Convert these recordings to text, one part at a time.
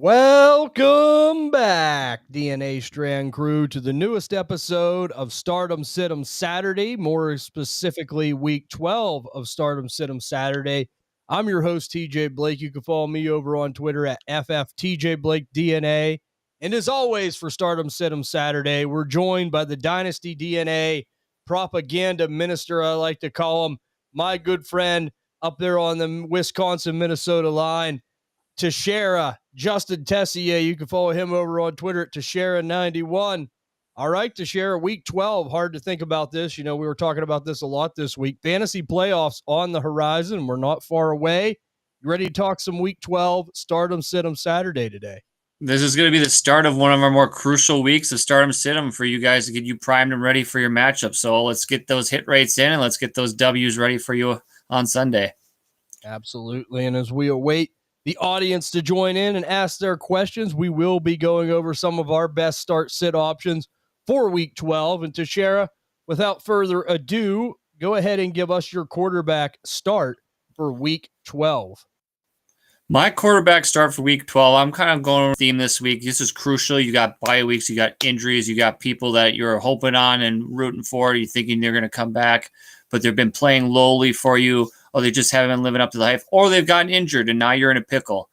Welcome back, DNA Strand crew, to the newest episode of Stardom Situm Saturday, more specifically week 12 of Stardom Situm Saturday. I'm your host, TJ Blake. You can follow me over on Twitter at FFTJBlakeDNA. And as always, for Stardom Situm Saturday, we're joined by the Dynasty DNA propaganda minister, I like to call him, my good friend up there on the Wisconsin-Minnesota line, Teixeira, Justin Tessier. You can follow him over on Twitter at Teixeira91. All right, Teixeira, week 12. Hard to think about this. You know, we were talking about this a lot this week. Fantasy playoffs on the horizon. We're not far away. You ready to talk some week 12 Stardom Situm Saturday today? This is going to be the start of one of our more crucial weeks of Stardom Situm for you guys to get you primed and ready for your matchup. So let's get those hit rates in and let's get those W's ready for you on Sunday. Absolutely. And as we await the audience to join in and ask their questions, we will be going over some of our best start-sit options for Week 12. And Teixeira, without further ado, go ahead and give us your quarterback start for Week 12. My quarterback start for Week 12, I'm kind of going with theme this week. This is crucial. You got bye weeks, you got injuries, you got people that you're hoping on and rooting for. You're thinking they're going to come back, but they've been playing lowly for you, or they just haven't been living up to the hype, or they've gotten injured and now you're in a pickle.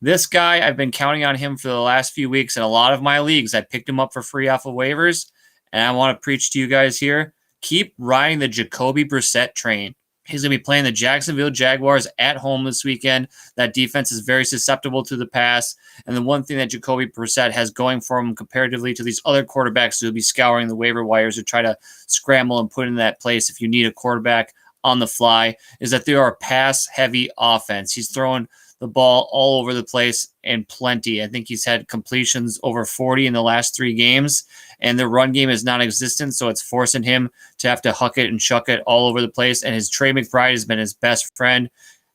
This guy, I've been counting on him for the last few weeks in a lot of my leagues. I picked him up for free off of waivers, and I want to preach to you guys here. Keep riding the Jacoby Brissett train. He's going to be playing the Jacksonville Jaguars at home this weekend. That defense is very susceptible to the pass. And the one thing that Jacoby Brissett has going for him comparatively to these other quarterbacks who will be scouring the waiver wires to try to scramble and put in that place if you need a quarterback on the fly is that they are a pass-heavy offense. He's throwing the ball all over the place and plenty. I think he's had completions over 40 in the last 3 games, and the run game is non-existent, so it's forcing him to have to huck it and chuck it all over the place, and his Trey McBride has been his best friend,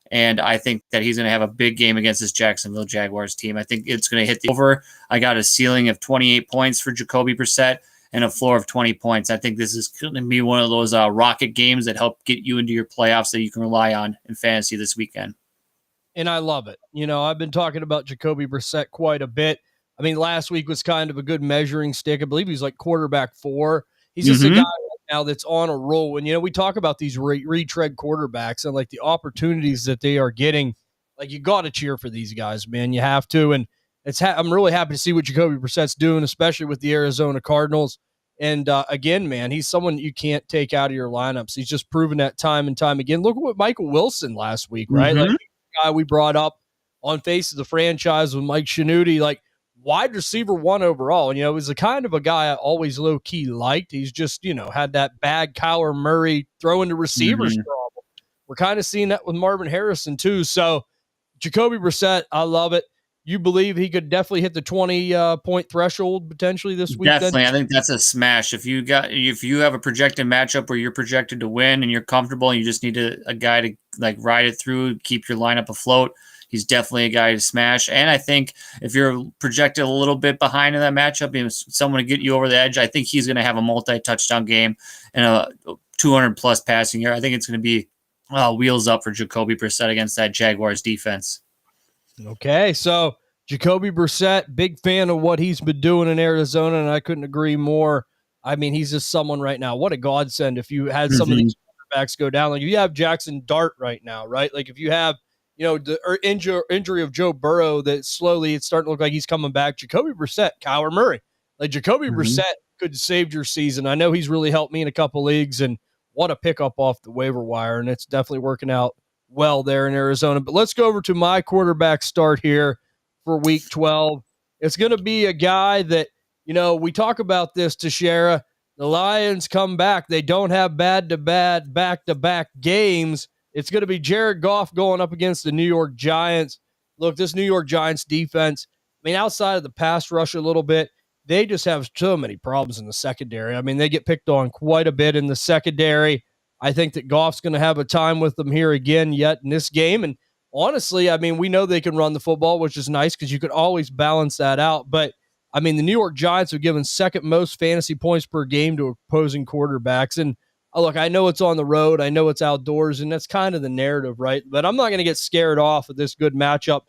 and I think that he's going to have a big game against this Jacksonville Jaguars team. I think it's going to hit the over. I got a ceiling of 28 points for Jacoby Brissett and a floor of 20 points. I think this is going to be one of those rocket games that help get you into your playoffs that you can rely on in fantasy this weekend. And I love it. You know, I've been talking about Jacoby Brissett quite a bit. I mean, last week was kind of a good measuring stick. I believe he's like quarterback 4. He's just a guy right now that's on a roll. And, you know, we talk about these retread quarterbacks and like the opportunities that they are getting. Like, you got to cheer for these guys, man. You have to. And I'm really happy to see what Jacoby Brissett's doing, especially with the Arizona Cardinals. And again, man, he's someone you can't take out of your lineups. He's just proven that time and time again. Look at what Michael Wilson last week, right? Like, guy we brought up on Face of the Franchise with Mike Shanuti, like wide receiver 1 overall. And, you know, he's the kind of a guy I always low-key liked. He's just, you know, had that bad Kyler Murray throwing to receivers problem. We're kind of seeing that with Marvin Harrison too. So Jacoby Brissett, I love it. You believe he could definitely hit the 20-point threshold potentially this week? Definitely. I think that's a smash. If you have a projected matchup where you're projected to win and you're comfortable and you just need a guy to like ride it through, keep your lineup afloat, he's definitely a guy to smash. And I think if you're projected a little bit behind in that matchup, and someone to get you over the edge, I think he's going to have a multi-touchdown game and a 200-plus passing year. I think it's going to be wheels up for Jacoby Brissett against that Jaguars defense. Okay, so Jacoby Brissett, big fan of what he's been doing in Arizona, and I couldn't agree more. I mean, he's just someone right now. What a godsend if you had some of these quarterbacks go down. Like, if you have Jackson Dart right now, right? Like, if you have, you know, the injury of Joe Burrow that slowly it's starting to look like he's coming back. Jacoby Brissett, Kyler Murray. Like, Jacoby Brissett could have saved your season. I know he's really helped me in a couple leagues, and what a pickup off the waiver wire, and it's definitely working out well there in Arizona. But let's go over to my quarterback start here for week 12. It's going to be a guy that, you know, we talk about this, Teixeira. The Lions come back. They don't have back-to-back games. It's going to be Jared Goff going up against the New York Giants. Look, this New York Giants defense, I mean, outside of the pass rush a little bit, they just have so many problems in the secondary. I mean, they get picked on quite a bit in the secondary. I think that Goff's going to have a time with them here again yet in this game. And honestly, I mean, we know they can run the football, which is nice because you could always balance that out. But, I mean, the New York Giants have given second most fantasy points per game to opposing quarterbacks. And, look, I know it's on the road. I know it's outdoors, and that's kind of the narrative, right? But I'm not going to get scared off of this good matchup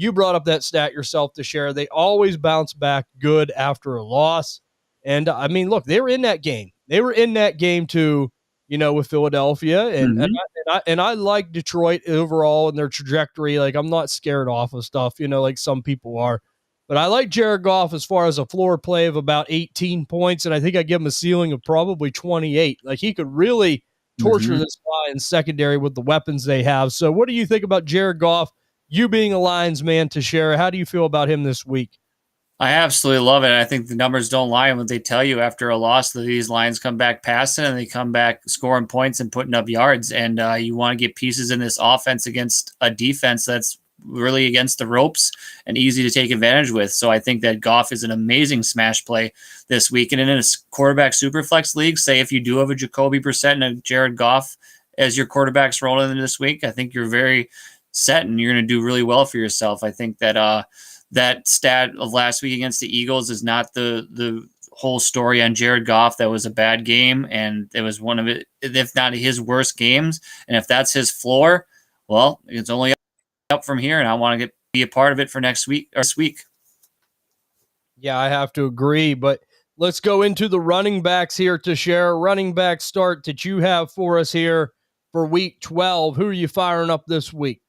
You brought up that stat yourself to share. They always bounce back good after a loss. And I mean, look, they were in that game. They were in that game too, with Philadelphia. And I like Detroit overall and their trajectory. Like, I'm not scared off of stuff, like some people are. But I like Jared Goff as far as a floor play of about 18 points, and I think I give him a ceiling of probably 28. Like, he could really torture this Lions secondary with the weapons they have. So what do you think about Jared Goff? You being a Lions man, to share, how do you feel about him this week? I absolutely love it. I think the numbers don't lie when they tell you after a loss that these Lions come back passing and they come back scoring points and putting up yards. And you want to get pieces in this offense against a defense that's really against the ropes and easy to take advantage with. So I think that Goff is an amazing smash play this week. And in a quarterback superflex league, say if you do have a Jacoby Brissett and a Jared Goff as your quarterbacks rolling in this week, I think you're very set and you're going to do really well for yourself. I think that that stat of last week against the Eagles is not the whole story on Jared Goff. That was a bad game, and it was one of it, if not his worst games. And if that's his floor, well, it's only up from here, and I want to be a part of it for next week or this week. Yeah, I have to agree, but let's go into the running backs here to share a running back start that you have for us here for week 12. Who are you firing up this week?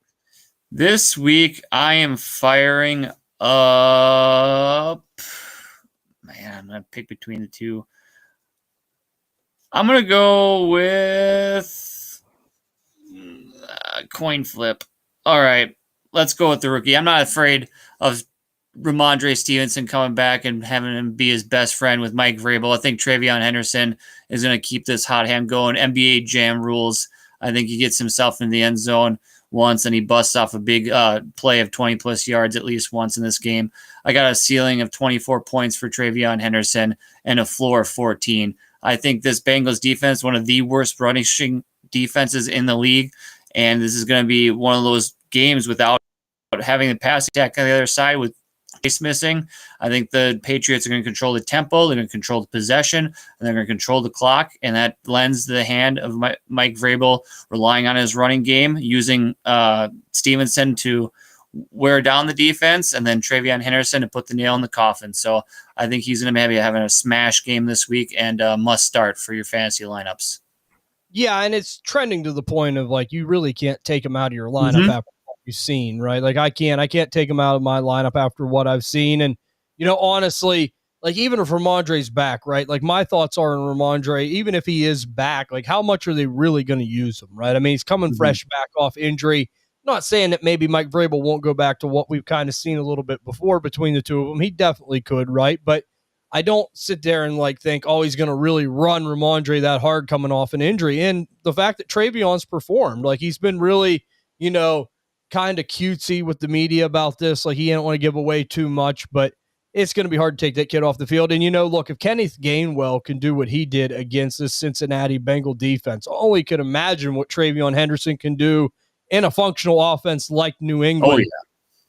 This week, I am firing up. Man, I'm going to pick between the two. I'm going to go with coin flip. All right, let's go with the rookie. I'm not afraid of Ramondre Stevenson coming back and having him be his best friend with Mike Vrabel. I think Travion Henderson is going to keep this hot hand going. NBA Jam rules. I think he gets himself in the end zone once and he busts off a big play of 20-plus yards at least once in this game. I got a ceiling of 24 points for Travion Henderson and a floor of 14. I think this Bengals defense, one of the worst running defenses in the league, and this is going to be one of those games without having the pass attack on the other side with Chase missing. I think the Patriots are going to control the tempo, they're going to control the possession, and they're going to control the clock, and that lends the hand of Mike Vrabel relying on his running game, using Stevenson to wear down the defense, and then Travion Henderson to put the nail in the coffin. So I think he's going to maybe having a smash game this week and a must start for your fantasy lineups. Yeah, and it's trending to the point of like you really can't take him out of your lineup after what you've seen, right? Like I can't take him out of my lineup after what I've seen. And honestly, like even if Ramondre's back, right? Like my thoughts are on Ramondre, even if he is back, like how much are they really going to use him, right? I mean, he's coming fresh back off injury. Not saying that maybe Mike Vrabel won't go back to what we've kind of seen a little bit before between the two of them. He definitely could, right? But I don't sit there and like think, oh, he's going to really run Ramondre that hard coming off an injury. And the fact that Travion's performed, like he's been really, kind of cutesy with the media about this. Like he didn't want to give away too much, but it's going to be hard to take that kid off the field. And, look, if Kenneth Gainwell can do what he did against this Cincinnati Bengal defense, only could imagine what Travion Henderson can do in a functional offense like New England. Oh, yeah.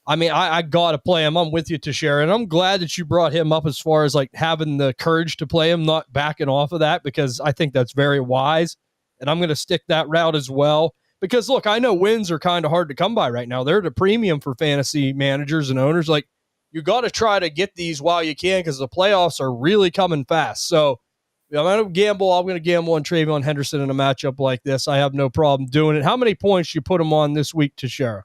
I mean, I got to play him. I'm with you, Tashara, and I'm glad that you brought him up as far as like having the courage to play him, not backing off of that, because I think that's very wise, and I'm going to stick that route as well. Because, look, I know wins are kind of hard to come by right now. They're at a premium for fantasy managers and owners. Like, you got to try to get these while you can because the playoffs are really coming fast. So, I'm going to gamble. I'm going to gamble on Travion Henderson in a matchup like this. I have no problem doing it. How many points you put him on this week, Tashara?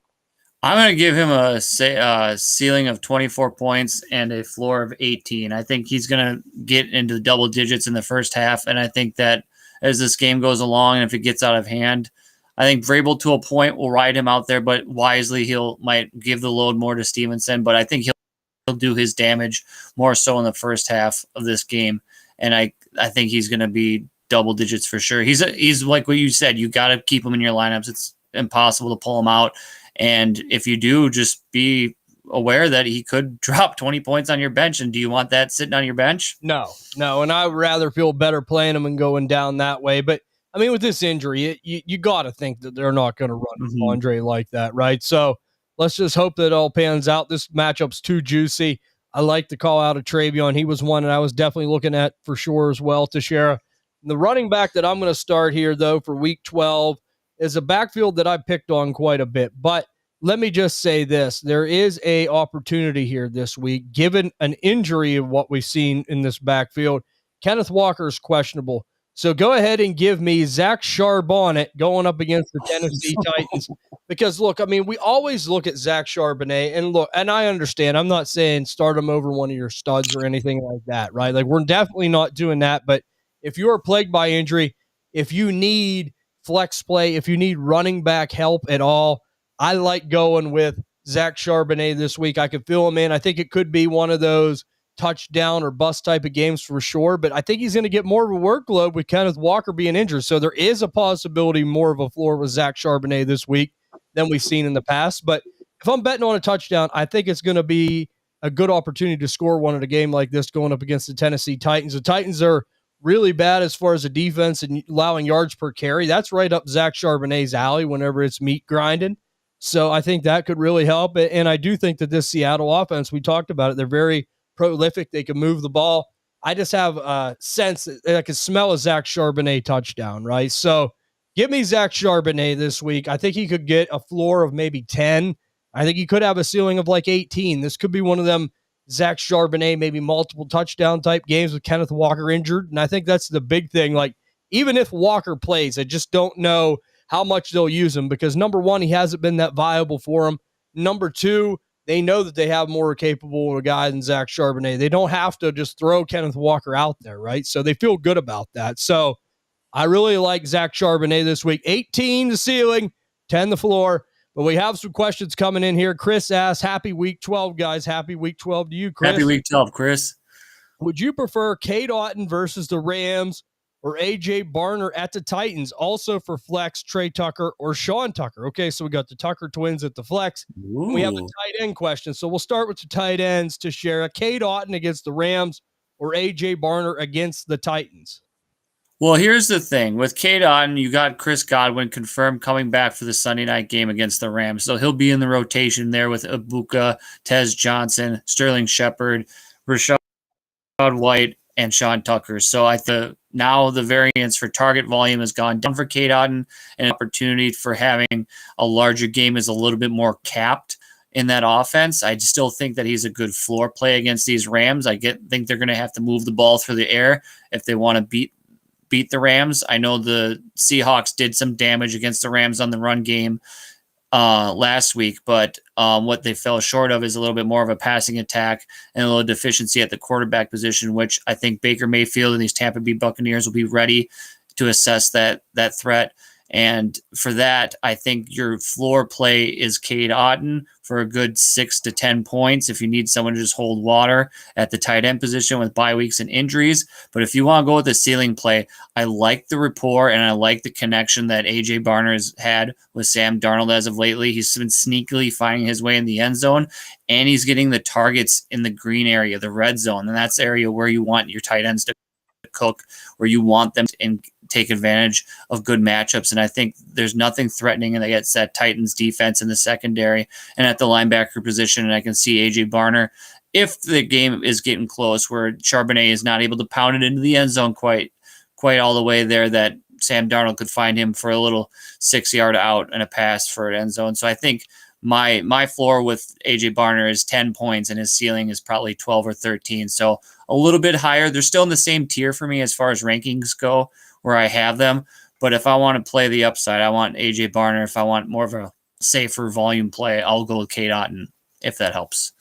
I'm going to give him a ceiling of 24 points and a floor of 18. I think he's going to get into the double digits in the first half, and I think that as this game goes along and if it gets out of hand, I think Vrabel to a point will ride him out there, but wisely might give the load more to Stevenson, but I think he'll do his damage more so in the first half of this game, and I think he's going to be double digits for sure. He's like what you said, you got to keep him in your lineups. It's impossible to pull him out. And if you do, just be aware that he could drop 20 points on your bench. And do you want that sitting on your bench? No. And I would rather feel better playing him and going down that way. But, I mean, with this injury, you got to think that they're not going to run Andre like that, right? So let's just hope that it all pans out. This matchup's too juicy. I like the call out of Travion. He was one that I was definitely looking at for sure as well, Tashara. The running back that I'm going to start here, though, for week 12 is a backfield that I picked on quite a bit, but let me just say this. There is a opportunity here this week, given an injury of what we've seen in this backfield. Kenneth Walker is questionable. So go ahead and give me Zach Charbonnet going up against the Tennessee Titans. Because look, I mean, we always look at Zach Charbonnet and look, and I understand. I'm not saying start him over one of your studs or anything like that, right? Like we're definitely not doing that. But if you are plagued by injury, if you need flex play, if you need running back help at all, I like going with Zach Charbonnet this week. I could fill him in. I think it could be one of those touchdown or bust type of games for sure, but I think he's going to get more of a workload with Kenneth Walker being injured. So there is a possibility more of a floor with Zach Charbonnet this week than we've seen in the past. But if I'm betting on a touchdown, I think it's going to be a good opportunity to score one in a game like this going up against the Tennessee Titans. The Titans are really bad as far as the defense and allowing yards per carry. That's right up Zach Charbonnet's alley whenever it's meat grinding. So I think that could really help. And I do think that this Seattle offense, we talked about it, they're very prolific. They can move the ball. I just have a sense that I can smell a Zach Charbonnet touchdown, right? So give me Zach Charbonnet this week. I think he could get a floor of maybe 10. I think he could have a ceiling of like 18. This could be one of them Zach Charbonnet, maybe multiple touchdown type games with Kenneth Walker injured. And I think that's the big thing. Like, even if Walker plays, I just don't know how much they'll use him because number one, he hasn't been that viable for him. Number two, they know that they have more capable of a guy than Zach Charbonnet. They don't have to just throw Kenneth Walker out there, right? So they feel good about that. So I really like Zach Charbonnet this week. 18 the ceiling, 10 the floor. But we have some questions coming in here. Chris asks, happy week 12, guys. Happy week 12 to you, Chris. Happy week 12, Chris. Would you prefer Cade Otton versus the Rams or A.J. Barner at the Titans? Also for flex, Trey Tucker or Sean Tucker. Okay, so we got the Tucker twins at the flex. We have the tight end question. So we'll start with the tight ends to share a Cade Otton against the Rams or A.J. Barner against the Titans. Well, here's the thing. With Cade Otton, you got Chris Godwin confirmed coming back for the Sunday night game against the Rams. So he'll be in the rotation there with Ibuka, Tez Johnson, Sterling Shepard, Rashad White, and Sean Tucker. So I think now the variance for target volume has gone down for Cade Otton, and an opportunity for having a larger game is a little bit more capped in that offense. I still think that he's a good floor play against these Rams. Think they're going to have to move the ball through the air if they want to beat the Rams. I know the Seahawks did some damage against the Rams on the run game last week, but what they fell short of is a little bit more of a passing attack and a little deficiency at the quarterback position, which I think Baker Mayfield and these Tampa Bay Buccaneers will be ready to assess that threat. And for that, I think your floor play is Cade Otton for a good 6 to 10 points if you need someone to just hold water at the tight end position with bye weeks and injuries. But if you want to go with the ceiling play, I like the rapport and I like the connection that A.J. Barner has had with Sam Darnold as of lately. He's been sneakily finding his way in the end zone, and he's getting the targets in the green area, the red zone. And that's the area where you want your tight ends to cook, where you want them to take advantage of good matchups. And I think there's nothing threatening against that Titans defense in the secondary and at the linebacker position. And I can see A.J. Barner, if the game is getting close, where Charbonnet is not able to pound it into the end zone quite all the way there, that Sam Darnold could find him for a little 6-yard out and a pass for an end zone. So I think my floor with A.J. Barner is 10 points and his ceiling is probably 12 or 13. So a little bit higher. They're still in the same tier for me as far as rankings go where I have them. But if I want to play the upside, I want A.J. Barner. If I want more of a safer volume play, I'll go with Cade Otton, if that helps.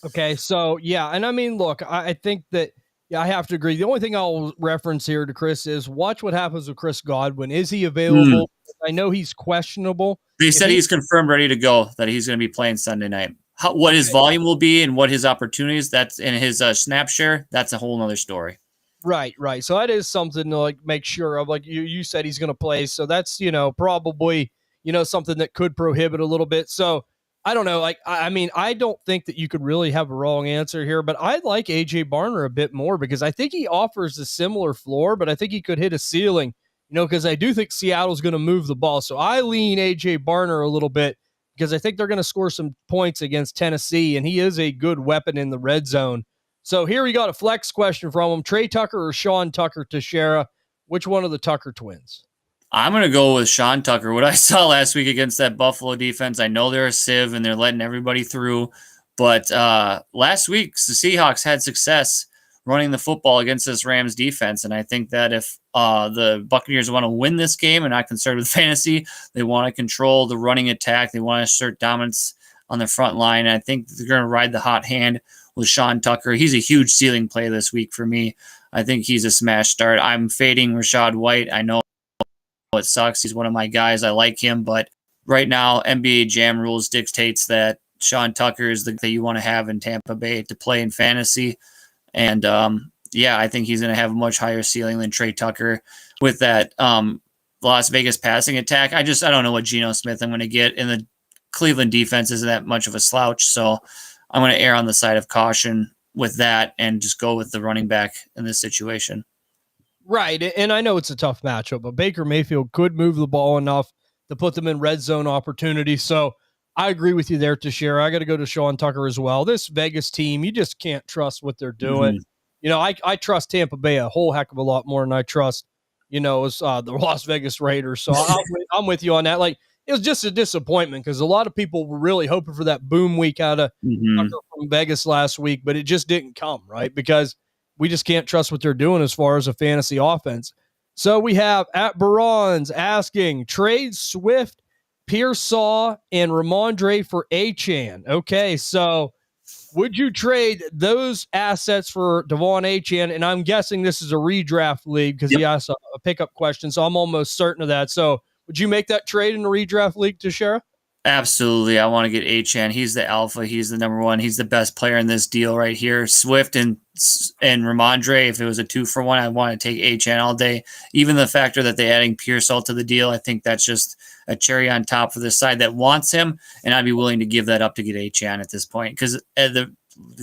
Okay, so yeah, and I mean, look, I think that I have to agree. The only thing I'll reference here to Chris is watch what happens with Chris Godwin. Is he available? I know he's questionable. He said he's confirmed, ready to go, that he's going to be playing Sunday night. What his volume will be and what his opportunities, that's in his snap share, that's a whole nother story. Right. So that is something to like make sure of. Like you said, he's going to play, so that's probably something that could prohibit a little bit. So I don't know. Like I mean, I don't think that you could really have a wrong answer here, but I like AJ Barner a bit more because I think he offers a similar floor, but I think he could hit a ceiling. Because I do think Seattle's going to move the ball, so I lean AJ Barner a little bit because I think they're going to score some points against Tennessee, and he is a good weapon in the red zone. So here we got a flex question from him. Trey Tucker or Sean Tucker Teixeira? Which one of the Tucker twins? I'm going to go with Sean Tucker. What I saw last week against that Buffalo defense, I know they're a sieve and they're letting everybody through. But last week, the Seahawks had success running the football against this Rams defense. And I think that if the Buccaneers want to win this game and not concerned with fantasy, they want to control the running attack. They want to assert dominance on the front line. And I think they're going to ride the hot hand with Sean Tucker. He's a huge ceiling play this week for me. I think he's a smash start. I'm fading Rachaad White. I know it sucks. He's one of my guys. I like him, but right now NBA Jam rules dictates that Sean Tucker is the that you want to have in Tampa Bay to play in fantasy. And yeah, I think he's going to have a much higher ceiling than Trey Tucker with that Las Vegas passing attack. I don't know what Geno Smith I'm going to get, and the Cleveland defense isn't that much of a slouch. So I'm going to err on the side of caution with that and just go with the running back in this situation. Right, and I know it's a tough matchup, but Baker Mayfield could move the ball enough to put them in red zone opportunities. So I agree with you there, Teixeira. I got to go to Sean Tucker as well. This Vegas team, you just can't trust what they're doing. Mm-hmm. You know, I trust Tampa Bay a whole heck of a lot more than I trust, the Las Vegas Raiders. So I'm with you on that. Like, it was just a disappointment because a lot of people were really hoping for that boom week out of Tucker from Vegas last week, but it just didn't come, right? Because we just can't trust what they're doing as far as a fantasy offense. So we have at Barons asking, trade Swift, Pearsall, and Ramondre for Achane. Okay, so would you trade those assets for Devon Achane? And I'm guessing this is a redraft league because he asked a pickup question, so I'm almost certain of that. So would you make that trade in a redraft league, Teixeira? Absolutely. I want to get Achane. He's the alpha. He's the number one. He's the best player in this deal right here. Swift and Ramondre, if it was a 2-for-1, I want to take Achane all day. Even the factor that they're adding Pearsall to the deal, I think that's just a cherry on top for the side that wants him, and I'd be willing to give that up to get Achane at this point. Because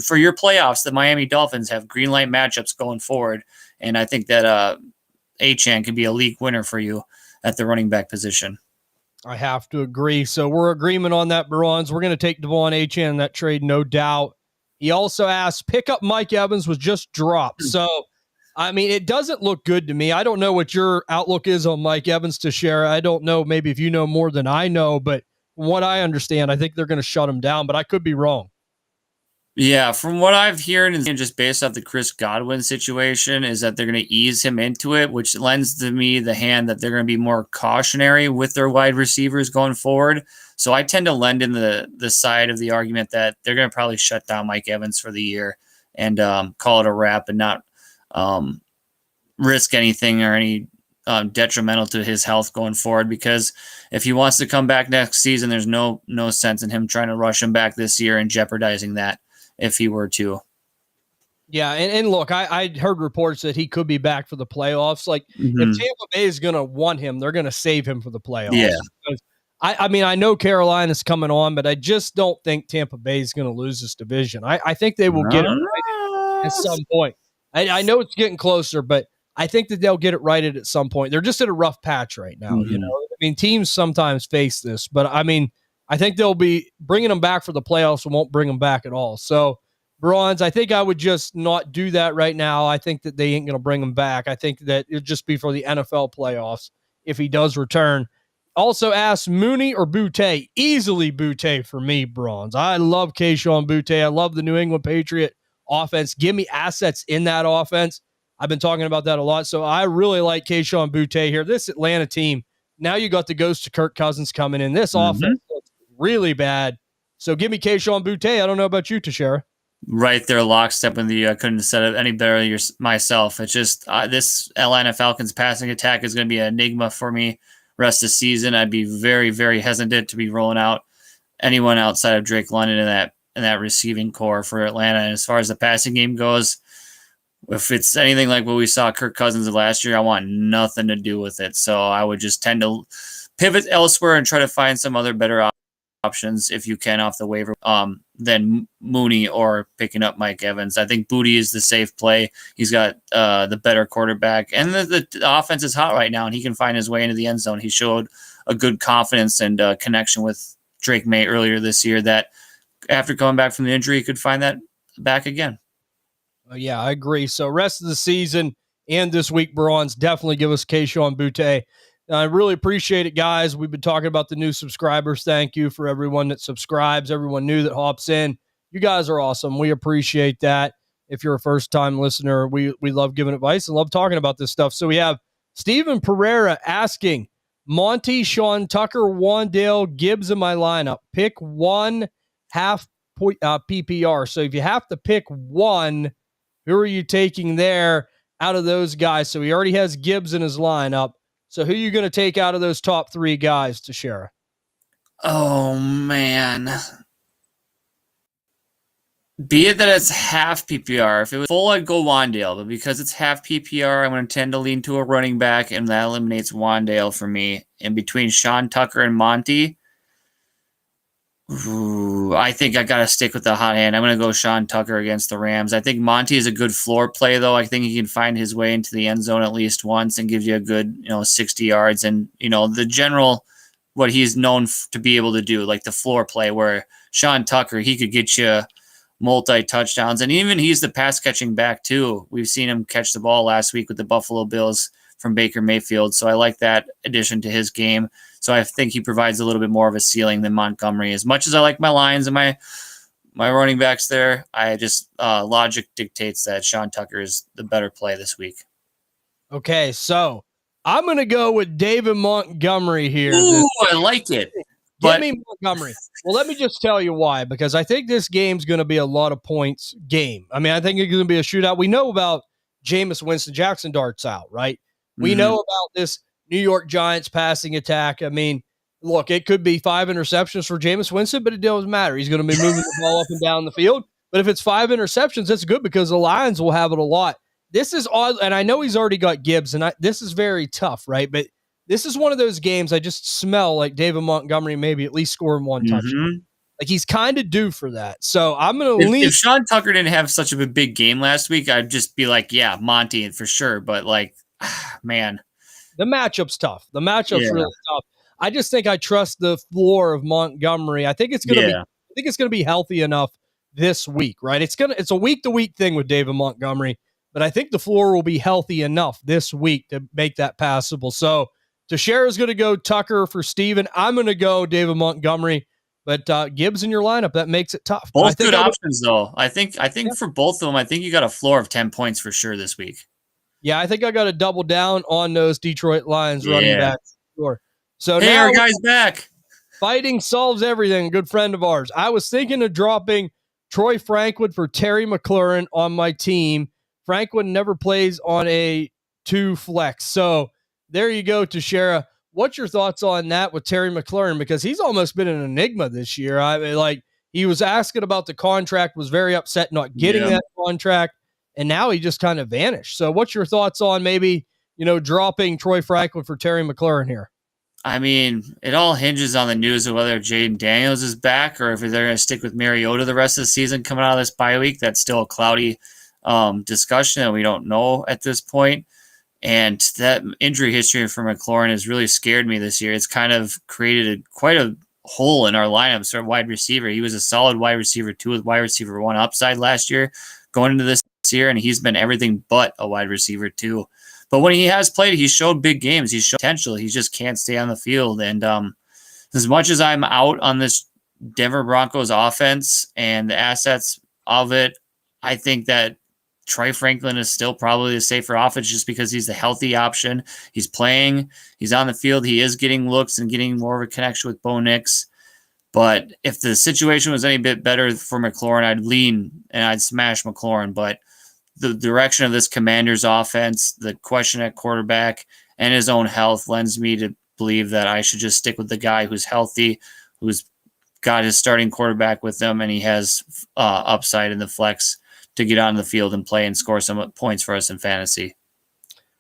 for your playoffs, the Miami Dolphins have green light matchups going forward, and I think that Achane can be a league winner for you at the running back position. I have to agree. So we're agreement on that, Barons. We're going to take Devon Achane in that trade, no doubt. He also asked, pick up Mike Evans was just dropped. So, I mean, it doesn't look good to me. I don't know what your outlook is on Mike Evans, Teixeira. I don't know. Maybe if you know more than I know, but from what I understand, I think they're going to shut him down, but I could be wrong. Yeah, from what I've heard, and just based off the Chris Godwin situation, is that they're going to ease him into it, which lends to me the hand that they're going to be more cautionary with their wide receivers going forward. So I tend to lend in the side of the argument that they're going to probably shut down Mike Evans for the year and call it a wrap and not risk anything or any detrimental to his health going forward. Because if he wants to come back next season, there's no sense in him trying to rush him back this year and jeopardizing that if he were to. Yeah, and look, I heard reports that he could be back for the playoffs. Like, if Tampa Bay is going to want him, they're going to save him for the playoffs. Yeah. Because I mean, I know Carolina's coming on, but I just don't think Tampa Bay is going to lose this division. I think they will get it right at some point. I know it's getting closer, but I think that they'll get it right at some point. They're just at a rough patch right now. You know, I mean, teams sometimes face this, but I mean, I think they'll be bringing them back for the playoffs and won't bring them back at all. So, Bronze, I think I would just not do that right now. I think that they ain't going to bring him back. I think that it'll just be for the NFL playoffs if he does return. Also asked Mooney or Boutte. Easily Boutte for me, Bronze. I love Kayshon Boutte. I love the New England Patriot offense. Give me assets in that offense. I've been talking about that a lot. So I really like Kayshon Boutte here. This Atlanta team, now you got the ghost of Kirk Cousins coming in. This offense looks really bad. So give me Kayshon Boutte. I don't know about you, Teixeira. Right there, lockstep in the couldn't have said it any better myself. It's just this Atlanta Falcons passing attack is going to be an enigma for me rest of the season. I'd be very, very hesitant to be rolling out anyone outside of Drake London in that receiving core for Atlanta. And as far as the passing game goes, if it's anything like what we saw Kirk Cousins last year, I want nothing to do with it. So I would just tend to pivot elsewhere and try to find some other better options if you can off the waiver than Mooney or picking up Mike Evans. I think Boutte is the safe play. He's got the better quarterback, and the offense is hot right now, and he can find his way into the end zone. He showed a good confidence and connection with Drake May earlier this year that after coming back from the injury, he could find that back again. Yeah, I agree. So rest of the season and this week, Bronze, definitely give us Kayshon Boutte. I really appreciate it, guys. We've been talking about the new subscribers. Thank you for everyone that subscribes, everyone new that hops in. You guys are awesome. We appreciate that. If you're a first-time listener, we love giving advice and love talking about this stuff. So we have Steven Pereira asking, Monty, Sean Tucker, Wandale, Gibbs in my lineup. Pick one half PPR. So if you have to pick one, who are you taking there out of those guys? So he already has Gibbs in his lineup. So who are you going to take out of those top three guys, Teixeira? Oh, man. Be it that it's half PPR. If it was full, I'd go Wandale. But because it's half PPR, I'm going to tend to lean to a running back, and that eliminates Wandale for me. And between Sean Tucker and Monty, I think I got to stick with the hot hand. I'm going to go Sean Tucker against the Rams. I think Monty is a good floor play, though. I think he can find his way into the end zone at least once and gives you a good, 60 yards. And, the general, what he's known to be able to do, like the floor play where Sean Tucker, he could get you multi-touchdowns. And even he's the pass-catching back, too. We've seen him catch the ball last week with the Buffalo Bills from Baker Mayfield. So I like that addition to his game. So I think he provides a little bit more of a ceiling than Montgomery. As much as I like my Lions and my running backs there, I just logic dictates that Sean Tucker is the better play this week. Okay, so I'm going to go with David Montgomery here. Ooh, I like it. Give me Montgomery. Well, let me just tell you why, because I think this game's going to be a lot of points game. I mean, I think it's going to be a shootout. We know about Jameis Winston. Jackson darts out, right? We know about this New York Giants passing attack. I mean, look, it could be 5 interceptions for Jameis Winston, but it doesn't matter. He's going to be moving the ball up and down the field. But if it's 5 interceptions, that's good because the Lions will have it a lot. This is odd, and I know he's already got Gibbs, and this is very tough, right? But this is one of those games I just smell like David Montgomery maybe at least scoring one touchdown. Like he's kind of due for that. So I'm going to lean. If Sean Tucker didn't have such a big game last week, I'd just be like, yeah, Monty for sure. But man. The matchup's tough. The matchup's really tough. I just think I trust the floor of Montgomery. I think it's going to be healthy enough this week, right? It's a week-to-week thing with David Montgomery, but I think the floor will be healthy enough this week to make that passable. So Teixeira's going to go Tucker for Steven. I'm going to go David Montgomery, but Gibbs in your lineup, that makes it tough. Both good options, though. I think for both of them, I think you got a floor of 10 points for sure this week. Yeah, I think I got to double down on those Detroit Lions running backs. Sure. So hey, now our guy's back. Fighting solves everything. A good friend of ours. I was thinking of dropping Troy Franklin for Terry McLaurin on my team. Franklin never plays on a 2 flex. So there you go, Teixeira. What's your thoughts on that with Terry McLaurin? Because he's almost been an enigma this year. I mean, he was asking about the contract, was very upset not getting that contract. And now he just kind of vanished. So what's your thoughts on maybe, dropping Troy Franklin for Terry McLaurin here? I mean, it all hinges on the news of whether Jaden Daniels is back or if they're going to stick with Mariota the rest of the season coming out of this bye week. That's still a cloudy discussion and we don't know at this point. And that injury history for McLaurin has really scared me this year. It's kind of created quite a hole in our lineup. So wide receiver, he was a solid wide receiver 2 with wide receiver 1 upside last year going into this year, and he's been everything but a wide receiver 2. But when he has played, he showed big games. He showed potential. He just can't stay on the field. And as much as I'm out on this Denver Broncos offense and the assets of it, I think that Troy Franklin is still probably the safer offense just because he's the healthy option. He's playing. He's on the field. He is getting looks and getting more of a connection with Bo Nix. But if the situation was any bit better for McLaurin, I'd lean and I'd smash McLaurin. But the direction of this Commanders offense, the question at quarterback, and his own health lends me to believe that I should just stick with the guy who's healthy, who's got his starting quarterback with him, and he has upside in the flex to get on the field and play and score some points for us in fantasy.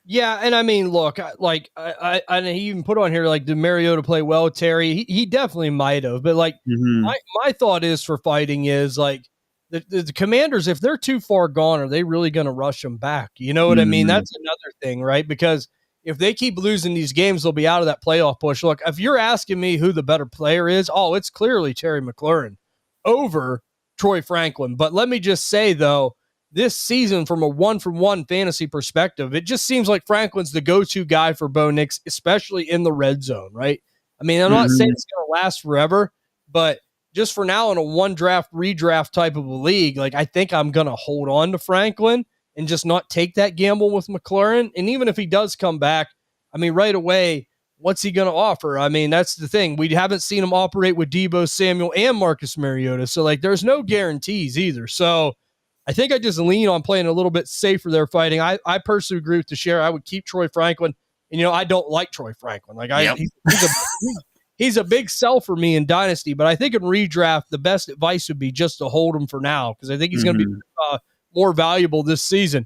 Yeah, and I mean, look, I he even put on here, did Mariota play well, Terry? He definitely might have, but my thought is for fighting is the Commanders, if they're too far gone, are they really going to rush them back? You know what I mean? That's another thing, right? Because if they keep losing these games, they'll be out of that playoff push. Look, if you're asking me who the better player is, it's clearly Terry McLaurin over Troy Franklin. But let me just say, though, this season from a 1-for-1 fantasy perspective, it just seems like Franklin's the go-to guy for Bo Nix, especially in the red zone, right? I mean, I'm not saying it's going to last forever, but just for now in a one draft redraft type of a league, like I think I'm going to hold on to Franklin and just not take that gamble with McLaurin. And even if he does come back, I mean, right away, what's he going to offer? I mean, that's the thing. We haven't seen him operate with Deebo Samuel and Marcus Mariota. So, like, there's no guarantees either. So, I think I just lean on playing a little bit safer there fighting. I personally agree with Teixeira. I would keep Troy Franklin. And, I don't like Troy Franklin. Like, he's a big sell for me in Dynasty. But I think in redraft, the best advice would be just to hold him for now because I think he's going to be more valuable this season.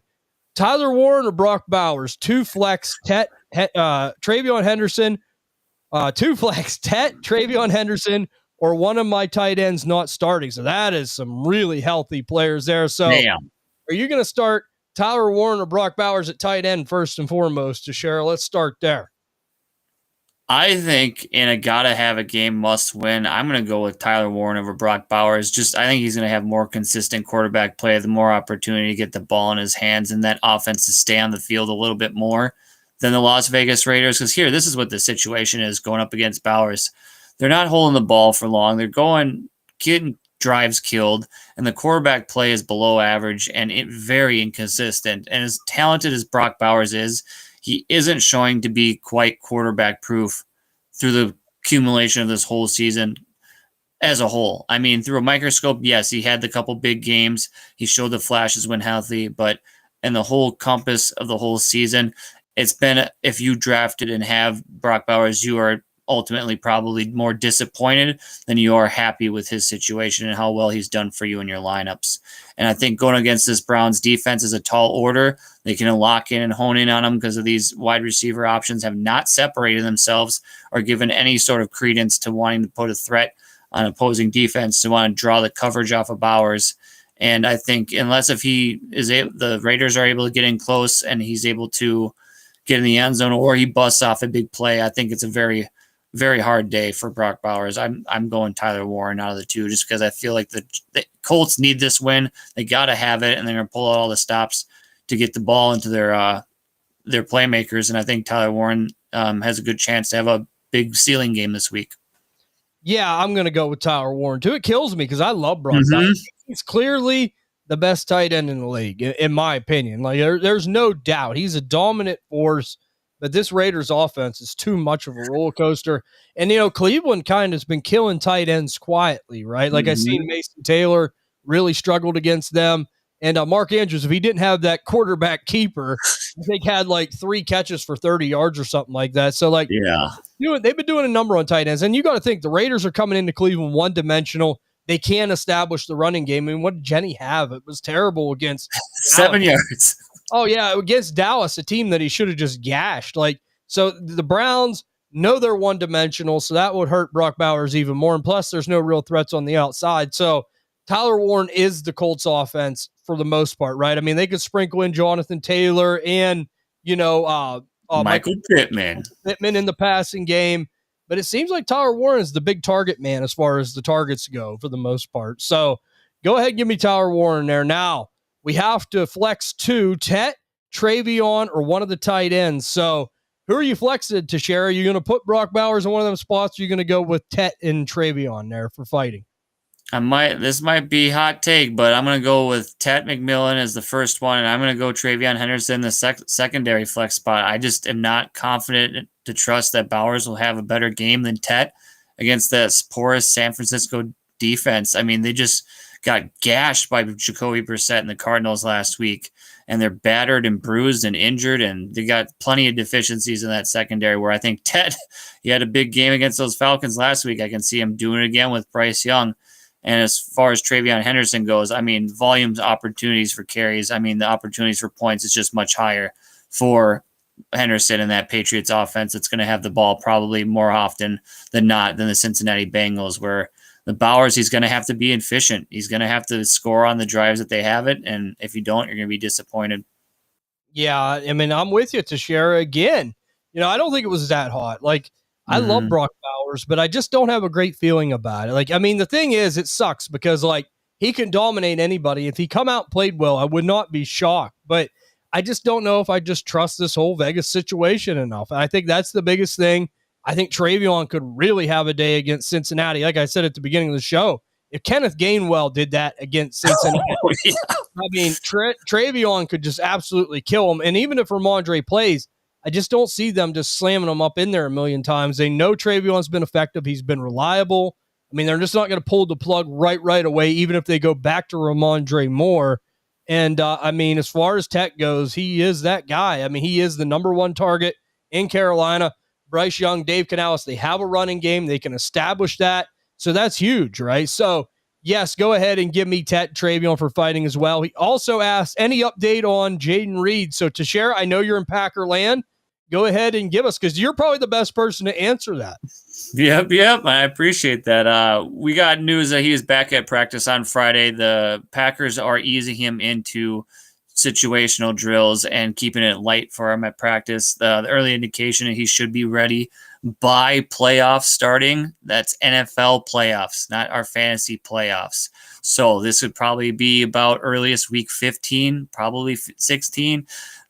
Tyler Warren or Brock Bowers? Two flex, Travion Henderson. Two flex, Travion Henderson, or one of my tight ends not starting. So that is some really healthy players there. So Are you going to start Tyler Warren or Brock Bowers at tight end first and foremost, Teixeira? Let's start there. I think in a gotta have a game must win, I'm going to go with Tyler Warren over Brock Bowers. I think he's going to have more consistent quarterback play, the more opportunity to get the ball in his hands and that offense to stay on the field a little bit more than the Las Vegas Raiders. Because here, this is what the situation is going up against Bowers. They're not holding the ball for long. They're getting drives killed, and the quarterback play is below average and very inconsistent. And as talented as Brock Bowers is, he isn't showing to be quite quarterback proof through the accumulation of this whole season as a whole. I mean, through a microscope, yes, he had the couple big games. He showed the flashes when healthy, but in the whole compass of the whole season, it's been, if you drafted and have Brock Bowers, you are ultimately probably more disappointed than you are happy with his situation and how well he's done for you in your lineups. And I think going against this Browns defense is a tall order. They can lock in and hone in on them because of these wide receiver options have not separated themselves or given any sort of credence to wanting to put a threat on opposing defense to want to draw the coverage off of Bowers. And I think unless if he is able, the Raiders are able to get in close and he's able to get in the end zone or he busts off a big play, I think it's a very, very hard day for Brock Bowers. I'm going Tyler Warren out of the two just because I feel like the Colts need this win. They got to have it, and they're going to pull out all the stops to get the ball into their playmakers. And I think Tyler Warren has a good chance to have a big ceiling game this week. Yeah, I'm going to go with Tyler Warren too. It kills me because I love Brock Bowers. He's clearly the best tight end in the league, in my opinion. Like there's no doubt he's a dominant force. But this Raiders offense is too much of a roller coaster. And, Cleveland kind of has been killing tight ends quietly, right? Like I seen Mason Taylor really struggled against them. And Mark Andrews, if he didn't have that quarterback keeper, I think had like 3 catches for 30 yards or something like that. So, they've been doing a number on tight ends. And you got to think the Raiders are coming into Cleveland one-dimensional. They can't establish the running game. I mean, what did Jenny have? It was terrible against 7 yards. Oh, yeah, against Dallas, a team that he should have just gashed. So the Browns know they're one-dimensional, so that would hurt Brock Bowers even more. And plus, there's no real threats on the outside. So Tyler Warren is the Colts offense for the most part, right? I mean, they could sprinkle in Jonathan Taylor and, Michael Pittman in the passing game. But it seems like Tyler Warren is the big target man as far as the targets go for the most part. So go ahead and give me Tyler Warren there. Now, we have to flex 2, Tet, Travion, or one of the tight ends. So who are you flexing to share? Are you going to put Brock Bowers in one of them spots? Or are you going to go with Tet and Travion there for fighting? This might be hot take, but I'm going to go with Tet McMillan as the first one, and I'm going to go Travion Henderson, the secondary flex spot. I just am not confident to trust that Bowers will have a better game than Tet against that porous San Francisco defense. I mean, they just got gashed by Jacoby Brissett and the Cardinals last week, and they're battered and bruised and injured, and they got plenty of deficiencies in that secondary where I think Tet, he had a big game against those Falcons last week. I can see him doing it again with Bryce Young. And as far as Travion Henderson goes, I mean, volumes, opportunities for carries, I mean, the opportunities for points is just much higher for Henderson and that Patriots offense. It's going to have the ball probably more often than not than the Cincinnati Bengals, where the Bowers, he's going to have to be efficient. He's going to have to score on the drives that they have it. And if you don't, you're going to be disappointed. Yeah, I mean, I'm with you, Teixeira, again. I don't think it was that hot. I love Brock Bowers, but I just don't have a great feeling about it. The thing is, it sucks because, he can dominate anybody. If he come out and played well, I would not be shocked. But I just don't know if I just trust this whole Vegas situation enough. And I think that's the biggest thing. I think Travion could really have a day against Cincinnati. Like I said at the beginning of the show, if Kenneth Gainwell did that against Cincinnati, I mean, Travion could just absolutely kill him. And even if Ramondre plays, I just don't see them just slamming him up in there a million times. They know Travion's been effective. He's been reliable. I mean, they're just not going to pull the plug right away, even if they go back to Ramondre Moore. And, I mean, as far as Tech goes, he is that guy. I mean, he is the number one target in Carolina. Bryce Young, Dave Canales, they have a running game. They can establish that. So that's huge, right? So, yes, go ahead and give me Travion for fighting as well. He also asked, any update on Jaden Reed? So, Teixeira, I know you're in Packer land. Go ahead and give us, because you're probably the best person to answer that. Yep. I appreciate that. We got news that he is back at practice on Friday. The Packers are easing him into situational drills and keeping it light for him at practice. The early indication that he should be ready by playoffs starting. That's NFL playoffs, not our fantasy playoffs. So this would probably be about earliest week 15, probably 16.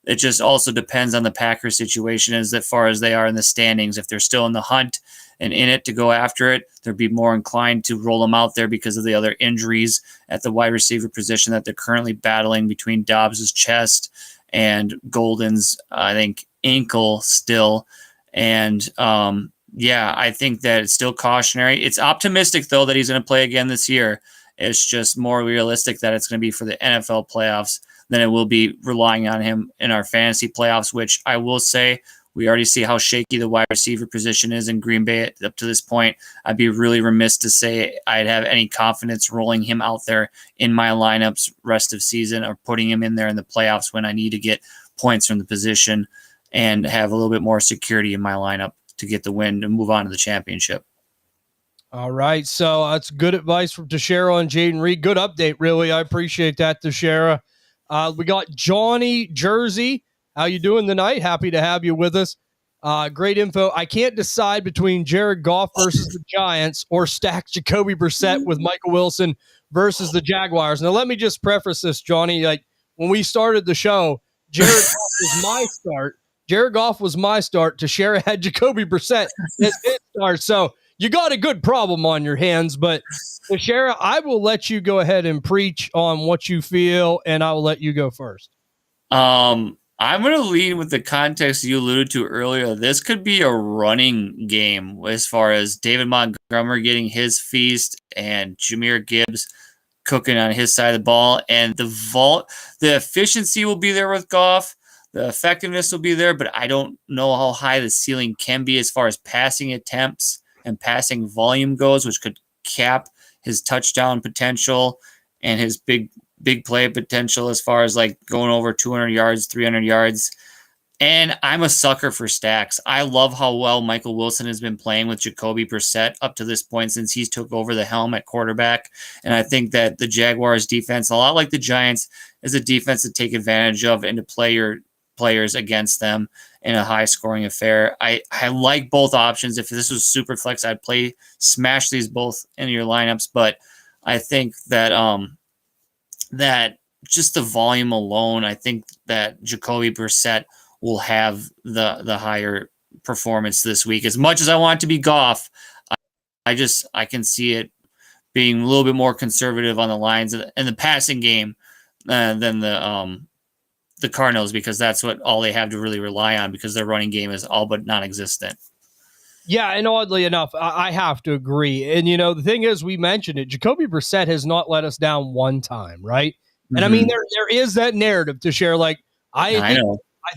It just also depends on the Packers situation as far as they are in the standings. If they're still in the hunt and in it to go after it, they'd be more inclined to roll them out there because of the other injuries at the wide receiver position that they're currently battling between Dobbs' chest and Golden's, I think, ankle still. And I think that it's still cautionary. It's optimistic, though, that he's going to play again this year. It's just more realistic that it's going to be for the NFL playoffs than it will be relying on him in our fantasy playoffs, which I will say we already see how shaky the wide receiver position is in Green Bay up to this point. I'd be really remiss to say I'd have any confidence rolling him out there in my lineups rest of season or putting him in there in the playoffs when I need to get points from the position and have a little bit more security in my lineup to get the win and move on to the championship. All right. So that's good advice from Teixeira on Jaden Reed. Good update, really. I appreciate that, Teixeira. We got Johnny Jersey. How you doing tonight? Happy to have you with us. Great info. I can't decide between Jared Goff versus the Giants or stack Jacoby Brissett with Michael Wilson versus the Jaguars. Now, let me just preface this, Johnny. Like, when we started the show, Jared Goff was my start. Jared Goff was my start. Teixeira had Jacoby Brissett as his start. So you got a good problem on your hands. But, Teixeira, I will let you go ahead and preach on what you feel, and I will let you go first. I'm going to lead with the context you alluded to earlier. This could be a running game as far as David Montgomery getting his feast and Jahmyr Gibbs cooking on his side of the ball. And the efficiency will be there with Goff. The effectiveness will be there, but I don't know how high the ceiling can be as far as passing attempts and passing volume goes, which could cap his touchdown potential and his big play potential as far as like going over 200 yards, 300 yards. And I'm a sucker for stacks. I love how well Michael Wilson has been playing with Jacoby Brissett up to this point since he's took over the helm at quarterback. And I think that the Jaguars defense, a lot like the Giants, is a defense to take advantage of and to play your players against them in a high scoring affair. I like both options. If this was super flex, I'd smash these both into your lineups. But I think that, that just the volume alone, I think that Jacoby Brissett will have the higher performance this week. As much as I want it to be Goff, I can see it being a little bit more conservative on the lines and the passing game than the Cardinals, because that's what all they have to really rely on, because their running game is all but non-existent. Yeah, and oddly enough, I have to agree. And, the thing is, we mentioned it, Jacoby Brissett has not let us down one time, right? Mm-hmm. And, I mean, there is that narrative to share. Like, I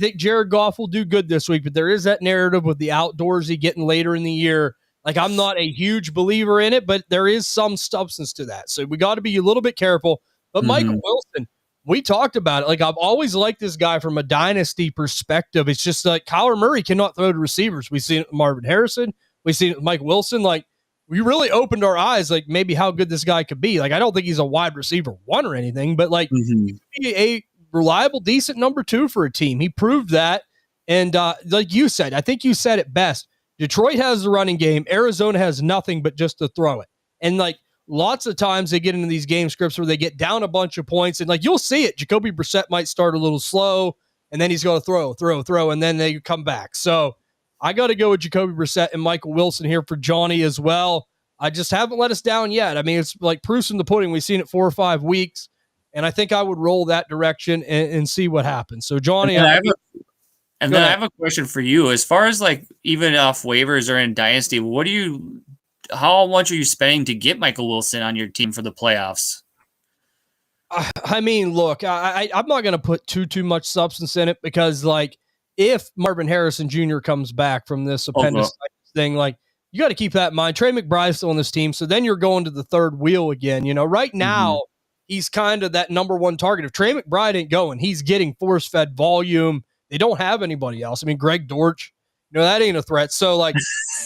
think Jared Goff will do good this week, but there is that narrative with the outdoorsy getting later in the year. Like, I'm not a huge believer in it, but there is some substance to that. So we got to be a little bit careful. But Michael Wilson, we talked about it. Like, I've always liked this guy from a dynasty perspective. It's just like Kyler Murray cannot throw to receivers. We've seen it with Marvin Harrison. We've seen it with Mike Wilson. Like, we really opened our eyes, like, maybe how good this guy could be. Like, I don't think he's a wide receiver one or anything, but, like, he could be a reliable, decent number two for a team. He proved that. And like you said, I think you said it best. Detroit has the running game. Arizona has nothing but just to throw it. And, like, lots of times they get into these game scripts where they get down a bunch of points, and like you'll see it. Jacoby Brissett might start a little slow, and then he's going to throw, and then they come back. So I got to go with Jacoby Brissett and Michael Wilson here for Johnny as well. I just haven't let us down yet. I mean, it's like proofs in the pudding. We've seen it 4 or 5 weeks, and I think I would roll that direction and see what happens. So Johnny, I have a question for you. As far as like even off waivers or in Dynasty, how much are you spending to get Michael Wilson on your team for the playoffs? I mean, look, I'm not going to put too much substance in it because, like, if Marvin Harrison Jr. comes back from this appendicitis thing, like, you got to keep that in mind. Trey McBride's still on this team, so then you're going to the third wheel again. You know, right now, he's kind of that number one target. If Trey McBride ain't going, he's getting force-fed volume. They don't have anybody else. I mean, Greg Dortch, that ain't a threat. So, like,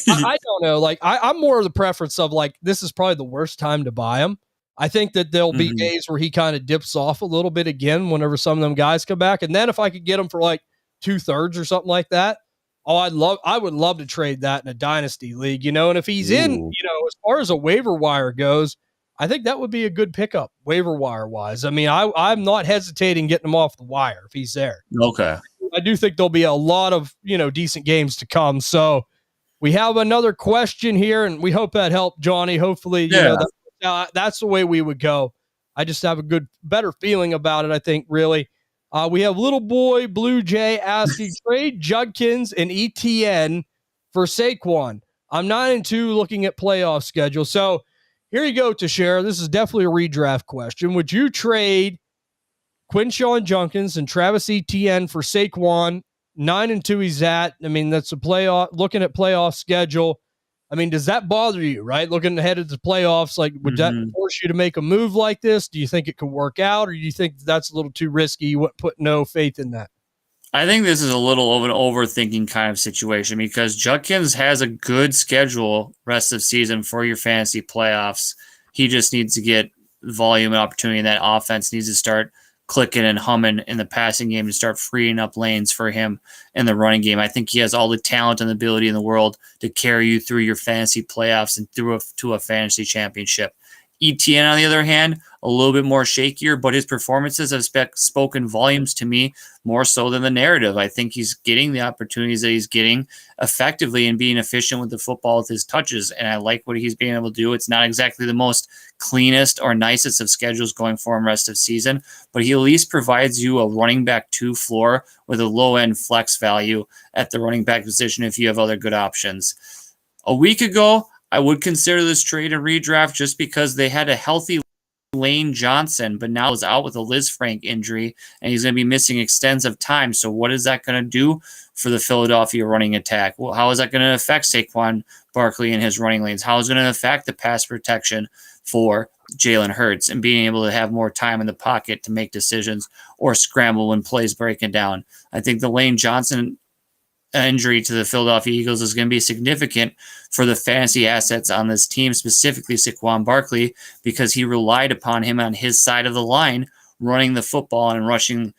I don't know. Like, I'm more of the preference of, like, this is probably the worst time to buy him. I think that there'll be days where he kind of dips off a little bit again whenever some of them guys come back. And then if I could get him for like 2/3 or something like that, I would love to trade that in a dynasty league, and if he's in, as far as a waiver wire goes, I think that would be a good pickup waiver wire wise. I mean, I'm not hesitating getting him off the wire if he's there. Okay. I do think there'll be a lot of, decent games to come. So we have another question here and we hope that helped, Johnny. Hopefully, that's the way we would go. I just have a better feeling about it, I think, really. We have little boy Blue Jay asking, trade Judkins and ETN for Saquon. I'm 9-2 looking at playoff schedule. So here you go, Teixeira. This is definitely a redraft question. Would you trade Quinshon Judkins and Travis Etienne for Saquon? 9-2 he's at. I mean, that's looking at playoff schedule. I mean, does that bother you, right? Looking ahead at the playoffs, like, would that force you to make a move like this? Do you think it could work out, or do you think that's a little too risky? You wouldn't put no faith in that? I think this is a little of an overthinking kind of situation because Judkins has a good schedule rest of season for your fantasy playoffs. He just needs to get volume and opportunity, and that offense needs to start clicking and humming in the passing game to start freeing up lanes for him in the running game. I think he has all the talent and the ability in the world to carry you through your fantasy playoffs and to a fantasy championship. ETN, on the other hand, a little bit more shakier, but his performances have spoken volumes to me more so than the narrative. I think he's getting the opportunities that he's getting effectively and being efficient with the football with his touches, and I like what he's being able to do. It's not exactly the most cleanest or nicest of schedules going for him rest of season, but he at least provides you a running back 2 floor with a low-end flex value at the running back position if you have other good options. A week ago, I would consider this trade a redraft just because they had a healthy Lane Johnson, but now is out with a Liz Frank injury, and he's going to be missing extensive time. So what is that going to do for the Philadelphia running attack? Well, how is that going to affect Saquon Barkley and his running lanes? How is it going to affect the pass protection for Jalen Hurts and being able to have more time in the pocket to make decisions or scramble when plays breaking down? I think the Lane Johnson injury to the Philadelphia Eagles is going to be significant for the fantasy assets on this team, specifically Saquon Barkley, because he relied upon him on his side of the line, running the football and rushing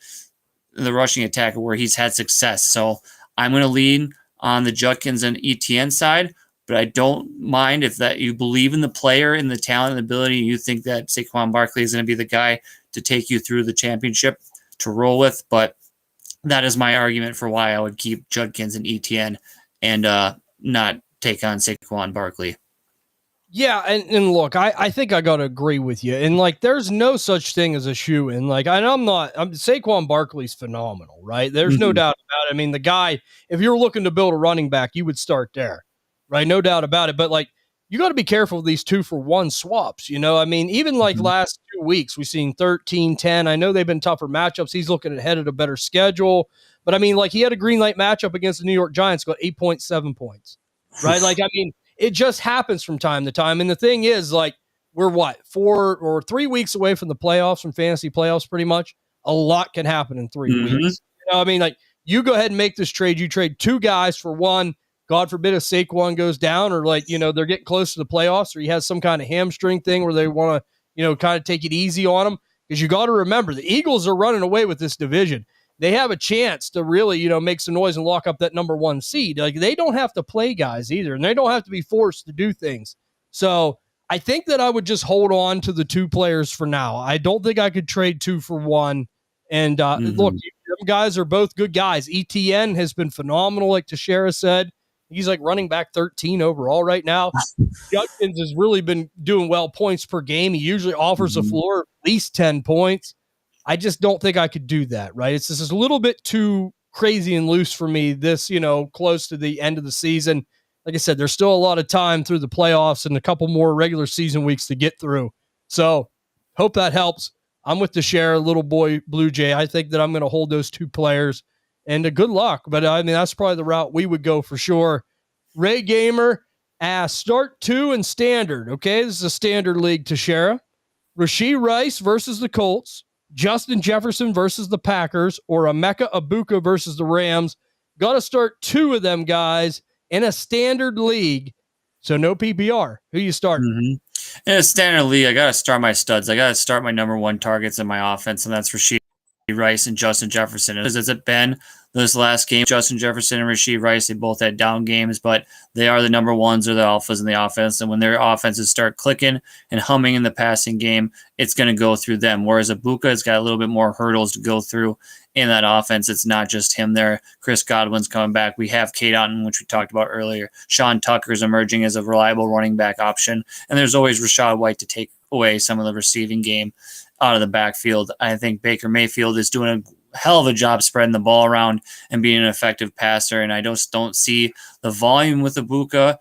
attack where he's had success. So I'm going to lean on the Judkins and ETN side, but I don't mind if that you believe in the player and the talent and ability, and you think that Saquon Barkley is going to be the guy to take you through the championship to roll with. But that is my argument for why I would keep Judkins and ETN and not take on Saquon Barkley. Yeah, and look, I think I got to agree with you. And, like, there's no such thing as a shoe-in. Like, Saquon Barkley's phenomenal, right? There's no doubt about it. I mean, the guy, if you're looking to build a running back, you would start there, right? No doubt about it. But, like, you got to be careful with these 2-for-1 swaps, I mean, even like last 2 weeks, we've seen 13-10. I know they've been tougher matchups. He's looking ahead at a better schedule. But, I mean, like, he had a green light matchup against the New York Giants, got 8.7 points, right? Like, I mean, it just happens from time to time. And the thing is, like, we're 4 or 3 weeks away from the playoffs, from fantasy playoffs, pretty much. A lot can happen in 3 weeks. I mean, like, you go ahead and make this trade. You trade 2 guys for 1. God forbid if Saquon goes down, or, like, they're getting close to the playoffs, or he has some kind of hamstring thing where they want to, kind of take it easy on him. Because you got to remember, the Eagles are running away with this division. They have a chance to really, make some noise and lock up that number 1 seed. Like, they don't have to play guys either, and they don't have to be forced to do things. So I think that I would just hold on to the 2 players for now. I don't think I could trade 2 for 1. And look, them guys are both good guys. ETN has been phenomenal, like Teixeira said. He's like running back 13 overall right now. Judkins has really been doing well points per game. He usually offers a floor of at least 10 points. I just don't think I could do that, right? It's just a little bit too crazy and loose for me this, close to the end of the season. Like I said, there's still a lot of time through the playoffs and a couple more regular season weeks to get through. So hope that helps. I'm with Teixeira, little boy Blue Jay. I think that I'm going to hold those 2 players, and good luck. But I mean, that's probably the route we would go for sure. Ray Gamer asks, start 2 and standard. Okay, this is a standard league, Teixeira. Rashee Rice versus the Colts, Justin Jefferson versus the Packers, or Emeka Egbuka versus the Rams. Got to start 2 of them guys in a standard league. So no PPR. Who you start? In a standard league, I got to start my studs. I got to start my number 1 targets in my offense, and that's Rashee Rice and Justin Jefferson. As it's been this last game, Justin Jefferson and Rashee Rice, they both had down games, but they are the number 1s or the alphas in the offense. And when their offenses start clicking and humming in the passing game, it's going to go through them. Whereas Egbuka has got a little bit more hurdles to go through in that offense. It's not just him there. Chris Godwin's coming back. We have Kate Otten, which we talked about earlier. Sean Tucker's emerging as a reliable running back option. And there's always Rachaad White to take away some of the receiving game out of the backfield. I think Baker Mayfield is doing a hell of a job spreading the ball around and being an effective passer. And I just don't see the volume with Egbuka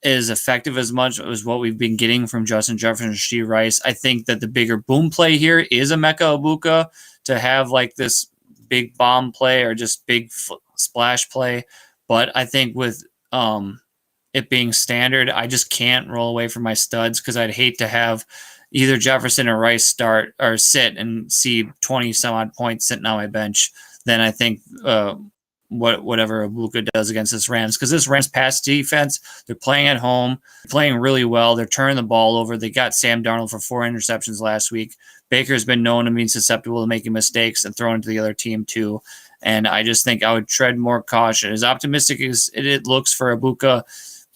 is effective as much as what we've been getting from Justin Jefferson and Rashee Rice. I think that the bigger boom play here is Emeka Egbuka to have like this big bomb play or just big splash play. But I think with it being standard, I just can't roll away from my studs because I'd hate to have either Jefferson or Rice start or sit and see 20 some odd points sitting on my bench. Then I think whatever Egbuka does against this Rams, because this Rams pass defense, they're playing at home, playing really well. They're turning the ball over. They got Sam Darnold for 4 interceptions last week. Baker's been known to be susceptible to making mistakes and throwing to the other team too. And I just think I would tread more caution. As optimistic as it looks for Egbuka,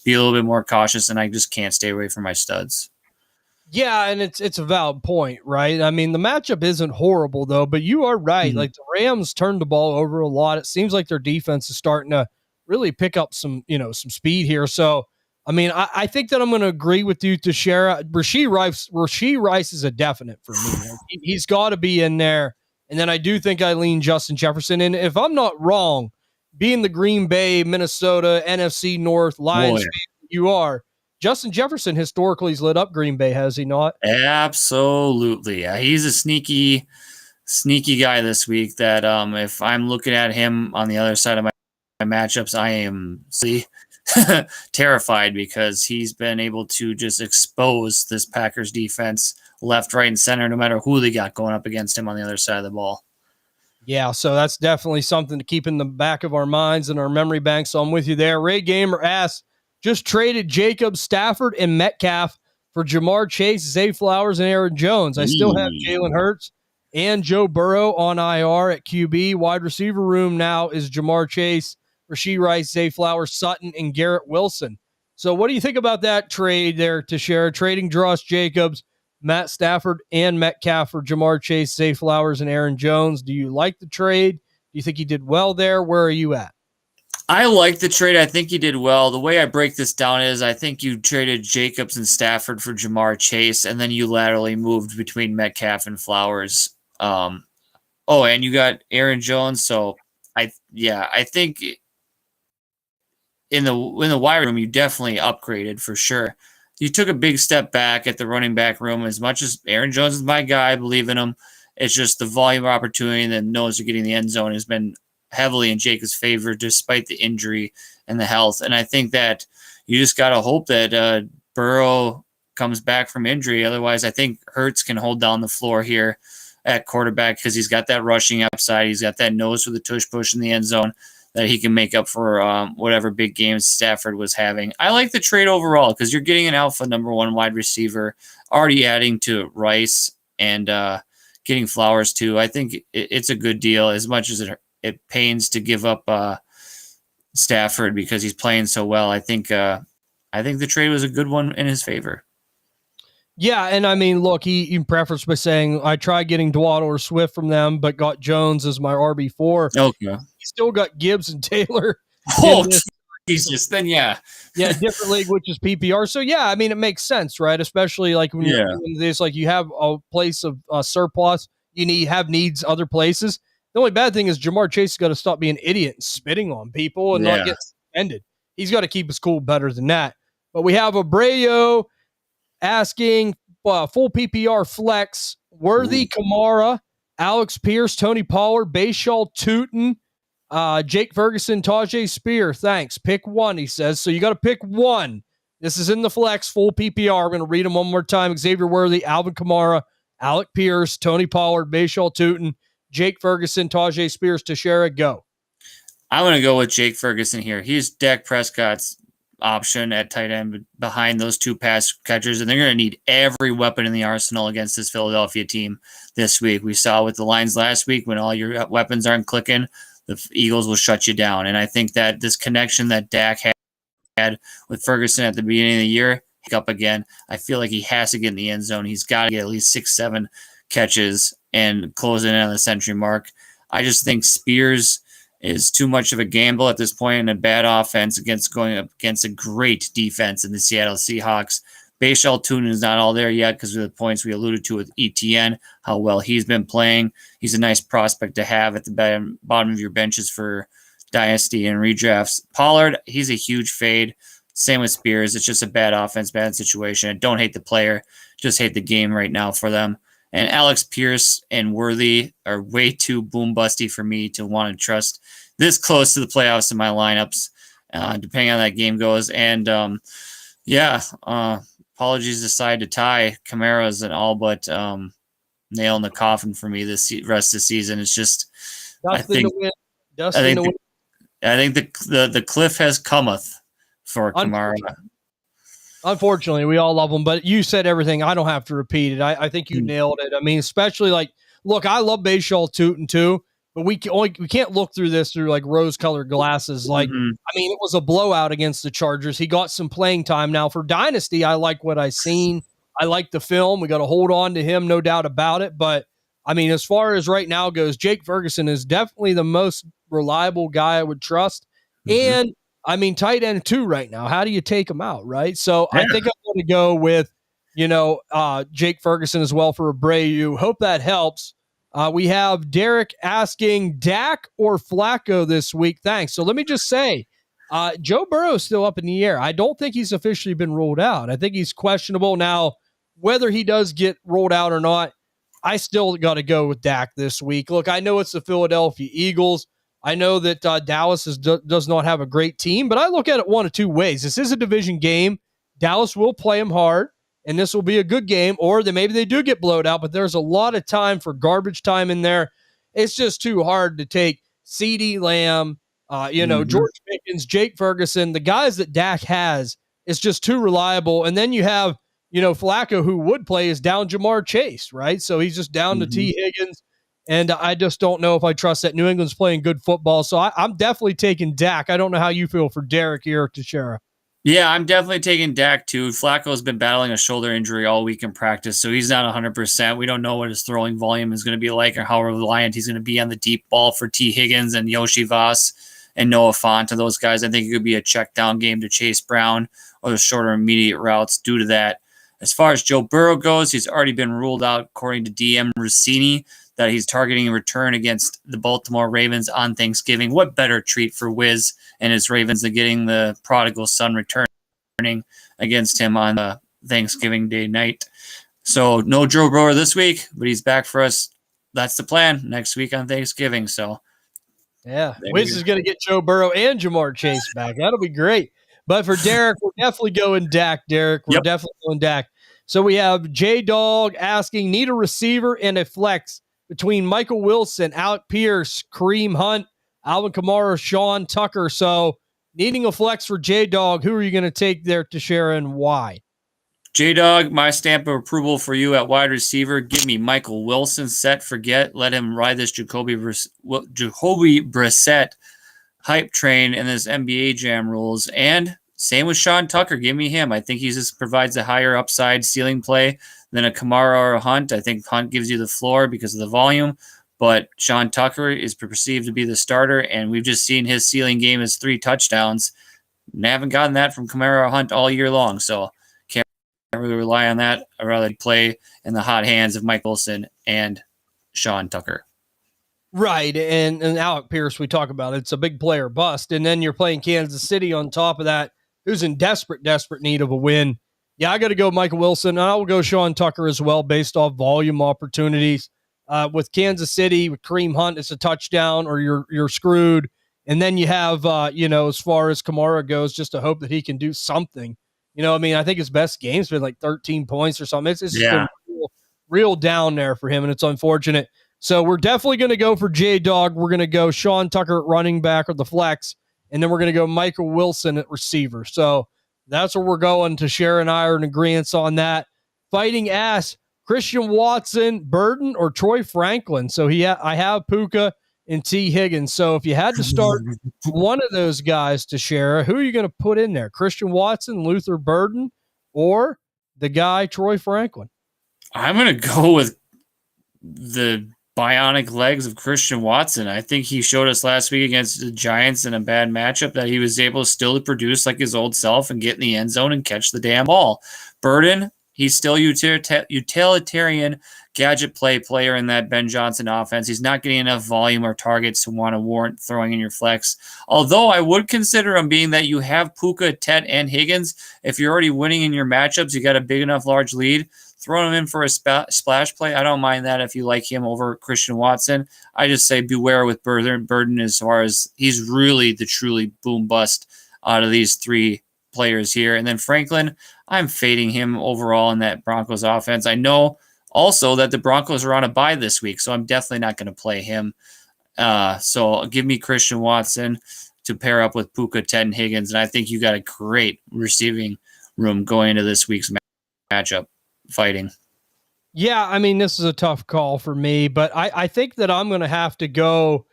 be a little bit more cautious, and I just can't stay away from my studs. Yeah, and it's a valid point, right? I mean, the matchup isn't horrible, though, but you are right. Like, the Rams turned the ball over a lot. It seems like their defense is starting to really pick up some speed here. So, I mean, I think that I'm going to agree with you, Teixeira. Rashee Rice is a definite for me. Like, he's got to be in there. And then I do think I lean Justin Jefferson. And if I'm not wrong, being the Green Bay, Minnesota, NFC North, Lions, you are. Justin Jefferson historically has lit up Green Bay, has he not? Absolutely. He's a sneaky guy this week that if I'm looking at him on the other side of my matchups, I am terrified because he's been able to just expose this Packers defense left, right, and center, no matter who they got going up against him on the other side of the ball. Yeah, so that's definitely something to keep in the back of our minds and our memory banks. So I'm with you there. Ray Gamer asks, just traded Jacobs, Stafford, and Metcalf for Jamar Chase, Zay Flowers, and Aaron Jones. I still have Jalen Hurts and Joe Burrow on IR at QB. Wide receiver room now is Jamar Chase, Rashee Rice, Zay Flowers, Sutton, and Garrett Wilson. So what do you think about that trade there, Teixeira? Trading Josh Jacobs, Matt Stafford, and Metcalf for Jamar Chase, Zay Flowers, and Aaron Jones. Do you like the trade? Do you think he did well there? Where are you at? I like the trade. I think he did well. The way I break this down is I think you traded Jacobs and Stafford for Jamar Chase, and then you laterally moved between Metcalf and Flowers. And you got Aaron Jones. So I think in the wide room you definitely upgraded for sure. You took a big step back at the running back room. As much as Aaron Jones is my guy, I believe in him. It's just the volume of opportunity and the nose of getting the end zone has been heavily in Jacobs' favor despite the injury and the health. And I think that you just got to hope that Burrow comes back from injury. Otherwise, I think Hurts can hold down the floor here at quarterback because he's got that rushing upside. He's got that nose for the tush push in the end zone that he can make up for whatever big games Stafford was having. I like the trade overall because you're getting an alpha number 1 wide receiver, already adding to Rice and getting Flowers too. I think it's a good deal as much as it pains to give up Stafford because he's playing so well. I think the trade was a good one in his favor. Yeah, and I mean, look, he prefaced by saying, I tried getting Dwaddle or Swift from them, but got Jones as my RB4. Okay. He still got Gibbs and Taylor in Oh, this. Jesus. Then, yeah. Yeah, different league, which is PPR. So, yeah, I mean, it makes sense, right? Especially like when you're Yeah. doing this, like you have a place of surplus, have needs other places. The only bad thing is Jamar Chase has got to stop being an idiot and spitting on people and not Yeah. get suspended. He's got to keep his cool better than that. But we have Abreu asking full PPR flex, Worthy, Kamara, Alex Pierce, Tony Pollard, Bashaw, Tootin, Jake Ferguson, Tajay Spear. Thanks. Pick one, he says. So you got to pick one. This is in the flex, full PPR. I'm going to read them one more time. Xavier Worthy, Alvin Kamara, Alec Pierce, Tony Pollard, Bashaw, Tootin, Jake Ferguson, Tajay Spears, Teixeira. Go. I'm going to go with Jake Ferguson here. He's Dak Prescott's option at tight end behind those two pass catchers, and they're going to need every weapon in the arsenal against this Philadelphia team this week. We saw with the Lions last week, when all your weapons aren't clicking, the Eagles will shut you down. And I think that this connection that Dak had with Ferguson at the beginning of the year, up again, I feel like he has to get in the end zone. He's got to get at least 6-7 catches and close in on the century mark. I just think Spears is too much of a gamble at this point in a bad offense going up against a great defense in the Seattle Seahawks. Bashaw Tootin is not all there yet because of the points we alluded to with ETN, how well he's been playing. He's a nice prospect to have at the bottom of your benches for dynasty and redrafts. Pollard, he's a huge fade. Same with Spears. It's just a bad offense, bad situation. I don't hate the player, just hate the game right now for them. And Alex Pierce and Worthy are way too boom busty for me to want to trust this close to the playoffs in my lineups, depending on how that game goes. And apologies aside to Ty, Kamara's an all but nail in the coffin for me this rest of the season. It's just, I think the cliff has cometh for Kamara. Unfortunately, we all love him, but you said everything. I don't have to repeat it. I think you nailed it. I mean, especially look, I love Bashaw Tootin too, but we can't look through this through like rose-colored glasses. I mean, it was a blowout against the Chargers. He got some playing time. Now for Dynasty, I like what I seen. I like the film. We got to hold on to him, no doubt about it. But I mean, as far as right now goes, Jake Ferguson is definitely the most reliable guy I would trust. And I mean, tight end too right now. How do you take him out, right? So I think I'm going to go with, Jake Ferguson as well for Abreu. Hope that helps. We have Derek asking Dak or Flacco this week. Thanks. So let me just say, Joe Burrow is still up in the air. I don't think he's officially been ruled out. I think he's questionable. Now, whether he does get rolled out or not, I still got to go with Dak this week. Look, I know it's the Philadelphia Eagles. I know that Dallas does not have a great team, but I look at it one of two ways. This is a division game. Dallas will play them hard, and this will be a good game, or maybe they do get blowed out, but there's a lot of time for garbage time in there. It's just too hard to take CeeDee Lamb, George Pickens, Jake Ferguson, the guys that Dak has. It's just too reliable. And then you have, Flacco, who would play, is down Jamar Chase, right? So he's just down to T. Higgins. And I just don't know if I trust that New England's playing good football. So I'm definitely taking Dak. I don't know how you feel for Derek here, Teixeira. Yeah, I'm definitely taking Dak too. Flacco's been battling a shoulder injury all week in practice, so he's not 100%. We don't know what his throwing volume is going to be like or how reliant he's going to be on the deep ball for T. Higgins and Yoshi Voss and Noah Fant and those guys. I think it could be a check down game to Chase Brown or the shorter immediate routes due to that. As far as Joe Burrow goes, he's already been ruled out according to DM Rossini, that he's targeting a return against the Baltimore Ravens on Thanksgiving. What better treat for Wiz and his Ravens than getting the prodigal son returning against him on Thanksgiving Day night? So no Joe Burrow this week, but he's back for us. That's the plan next week on Thanksgiving. So yeah, Wiz is going to get Joe Burrow and Jamar Chase back. That'll be great. But for Derek, we're definitely going Dak, Derek. We're definitely going Dak. So we have J-Dog asking, need a receiver and a flex between Michael Wilson, Alec Pierce, Kareem Hunt, Alvin Kamara, Sean Tucker. So needing a flex for J-Dog, who are you going to take there, Teixeira, and why? J-Dog, my stamp of approval for you at wide receiver. Give me Michael Wilson, set, forget. Let him ride this Jacoby Brissett hype train in this NBA Jam rules. And Same with Sean Tucker. Give me him. I think he just provides a higher upside ceiling play than a Kamara or a Hunt. I think Hunt gives you the floor because of the volume, but Sean Tucker is perceived to be the starter, and we've just seen his ceiling game is 3 touchdowns. And I haven't gotten that from Kamara or Hunt all year long, so can't really rely on that. I'd rather play in the hot hands of Mike Wilson and Sean Tucker. Right, and Alec Pierce, we talk about it's a big player bust, and then you're playing Kansas City on top of that, who's in desperate need of a win. Yeah, I got to go Michael Wilson, and I will go Sean Tucker as well based off volume opportunities. With Kansas City, with Kareem Hunt, it's a touchdown or you're screwed. And then you have, as far as Kamara goes, just to hope that he can do something. I think his best game's been like 13 points or something. It's just been real down there for him, and it's unfortunate. So we're definitely going to go for J-Dog. We're going to go Sean Tucker at running back or the flex, and then we're going to go Michael Wilson at receiver. So that's where we're going. To share and I are in agreement on that. Fighting ass, Christian Watson, Burden, or Troy Franklin. So I have Puka and T. Higgins. So if you had to start one of those guys to share, who are you going to put in there? Christian Watson, Luther Burden, or the guy Troy Franklin? I'm going to go with the bionic legs of Christian Watson. I think he showed us last week against the Giants in a bad matchup that he was able still to produce like his old self and get in the end zone and catch the damn ball. Burden, he's still utilitarian gadget player in that Ben Johnson offense. He's not getting enough volume or targets to want to warrant throwing in your flex. Although I would consider him, being that you have Puka, Tet, and Higgins. If you're already winning in your matchups, you got a big enough large lead, throwing him in for a splash play, I don't mind that if you like him over Christian Watson. I just say beware with Burden as far as he's really the truly boom bust out of these 3 players here. And then Franklin, I'm fading him overall in that Broncos offense. I know also that the Broncos are on a bye this week, so I'm definitely not going to play him. So give me Christian Watson to pair up with Puka, Ted, and Higgins, and I think you got a great receiving room going into this week's matchup fighting. Yeah, this is a tough call for me, but I think that I'm going to have to go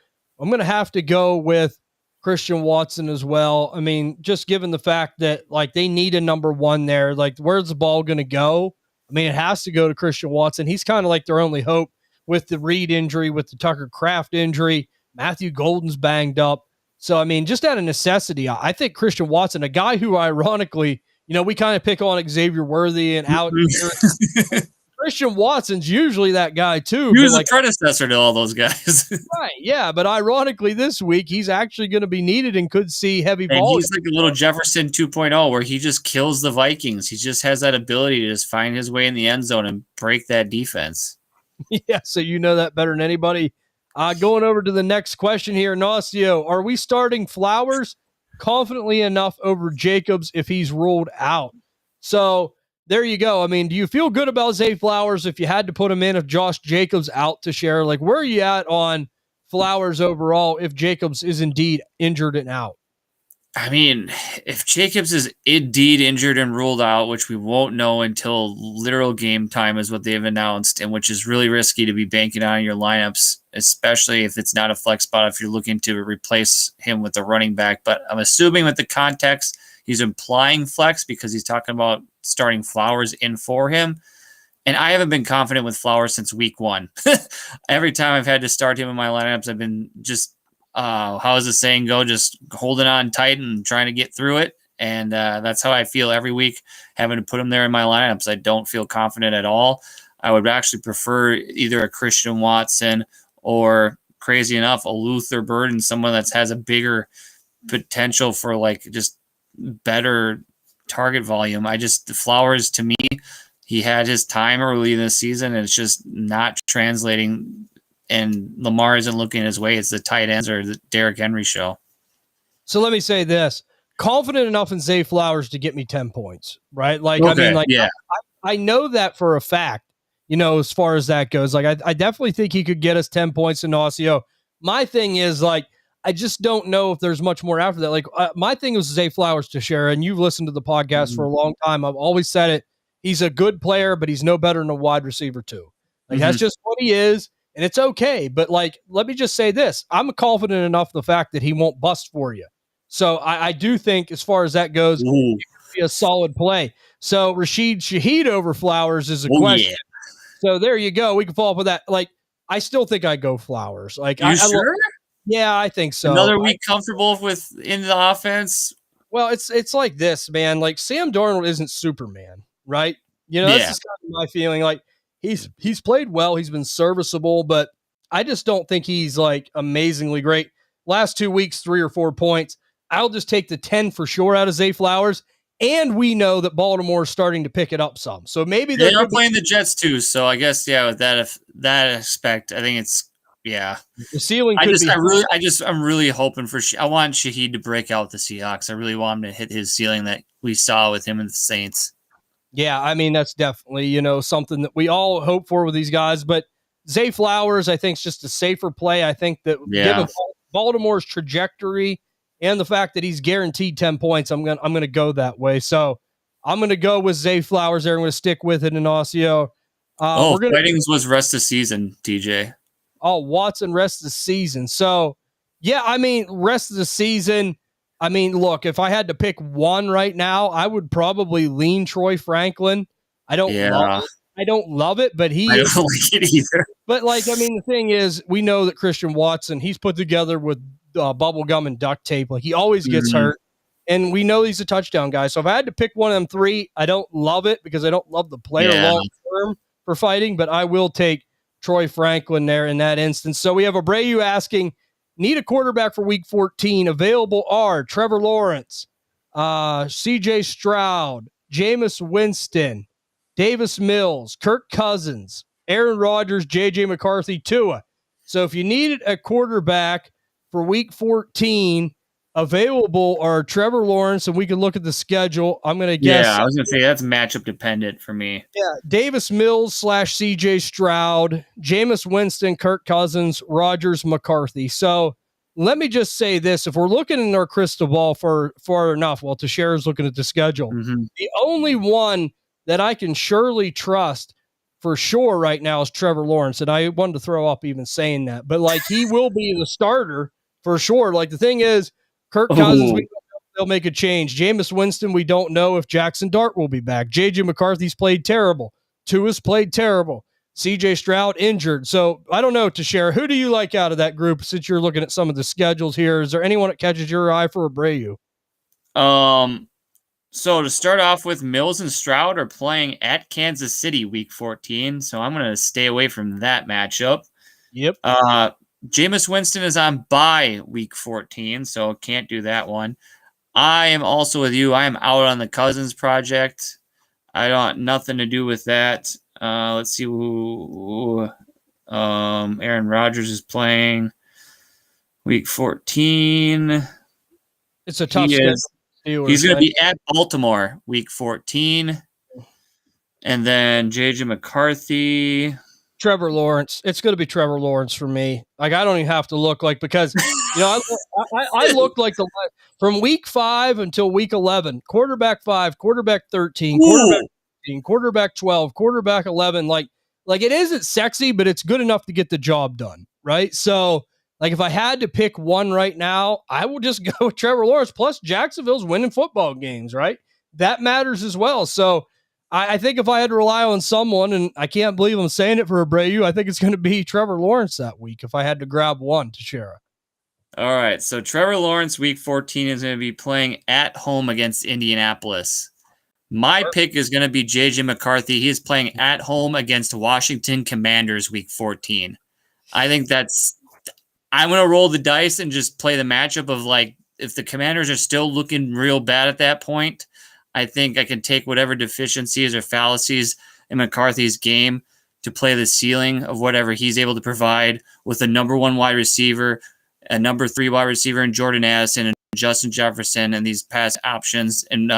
with Christian Watson as well. Just given the fact that they need a number 1 there, where's the ball going to go? It has to go to Christian Watson. He's kind of like their only hope with the Reed injury, with the Tucker Kraft injury. Matthew Golden's banged up. So, just out of necessity, I think Christian Watson, a guy who ironically, we kind of pick on Xavier Worthy and out. Christian Watson's usually that guy too. He was a predecessor to all those guys. Right, yeah. But ironically, this week, he's actually going to be needed and could see heavy ball. He's like a little Jefferson 2.0 where he just kills the Vikings. He just has that ability to just find his way in the end zone and break that defense. Yeah, so you know that better than anybody. Going over to the next question here, Nacio, are we starting Flowers confidently enough over Jacobs if he's ruled out? So there you go. Do you feel good about Zay Flowers if you had to put him in if Josh Jacobs out to share? Where are you at on Flowers overall if Jacobs is indeed injured and out? If Jacobs is indeed injured and ruled out, which we won't know until literal game time is what they've announced, and which is really risky to be banking on in your lineups, especially if it's not a flex spot, if you're looking to replace him with a running back. But I'm assuming with the context, he's implying flex because he's talking about starting Flowers in for him. And I haven't been confident with Flowers since week 1. Every time I've had to start him in my lineups, I've been just, how does the saying go? Just holding on tight and trying to get through it. And that's how I feel every week, having to put him there in my lineups. I don't feel confident at all. I would actually prefer either a Christian Watson or, crazy enough, a Luther Burden, someone that has a bigger potential for just better target volume. The Flowers, to me, he had his time early in the season and it's just not translating, and Lamar isn't looking his way. It's the tight ends or the Derrick Henry show. So let me say this, confident enough in Zay Flowers to get me 10 points, right? Yeah. I know that for a fact, as far as that goes, I definitely think he could get us 10 points in Nacio. My thing is I just don't know if there's much more after that. My thing was Zay Flowers to share, and you've listened to the podcast for a long time. I've always said it. He's a good player, but he's no better than a wide receiver too. That's just what he is, and it's okay. But let me just say this. I'm confident enough in the fact that he won't bust for you. So I do think as far as that goes, it Ooh. could be a solid play. So Rashid Shaheed over Flowers is a Oh, question. yeah. So there you go. We can follow up with that. Like, I still think I go Flowers. Like, You sure? yeah, I think so. Another week comfortable with in the offense? Well, it's like this, man. Like Sam Darnold isn't Superman, right? That's Yeah. just kind of my feeling. Like he's played well, he's been serviceable, but I just don't think he's like amazingly great. Last 2 weeks, 3 or 4 points. I'll just take the 10 for sure out of Zay Flowers. And we know that Baltimore is starting to pick it up some. So maybe They there are could playing the Jets too, so I guess with that aspect, I think it's the ceiling could be. I'm really hoping for. I want Shaheed to break out the Seahawks. I really want him to hit his ceiling that we saw with him and the Saints. Yeah, I mean that's definitely something that we all hope for with these guys. But Zay Flowers, I think, is just a safer play. I think that given Baltimore's trajectory and the fact that he's guaranteed 10 points, I'm gonna go that way. So I'm gonna go with Zay Flowers there. I'm gonna stick with it in Osseo. Fightings was rest of season, TJ. Oh, Watson rest of the season. So yeah, I mean rest of the season. I mean, look, if I had to pick one right now, I would probably lean Troy Franklin. I don't love it, but I don't like it either. But I mean, the thing is, we know that Christian Watson, he's put together with bubble gum and duct tape. Like he always gets hurt, and we know he's a touchdown guy. So if I had to pick one of them three, I don't love it because I don't love the player long term for fighting, but I will take Troy Franklin there in that instance. So we have Abreu asking, need a quarterback for week 14. Available are Trevor Lawrence, CJ Stroud, Jameis Winston, Davis Mills, Kirk Cousins, Aaron Rodgers, JJ McCarthy, Tua. So if you needed a quarterback for week 14, available are Trevor Lawrence, and we can look at the schedule. I'm going to guess. Yeah, I was going to say that's matchup dependent for me. Yeah, Davis Mills / CJ Stroud, Jameis Winston, Kirk Cousins, Rodgers, McCarthy. So let me just say this. If we're looking in our crystal ball far enough, while Teixeira's looking at the schedule, the only one that I can surely trust for sure right now is Trevor Lawrence. And I wanted to throw up even saying that. But, he will be the starter for sure. The thing is, Kirk Cousins, we don't know if they'll make a change. Jameis Winston, we don't know if Jackson Dart will be back. J.J. McCarthy's played terrible. Tua's played terrible. C.J. Stroud injured. So, I don't know, Teixeira, who do you like out of that group since you're looking at some of the schedules here? Is there anyone that catches your eye for Abreu? So to start off with, Mills and Stroud are playing at Kansas City week 14, so I'm going to stay away from that matchup. Yep. Jameis Winston is on bye week 14, so can't do that one. I am also with you. I am out on the Cousins project. I don't nothing to do with that. Let's see who Aaron Rodgers is playing week 14. It's a tough schedule. He's going to be at Baltimore week 14. And then JJ McCarthy. Trevor Lawrence. It's going to be Trevor Lawrence for me. I don't even have to look because I looked from week 5 until week 11, quarterback 5, quarterback 13, quarterback 15, quarterback 12, quarterback 11. Like it isn't sexy, but it's good enough to get the job done. Right. So if I had to pick one right now, I would just go with Trevor Lawrence. Plus Jacksonville's winning football games. Right. That matters as well. So I think if I had to rely on someone, and I can't believe I'm saying it for Abreu, I think it's going to be Trevor Lawrence that week if I had to grab one, Teixeira. All right, so Trevor Lawrence week 14 is going to be playing at home against Indianapolis. My pick is going to be JJ McCarthy. He is playing at home against Washington Commanders week 14. I think I'm going to roll the dice and just play the matchup of if the Commanders are still looking real bad at that point, I think I can take whatever deficiencies or fallacies in McCarthy's game to play the ceiling of whatever he's able to provide with a number 1 wide receiver, a number 3 wide receiver in Jordan Addison and Justin Jefferson and these pass options and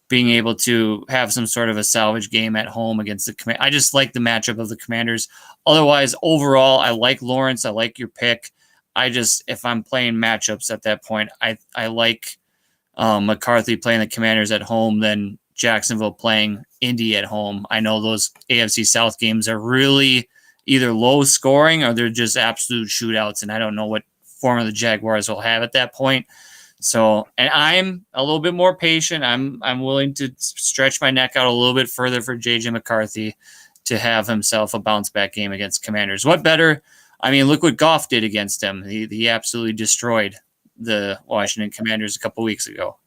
being able to have some sort of a salvage game at home against the Commanders. I just like the matchup of the Commanders. Otherwise, overall, I like Lawrence. I like your pick. If I'm playing matchups at that point, I like McCarthy playing the Commanders at home than Jacksonville playing Indy at home. I know those AFC South games are really either low scoring or they're just absolute shootouts, and I don't know what form of the Jaguars will have at that point. So, and I'm a little bit more patient. I'm willing to stretch my neck out a little bit further for JJ McCarthy to have himself a bounce back game against Commanders. What better? I mean, look what Goff did against him. He absolutely destroyed the Washington Commanders a couple weeks ago.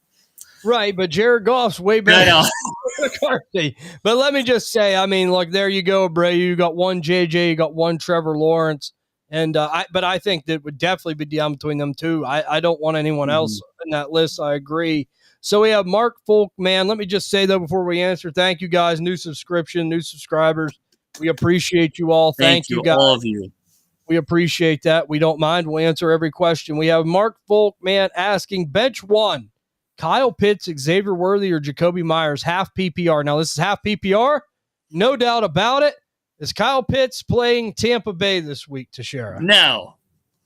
Right, but Jared Goff's way better than McCarthy. But let me just say, I mean, look, there you go, Bray. You got one JJ, you got one Trevor Lawrence. And but I think that would definitely be down between them two. I don't want anyone else in that list. I agree. So we have Mark Folk, man. Let me just say, though, before we answer, thank you guys. New subscription, new subscribers. We appreciate you all. Thank you, guys. All of you. We appreciate that. We don't mind. We'll answer every question. We have Mark Folk, man, asking bench one, Kyle Pitts, Xavier Worthy, or Jacoby Myers, half PPR. Now, this is half PPR. No doubt about it. Is Kyle Pitts playing Tampa Bay this week, Teixeira? No.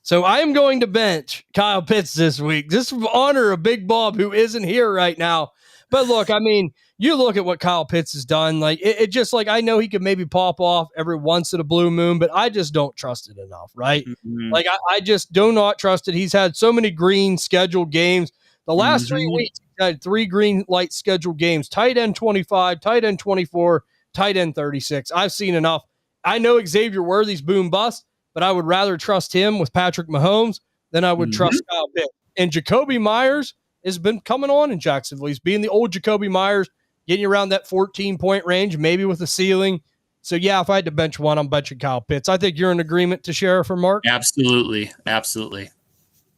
So I am going to bench Kyle Pitts this week, just to honor a Big Bob who isn't here right now. But look, I mean, you look at what Kyle Pitts has done. Like it just like I know he could maybe pop off every once in a blue moon, but I just don't trust it enough, right? Mm-hmm. Like I just do not trust it. He's had so many green scheduled games. The last 3 weeks, he had 3 green light scheduled games. Tight end 25, tight end 24, tight end 36. I've seen enough. I know Xavier Worthy's boom bust, but I would rather trust him with Patrick Mahomes than I would trust Kyle Pitts. And Jacoby Myers has been coming on in Jacksonville. He's being the old Jacoby Myers, getting around that 14-point range, maybe with a ceiling. So, yeah, if I had to bench one, I'm benching Kyle Pitts. I think you're in agreement to share for Mark? Absolutely. Absolutely.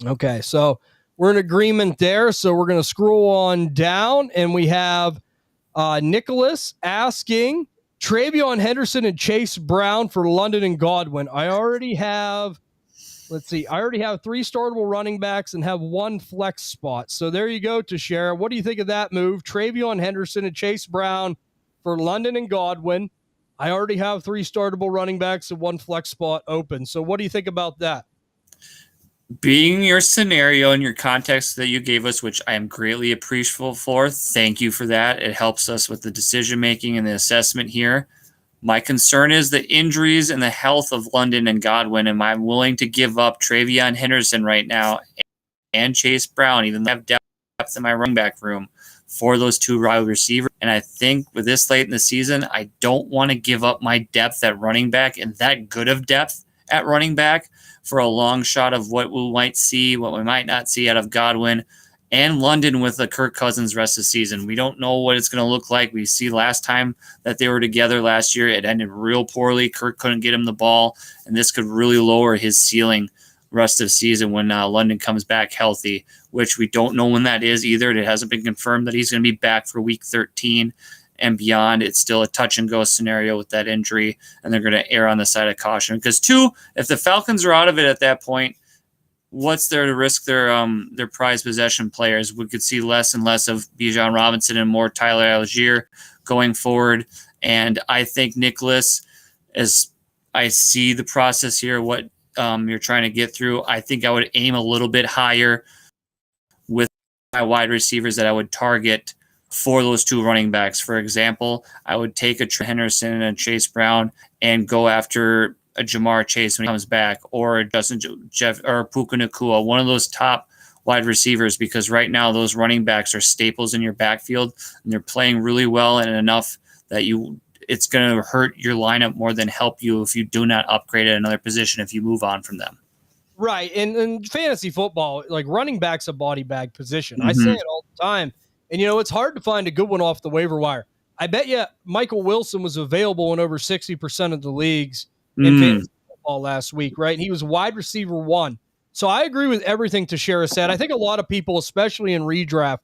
Okay, so we're in agreement there. So we're going to scroll on down, and we have Nicholas asking Travion Henderson and Chase Brown for London and Godwin. I already have 3 startable running backs and have 1 flex spot. So there you go, Teixeira. What do you think of that move? Travion Henderson and Chase Brown for London and Godwin. I already have 3 startable running backs and 1 flex spot open. So what do you think about that? Being your scenario and your context that you gave us, which I am greatly appreciative for, thank you for that. It helps us with the decision-making and the assessment here. My concern is the injuries and the health of London and Godwin. Am I willing to give up Travion Henderson right now and Chase Brown, even though I have depth in my running back room, for those 2 wide receivers? And I think with this late in the season, I don't want to give up my depth at running back and that good of depth at running back for a long shot of what we might see, what we might not see out of Godwin and London with the Kirk Cousins rest of the season. We don't know what it's going to look like. We see last time that they were together last year, it ended real poorly. Kirk couldn't get him the ball, and this could really lower his ceiling rest of the season when London comes back healthy, which we don't know when that is either. It hasn't been confirmed that he's going to be back for week 13 and beyond. It's still a touch and go scenario with that injury, and they're going to err on the side of caution. Because 2, if the Falcons are out of it at that point, what's there to risk their prized possession players? We could see less and less of Bijan Robinson and more Tyler Algier going forward. And I think Nicholas, as I see the process here, what you're trying to get through, I think I would aim a little bit higher with my wide receivers that I would target for those 2 running backs. For example, I would take a Henderson and a Chase Brown and go after a Jamar Chase when he comes back, or Justin Jeff or Puka Nacua, one of those top wide receivers, because right now those running backs are staples in your backfield and they're playing really well and enough that it's going to hurt your lineup more than help you if you do not upgrade at another position if you move on from them. Right. And in fantasy football, like running back's a body bag position. I say it all the time. And, it's hard to find a good one off the waiver wire. I bet you Michael Wilson was available in over 60% of the leagues in fantasy football last week, right? And he was wide receiver 1. So I agree with everything Teixeira said. I think a lot of people, especially in redraft,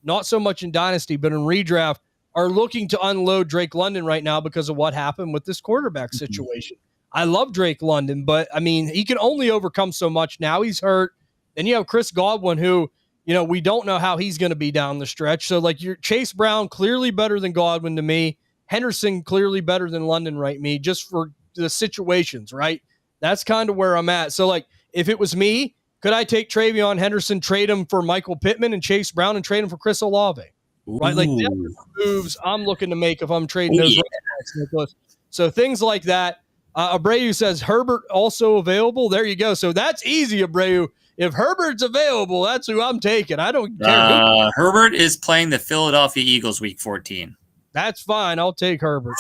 not so much in Dynasty, but in redraft, are looking to unload Drake London right now because of what happened with this quarterback situation. I love Drake London, but, I mean, he can only overcome so much. Now he's hurt. Then you have Chris Godwin, who – we don't know how he's going to be down the stretch. So, like, your Chase Brown, clearly better than Godwin to me. Henderson, clearly better than London, right? Me, just for the situations, right? That's kind of where I'm at. So, like, if it was me, could I take Travion Henderson, trade him for Michael Pittman and Chase Brown, and trade him for Chris Olave? Right? Like, that's moves I'm looking to make if I'm trading those running backs. So, things like that. Abreu says Herbert also available. There you go. So that's easy, Abreu. If Herbert's available, that's who I'm taking. I don't care who. Herbert is playing the Philadelphia Eagles week 14. That's fine. I'll take Herbert.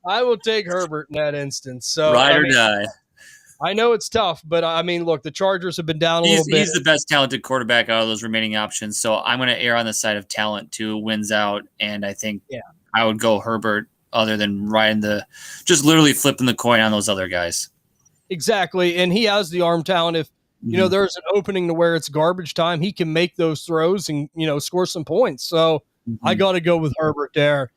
I will take Herbert in that instance. So Ride or die. I know it's tough, but I mean, look, the Chargers have been down a little bit. He's the best talented quarterback out of those remaining options. So I'm going to err on the side of talent too, wins out. And I think I would go Herbert other than just literally flipping the coin on those other guys. Exactly. And he has the arm talent. If, there's an opening to where it's garbage time, he can make those throws and, score some points. So I got to go with Herbert there.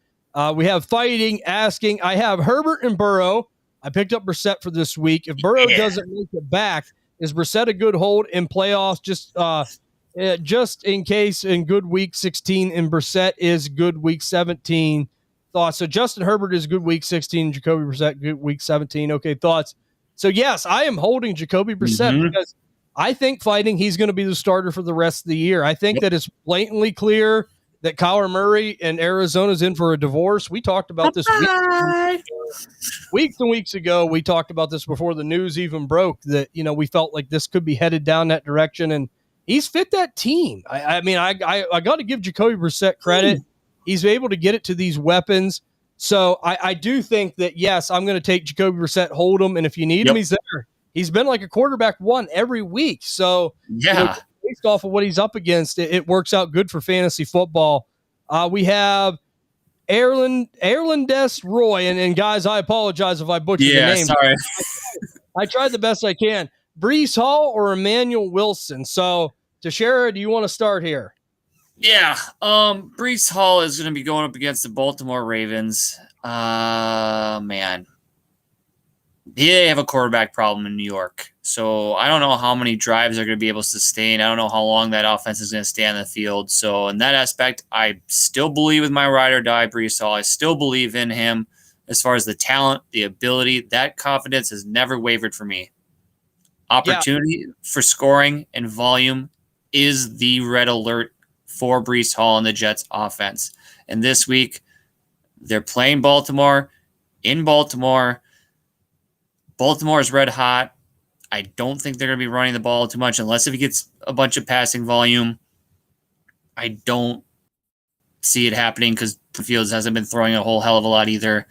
We have Fighting asking, I have Herbert and Burrow. I picked up Brissett for this week. If Burrow doesn't make it back, is Brissett a good hold in playoffs? Just in case in good week 16, and Brissett is good week 17. Thoughts? So Justin Herbert is good week 16, Jacoby Brissett good week 17. Okay, thoughts? So yes, I am holding Jacoby Brissett because I think Fighting he's going to be the starter for the rest of the year. I think that it's blatantly clear that Kyler Murray and Arizona's in for a divorce. We talked about this weeks and weeks ago. We talked about this before the news even broke that, we felt like this could be headed down that direction, and he's fit that team. I got to give Jacoby Brissett credit. He's able to get it to these weapons. So I do think that, yes, I'm going to take Jacoby Brissett, hold him, and if you need him, he's there. He's been like a quarterback one every week. So based off of what he's up against, it works out good for fantasy football. We have Erland Des Roy, and guys, I apologize if I butchered the name. Sorry. I tried the best I can. Breece Hall or Emmanuel Wilson? So, Teixeira, do you want to start here? Yeah. Breece Hall is going to be going up against the Baltimore Ravens. Man. They have a quarterback problem in New York. So I don't know how many drives they're going to be able to sustain. I don't know how long that offense is going to stay on the field. So in that aspect, I still believe with my ride or die, Breece Hall. I still believe in him as far as the talent, the ability. That confidence has never wavered for me. Opportunity for scoring and volume is the red alert for Breece Hall and the Jets offense. And this week, they're playing Baltimore in Baltimore. Baltimore is red hot. I don't think they're going to be running the ball too much unless if he gets a bunch of passing volume. I don't see it happening because Fields hasn't been throwing a whole hell of a lot either.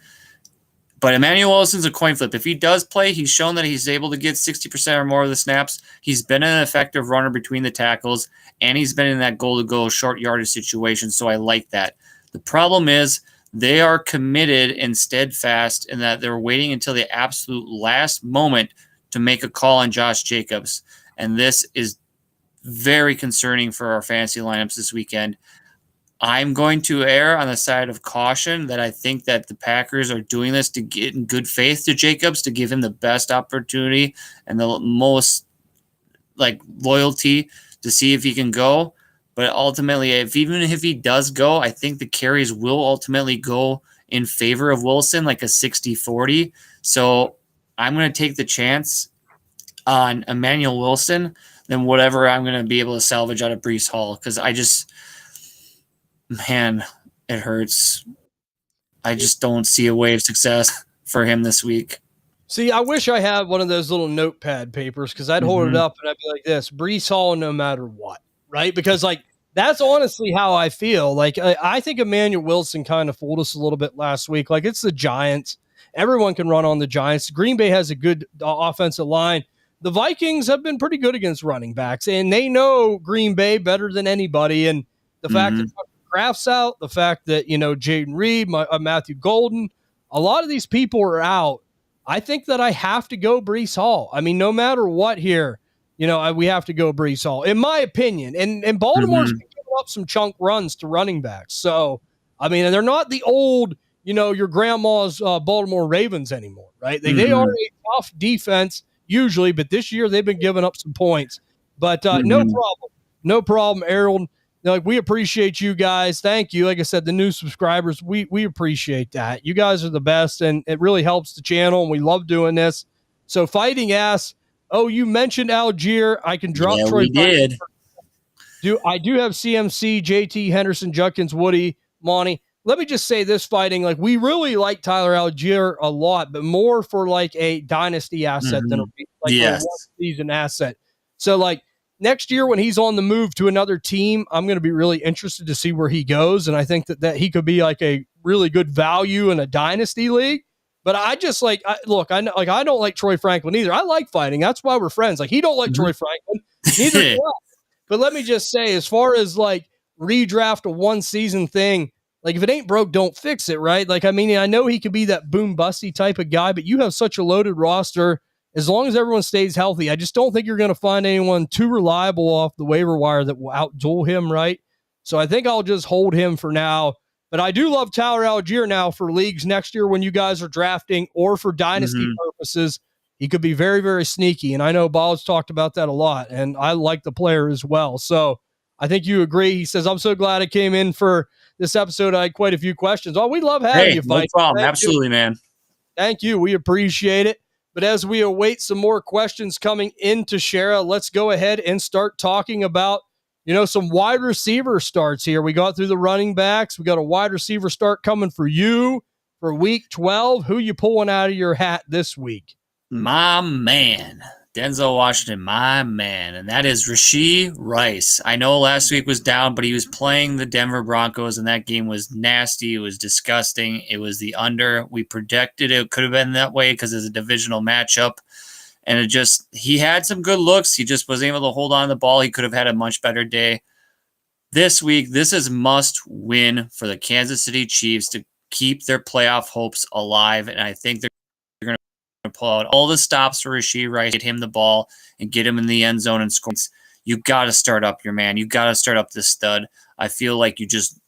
But Emmanuel Wilson's a coin flip. If he does play, he's shown that he's able to get 60% or more of the snaps. He's been an effective runner between the tackles, and he's been in that goal-to-goal short yardage situation, so I like that. The problem is they are committed and steadfast in that they're waiting until the absolute last moment to make a call on Josh Jacobs. And this is very concerning for our fantasy lineups this weekend. I'm going to err on the side of caution that I think that the Packers are doing this to get in good faith to Jacobs, to give him the best opportunity and the most loyalty to see if he can go. But ultimately, even if he does go, I think the carries will ultimately go in favor of Wilson, like a 60-40. So I'm going to take the chance on Emmanuel Wilson than whatever I'm going to be able to salvage out of Breece Hall, because it hurts. I just don't see a way of success for him this week. See, I wish I had one of those little notepad papers, because I'd hold it up and I'd be like this: Breece Hall no matter what. Right? Because that's honestly how I feel. I think Emmanuel Wilson kind of fooled us a little bit last week. It's the Giants. Everyone can run on the Giants. Green Bay has a good offensive line. The Vikings have been pretty good against running backs, and they know Green Bay better than anybody. And the fact that Kraft's out, the fact that, Jaden Reed, Matthew Golden, a lot of these people are out. I think that I have to go Breece Hall. I mean, no matter what here, we have to go Breece Hall, in my opinion. And Baltimore's giving up some chunk runs to running backs. So, I mean, they're not the old, your grandma's Baltimore Ravens anymore, right? They are a tough defense usually, but this year they've been giving up some points. But no problem, Errol. We appreciate you guys. Thank you. Like I said, the new subscribers, we appreciate that. You guys are the best, and it really helps the channel, and we love doing this. So Fighting asks, oh, you mentioned Algier. I can drop Troy. We did. I do have CMC, JT, Henderson, Judkins, Woody, Monty. let me just say this, fighting, like, we really like Tyler Algier a lot, but more for like a dynasty asset than like a one Yes. season asset. So like next year when he's on the move to another team, I'm going to be really interested to see where he goes. And I think that he could be like a really good value in a dynasty league. But I just like, look, I know, like, I don't like Troy Franklin either. I like fighting. That's why we're friends. Like, he don't like Troy Franklin. Neither do I. But let me just say, as far as like redraft a one season thing, like if it ain't broke, don't fix it, right? Like, I mean, I know he could be that boom busty type of guy, but you have such a loaded roster. As long as everyone stays healthy, I just don't think you're going to find anyone too reliable off the waiver wire that will outduel him, right? So I think I'll just hold him for now. But I do love Tyler Algier now for leagues next year when you guys are drafting or for dynasty purposes. He could be very, very sneaky. And I know Ball's talked about that a lot, and I like the player as well. So I think you agree. He says, I'm so glad I came in for this episode. I had quite a few questions. Oh, we love having you, No Fight. problem. Absolutely, man. Thank you. We appreciate it. But as we await some more questions coming into Shara, let's go ahead and start talking about, some wide receiver starts here. We got through the running backs. We got a wide receiver start coming for you for week 12. Who you pulling out of your hat this week? My man, Denzel Washington, my man, and that is Rashee Rice. I know last week was down, but he was playing the Denver Broncos, and that game was nasty. It was disgusting. It was the under. We predicted it could have been that way because it's a divisional matchup, and he had some good looks. He just wasn't able to hold on to the ball. He could have had a much better day. This week, this is must win for the Kansas City Chiefs to keep their playoff hopes alive, and I think they're going to pull out all the stops for Rashee Rice, get him the ball, and get him in the end zone and score. You got to start up your man. You got to start up this stud. I feel like you just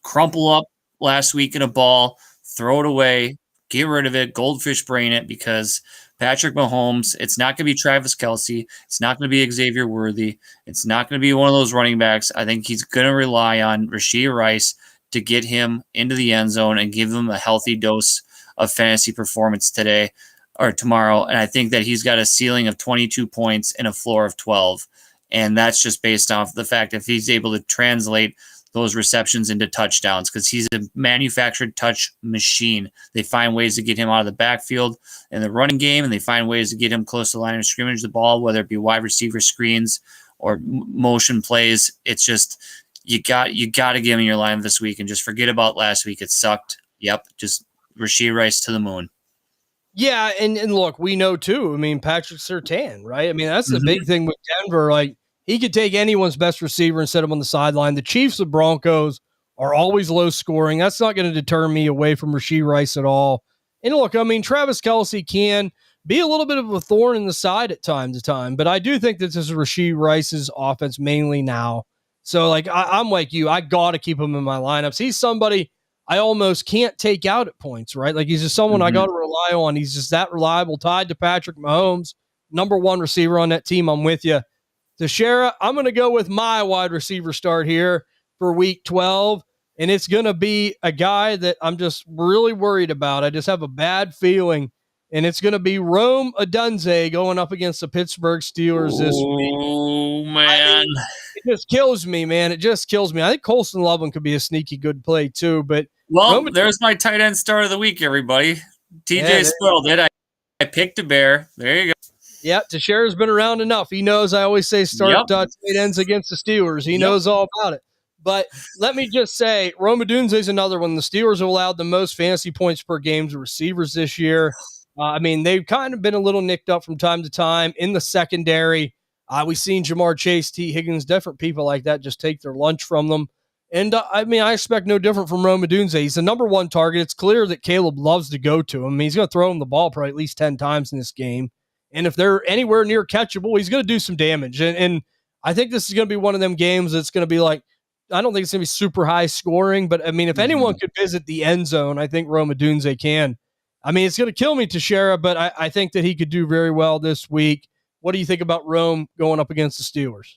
crumple up last week in a ball, throw it away, get rid of it, goldfish brain it, because Patrick Mahomes, it's not going to be Travis Kelce. It's not going to be Xavier Worthy. It's not going to be one of those running backs. I think he's going to rely on Rashee Rice to get him into the end zone and give him a healthy dose of fantasy performance today or tomorrow. And I think that he's got a ceiling of 22 points and a floor of 12. And that's just based off the fact if he's able to translate those receptions into touchdowns, because he's a manufactured touch machine. They find ways to get him out of the backfield in the running game, and they find ways to get him close to the line of scrimmage, the ball, whether it be wide receiver screens or motion plays. It's just, you got to give him your line this week and just forget about last week. It sucked. Yep. Just Rashee Rice to the moon. Yeah, and look, we know too. I mean, Patrick Surtain, right? I mean, that's the big thing with Denver. Like, he could take anyone's best receiver and set him on the sideline. The Chiefs and Broncos are always low scoring. That's not going to deter me away from Rashee Rice at all. And look, I mean, Travis Kelce can be a little bit of a thorn in the side at time to time, but I do think that this is Rashee Rice's offense mainly now. So, like, I'm like you. I got to keep him in my lineups. He's somebody I almost can't take out at points, right? Like, he's just someone I got to rely on. He's just that reliable, tied to Patrick Mahomes, number one receiver on that team. I'm with you. Teixeira, I'm going to go with my wide receiver start here for week 12, and it's going to be a guy that I'm just really worried about. I just have a bad feeling, and it's going to be Rome Odunze going up against the Pittsburgh Steelers this week. Oh, man. I mean, it just kills me, man. It just kills me. I think Colston Loveland could be a sneaky good play too, but there's my tight end start of the week, everybody. TJ spoiled it. I picked a bear. There you go. Yeah, Teixeira's been around enough. He knows I always say start tight ends against the Steelers. He knows all about it. But let me just say, Rome Odunze is another one. The Steelers have allowed the most fantasy points per game to receivers this year. I mean, they've kind of been a little nicked up from time to time in the secondary. We've seen Jamar Chase, T. Higgins, different people like that just take their lunch from them. And, I mean, I expect no different from Rome Odunze. He's the number one target. It's clear that Caleb loves to go to him. I mean, he's going to throw him the ball probably at least 10 times in this game. And if they're anywhere near catchable, he's going to do some damage. And I think this is going to be one of them games that's going to be like, I don't think it's going to be super high scoring, but I mean, if anyone could visit the end zone, I think Rome Odunze can. I mean, it's going to kill me, Teixeira, but I think that he could do very well this week. What do you think about Rome going up against the Steelers?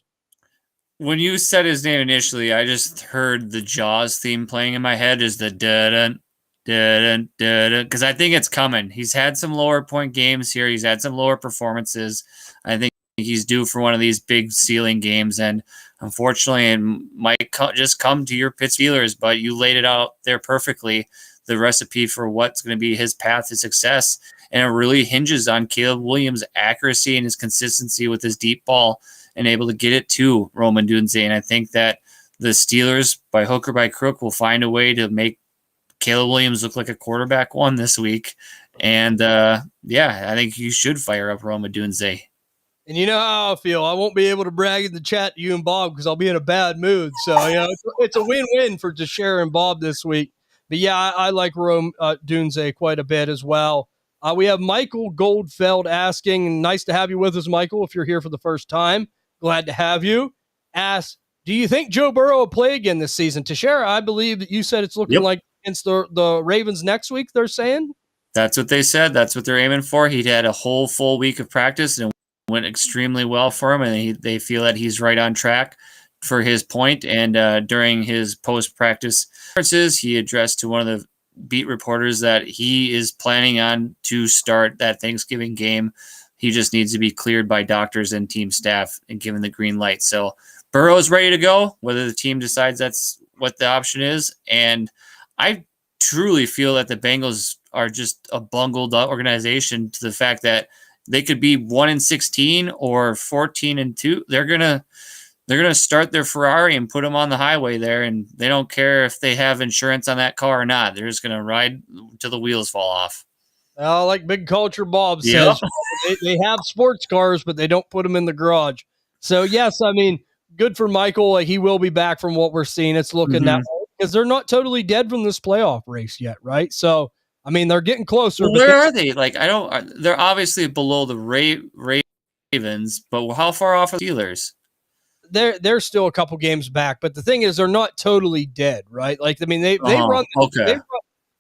When you said his name initially, I just heard the Jaws theme playing in my head. Is the da-dun, da-dun, da-dun, because I think it's coming. He's had some lower point games here. He's had some lower performances. I think he's due for one of these big ceiling games. And unfortunately, it might just come to your Pittsburgh Steelers, but you laid it out there perfectly, the recipe for what's going to be his path to success. And it really hinges on Caleb Williams' accuracy and his consistency with his deep ball and able to get it to Rome Odunze. And I think that the Steelers, by hook or by crook, will find a way to make Caleb Williams look like a quarterback one this week. And yeah, I think you should fire up Rome Odunze. And you know how I feel. I won't be able to brag in the chat to you and Bob because I'll be in a bad mood. So, it's a win-win for Tashara and Bob this week. But yeah, I like Rome Odunze quite a bit as well. We have Michael Goldfeld asking, nice to have you with us, Michael, if you're here for the first time. Glad to have you. Asks, do you think Joe Burrow will play again this season? Tashara, I believe that you said it's looking like against the Ravens next week, they're saying? That's what they said. That's what they're aiming for. He'd had a whole full week of practice and went extremely well for him, and they feel that he's right on track for his point. And during his post-practice conferences, he addressed to one of the beat reporters that he is planning on to start that Thanksgiving game. He just needs to be cleared by doctors and team staff and given the green light. So Burrow is ready to go, whether the team decides that's what the option is. And I truly feel that the Bengals are just a bungled organization to the fact that they could be 1-16 or 14-2. They're gonna start their Ferrari and put them on the highway there, and they don't care if they have insurance on that car or not. They're just gonna ride till the wheels fall off. Like Big Culture Bob says, they have sports cars, but they don't put them in the garage. So yes, I mean, good for Michael. He will be back from what we're seeing. It's looking that way because they're not totally dead from this playoff race yet, right? So I mean, they're getting closer. Well, where are they? Like, they're obviously below the Ravens, but how far off are the Steelers? They're still a couple games back, but the thing is, they're not totally dead, right? Like, I mean, they run.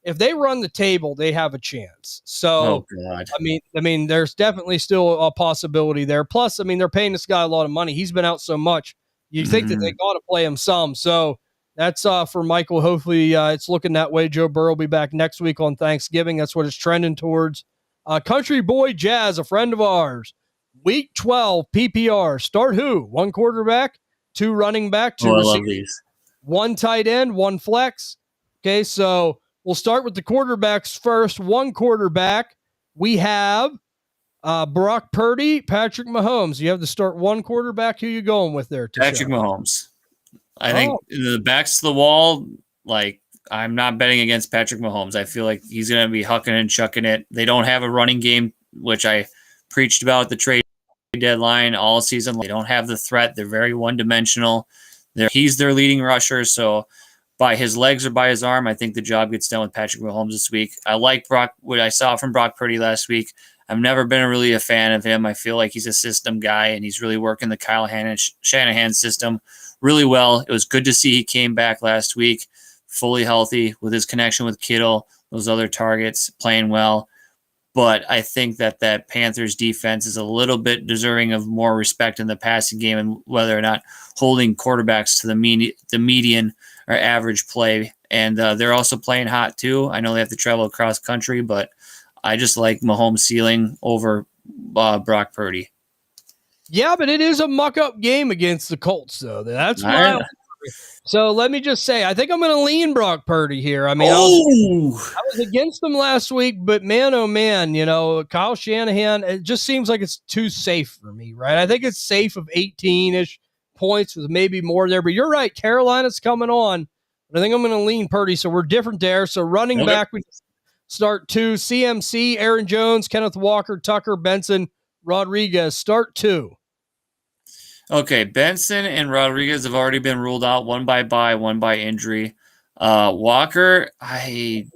If they run the table, they have a chance. So, I mean, there's definitely still a possibility there. Plus, I mean, they're paying this guy a lot of money. He's been out so much. You think that they got to play him some. So that's for Michael. Hopefully, it's looking that way. Joe Burrow will be back next week on Thanksgiving. That's what it's trending towards. Country Boy Jazz, a friend of ours. Week 12 PPR. Start who? 1 quarterback, 2 running back, 2 receivers, 1 tight end, 1 flex. Okay, so we'll start with the quarterbacks first. 1 quarterback. We have Brock Purdy, Patrick Mahomes. You have to start 1 quarterback. Who you going with there? Patrick Mahomes. I think the backs to the wall, like, I'm not betting against Patrick Mahomes. I feel like he's going to be hucking and chucking it. They don't have a running game, which I preached about the trade deadline all season. They don't have the threat. They're very one-dimensional. He's their leading rusher, so by his legs or by his arm, I think the job gets done with Patrick Mahomes this week. I like what I saw from Brock Purdy last week. I've never been really a fan of him. I feel like he's a system guy, and he's really working the Kyle Shanahan system really well. It was good to see he came back last week fully healthy with his connection with Kittle, those other targets, playing well. But I think that Panthers defense is a little bit deserving of more respect in the passing game and whether or not holding quarterbacks to the median or average play. And they're also playing hot too. I know they have to travel across country, but I just like Mahomes' ceiling over Brock Purdy. Yeah, but it is a muck-up game against the Colts, though. That's why. So let me just say, I think I'm going to lean Brock Purdy here. I mean, I was against him last week, but man, oh man, Kyle Shanahan, it just seems like it's too safe for me, right? I think it's safe of 18-ish points with maybe more there, but you're right. Carolina's coming on, but I think I'm going to lean Purdy. So we're different there. So running back, we start 2, CMC, Aaron Jones, Kenneth Walker, Tucker, Benson, Rodriguez, start 2. Okay, Benson and Rodriguez have already been ruled out, one by bye, one by injury. Walker, I'm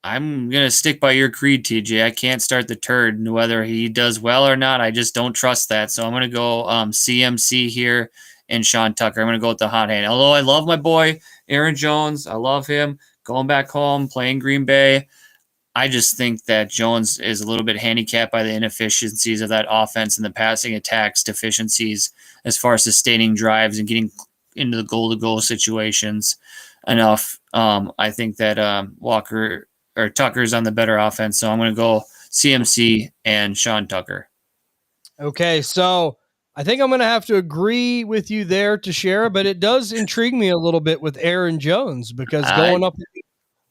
going to stick by your creed, TJ. I can't start the turd, whether he does well or not. I just don't trust that. So I'm going to go CMC here and Sean Tucker. I'm going to go with the hot hand. Although I love my boy, Aaron Jones. I love him going back home, playing Green Bay. I just think that Jones is a little bit handicapped by the inefficiencies of that offense and the passing attacks deficiencies as far as sustaining drives and getting into the goal-to-goal situations enough. I think that Walker or Tucker's on the better offense, so I'm going to go CMC and Sean Tucker. Okay, so I think I'm going to have to agree with you there, Teixeira, but it does intrigue me a little bit with Aaron Jones because I going up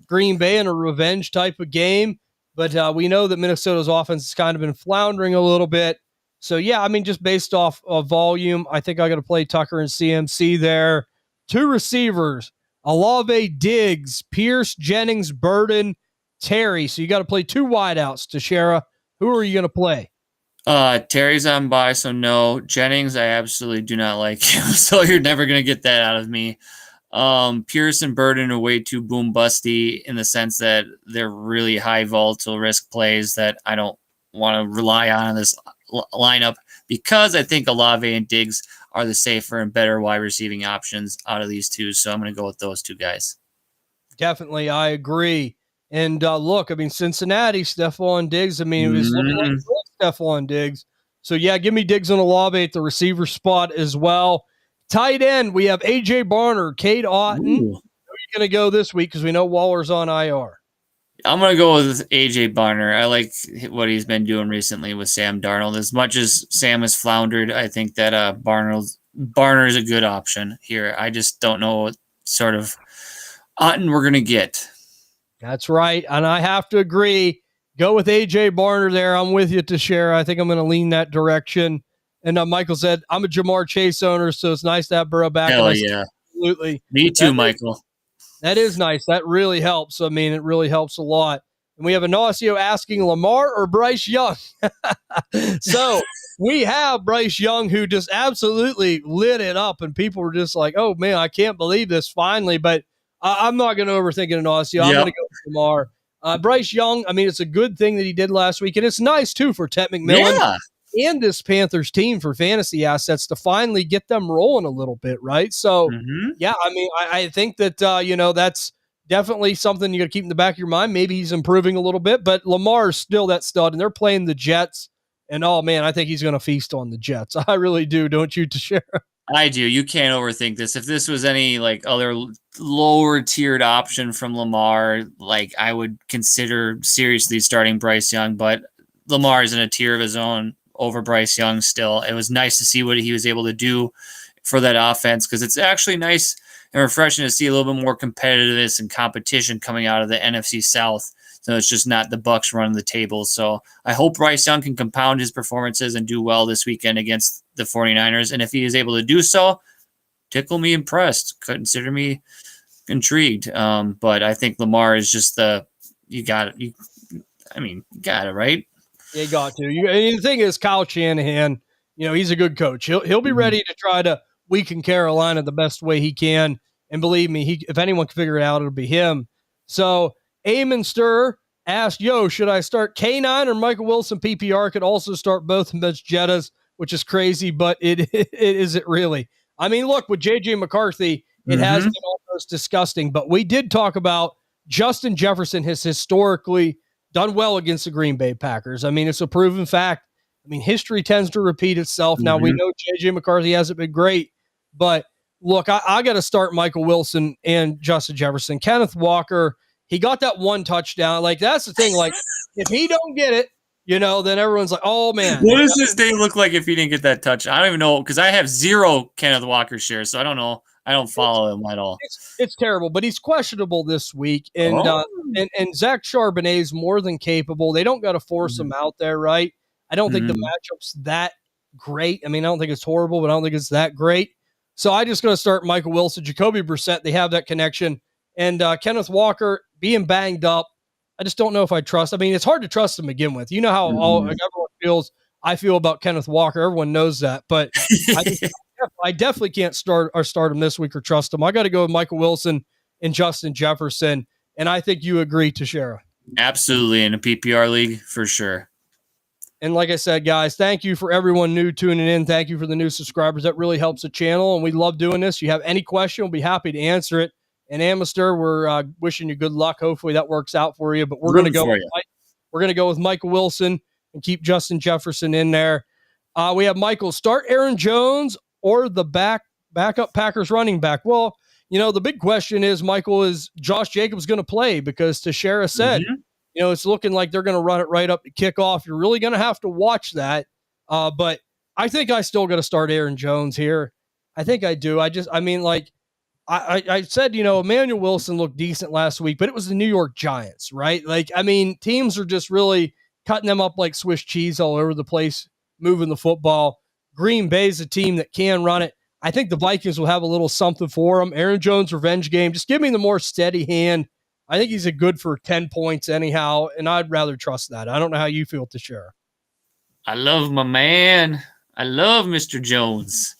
Green Bay in a revenge type of game, but we know that Minnesota's offense has kind of been floundering a little bit. So, yeah, I mean, just based off of volume, I think I got to play Tucker and CMC there. Two receivers, Olave, Diggs, Pierce, Jennings, Burden, Terry. So you got to play two wideouts, Teixeira. Who are you going to play? Terry's on by, so no. Jennings, I absolutely do not like him, so you're never gonna get that out of me. Pierce and Burden are way too boom busty in the sense that they're really high volatile risk plays that I don't want to rely on in this lineup because I think Olave and Diggs are the safer and better wide receiving options out of these two. So I'm going to go with those two guys. Definitely, I agree. And look, I mean, Cincinnati, Stephon Diggs. I mean, it was looking like Stephon Diggs. So, yeah, give me Diggs and Olave at the receiver spot as well. Tight end, we have A.J. Barner, Cade Otton. Who are you going to go this week because we know Waller's on IR? I'm going to go with A.J. Barner. I like what he's been doing recently with Sam Darnold. As much as Sam has floundered, I think that Barner is a good option here. I just don't know what sort of Otton we're going to get. That's right. And I have to agree. Go with A.J. Barner there. I'm with you, Teixeira. I think I'm going to lean that direction. And Michael said, I'm a Jamar Chase owner, so it's nice to have Burrow back. Hell yeah. Absolutely. Me too, Michael. That is nice. That really helps. I mean, it really helps a lot. And we have Ignacio asking Lamar or Bryce Young. So we have Bryce Young who just absolutely lit it up, and people were just like, oh, man, I can't believe this finally. But I'm not going to overthink it, Ignacio. I'm going to go with Lamar. Bryce Young, I mean, it's a good thing that he did last week, and it's nice, too, for Ted McMillan and this Panthers team for fantasy assets to finally get them rolling a little bit, right? So, yeah, I mean, I think that, that's definitely something you got to keep in the back of your mind. Maybe he's improving a little bit, but Lamar is still that stud, and they're playing the Jets, and, oh, man, I think he's going to feast on the Jets. I really do, don't you, Teixeira? I do. You can't overthink this. If this was any like other lower tiered option from Lamar, like I would consider seriously starting Bryce Young, but Lamar is in a tier of his own over Bryce Young still. It was nice to see what he was able to do for that offense because it's actually nice and refreshing to see a little bit more competitiveness and competition coming out of the NFC South. So it's just not the Bucs running the table. So I hope Bryce Young can compound his performances and do well this weekend against the 49ers. And if he is able to do so, tickle me impressed. Consider me intrigued. But I think Lamar is just you got it, right? Yeah, you got to. And the thing is, Kyle Shanahan, he's a good coach. He'll be ready to try to weaken Carolina the best way he can. And believe me, if anyone can figure it out, it'll be him. So Eamon Stir asked, should I start K9 or Michael Wilson PPR? Could also start both against Jettas, which is crazy, but it is it really? I mean, look, with J.J. McCarthy, it has been almost disgusting, but we did talk about Justin Jefferson has historically done well against the Green Bay Packers. I mean, it's a proven fact. I mean, history tends to repeat itself. Now, we know J.J. McCarthy hasn't been great, but look, I got to start Michael Wilson and Justin Jefferson. Kenneth Walker, he got that one touchdown. Like, that's the thing. Like, if he don't get it, then everyone's like, oh, man. What does his day look like if he didn't get that touch? I don't even know because I have 0 Kenneth Walker shares, so I don't know. I don't follow him at all. It's terrible, but he's questionable this week. And and Zach Charbonnet is more than capable. They don't got to force him out there, right? I don't think the matchup's that great. I mean, I don't think it's horrible, but I don't think it's that great. So I just going to start Michael Wilson, Jacoby Brissett. They have that connection. And Kenneth Walker being banged up, I just don't know if I trust. I mean, it's hard to trust him to begin with. You know how everyone feels. I feel about Kenneth Walker. Everyone knows that. But I definitely can't start him this week or trust him. I got to go with Michael Wilson and Justin Jefferson. And I think you agree, Teixeira. Absolutely. In a PPR league, for sure. And like I said, guys, thank you for everyone new tuning in. Thank you for the new subscribers. That really helps the channel, and we love doing this. You have any question, we'll be happy to answer it. And Amister, we're wishing you good luck. Hopefully that works out for you. But we're going to go. We're going to go with Michael Wilson and keep Justin Jefferson in there. We have Michael start Aaron Jones or the backup Packers running back. Well, the big question is, Michael, is Josh Jacobs going to play? Because Teixeira said, it's looking like they're going to run it right up to kickoff. You're really going to have to watch that. But I think I still got to start Aaron Jones here. I think I do. I said, Emmanuel Wilson looked decent last week, but it was the New York Giants, right? Teams are just really cutting them up like Swiss cheese all over the place, moving the football. Green Bay's a team that can run it. I think the Vikings will have a little something for them. Aaron Jones revenge game. Just give me the more steady hand. I think he's a good for 10 points anyhow, and I'd rather trust that. I don't know how you feel, Teixeira. I love my man. I love Mr. Jones.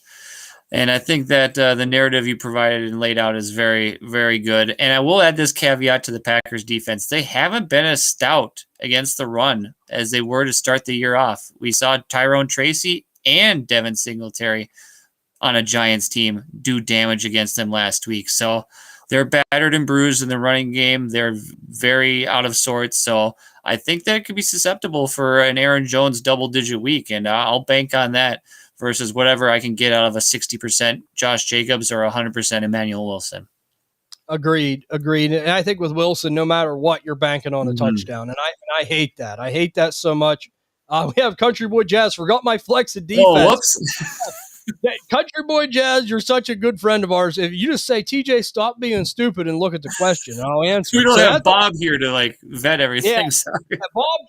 And I think that the narrative you provided and laid out is very, very good. And I will add this caveat to the Packers defense. They haven't been as stout against the run as they were to start the year off. We saw Tyrone Tracy and Devin Singletary on a Giants team do damage against them last week. So they're battered and bruised in the running game. They're very out of sorts. So I think that it could be susceptible for an Aaron Jones double-digit week, and I'll bank on that versus whatever I can get out of a 60% Josh Jacobs or 100% Emmanuel Wilson. Agreed. And I think with Wilson, no matter what, you're banking on a touchdown, and I hate that. I hate that so much. We have Country Boy Jazz. Forgot my flex of defense. Oh, whoops. Country Boy Jazz, you're such a good friend of ours. If you just say, TJ, stop being stupid and look at the question, I'll answer. We don't have Bob here to vet everything. Yeah.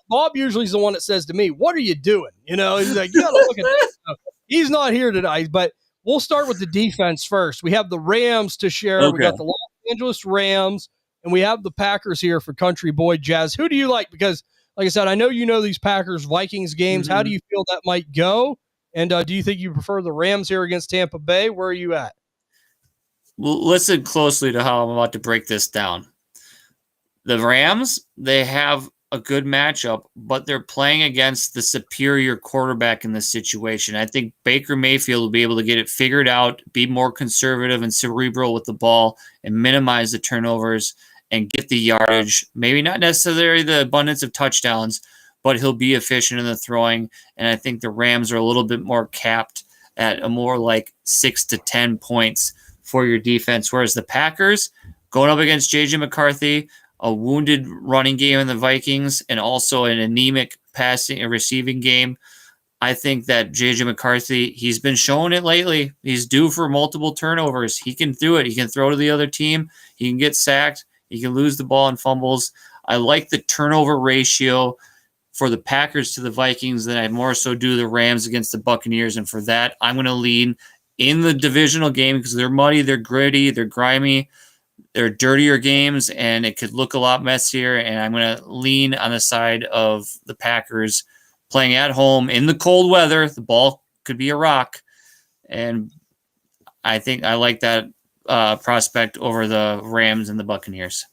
Bob usually is the one that says to me, what are you doing? He's like, you got to look at this stuff. He's not here tonight, but we'll start with the defense first. We have the Rams to share. Okay. We got the Los Angeles Rams, and we have the Packers here for Country Boy Jazz. Who do you like? Because, like I said, I know you know these Packers-Vikings games. How do you feel that might go? And do you think you prefer the Rams here against Tampa Bay? Where are you at? Well, listen closely to how I'm about to break this down. The Rams, they have a good matchup, but they're playing against the superior quarterback in this situation. I think Baker Mayfield will be able to get it figured out, be more conservative and cerebral with the ball, and minimize the turnovers and get the yardage. Maybe not necessarily the abundance of touchdowns, but he'll be efficient in the throwing. And I think the Rams are a little bit more capped at a more like 6 to 10 points for your defense. Whereas the Packers going up against JJ McCarthy, a wounded running game in the Vikings, and also an anemic passing and receiving game. I think that JJ McCarthy, he's been showing it lately. He's due for multiple turnovers. He can do it. He can throw to the other team. He can get sacked. He can lose the ball and fumbles. I like the turnover ratio for the Packers to the Vikings than I more so do the Rams against the Buccaneers. And for that, I'm going to lean in the divisional game because they're muddy, they're gritty, they're grimy, they're dirtier games, and it could look a lot messier. And I'm going to lean on the side of the Packers playing at home in the cold weather. The ball could be a rock. And I think I like that prospect over the Rams and the Buccaneers.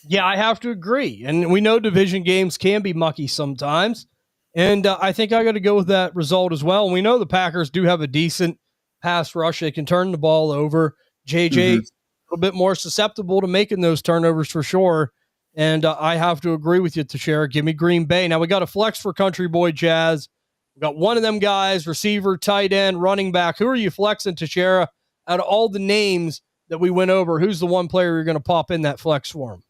Yeah, I have to agree. And we know division games can be mucky sometimes. And I think I got to go with that result as well. And we know the Packers do have a decent pass rush. They can turn the ball over. JJ, a little bit more susceptible to making those turnovers for sure. And I have to agree with you, Teixeira. Give me Green Bay. Now, we got a flex for Country Boy Jazz. We got one of them guys, receiver, tight end, running back. Who are you flexing, Teixeira? Out of all the names that we went over, who's the one player you're going to pop in that flex for him?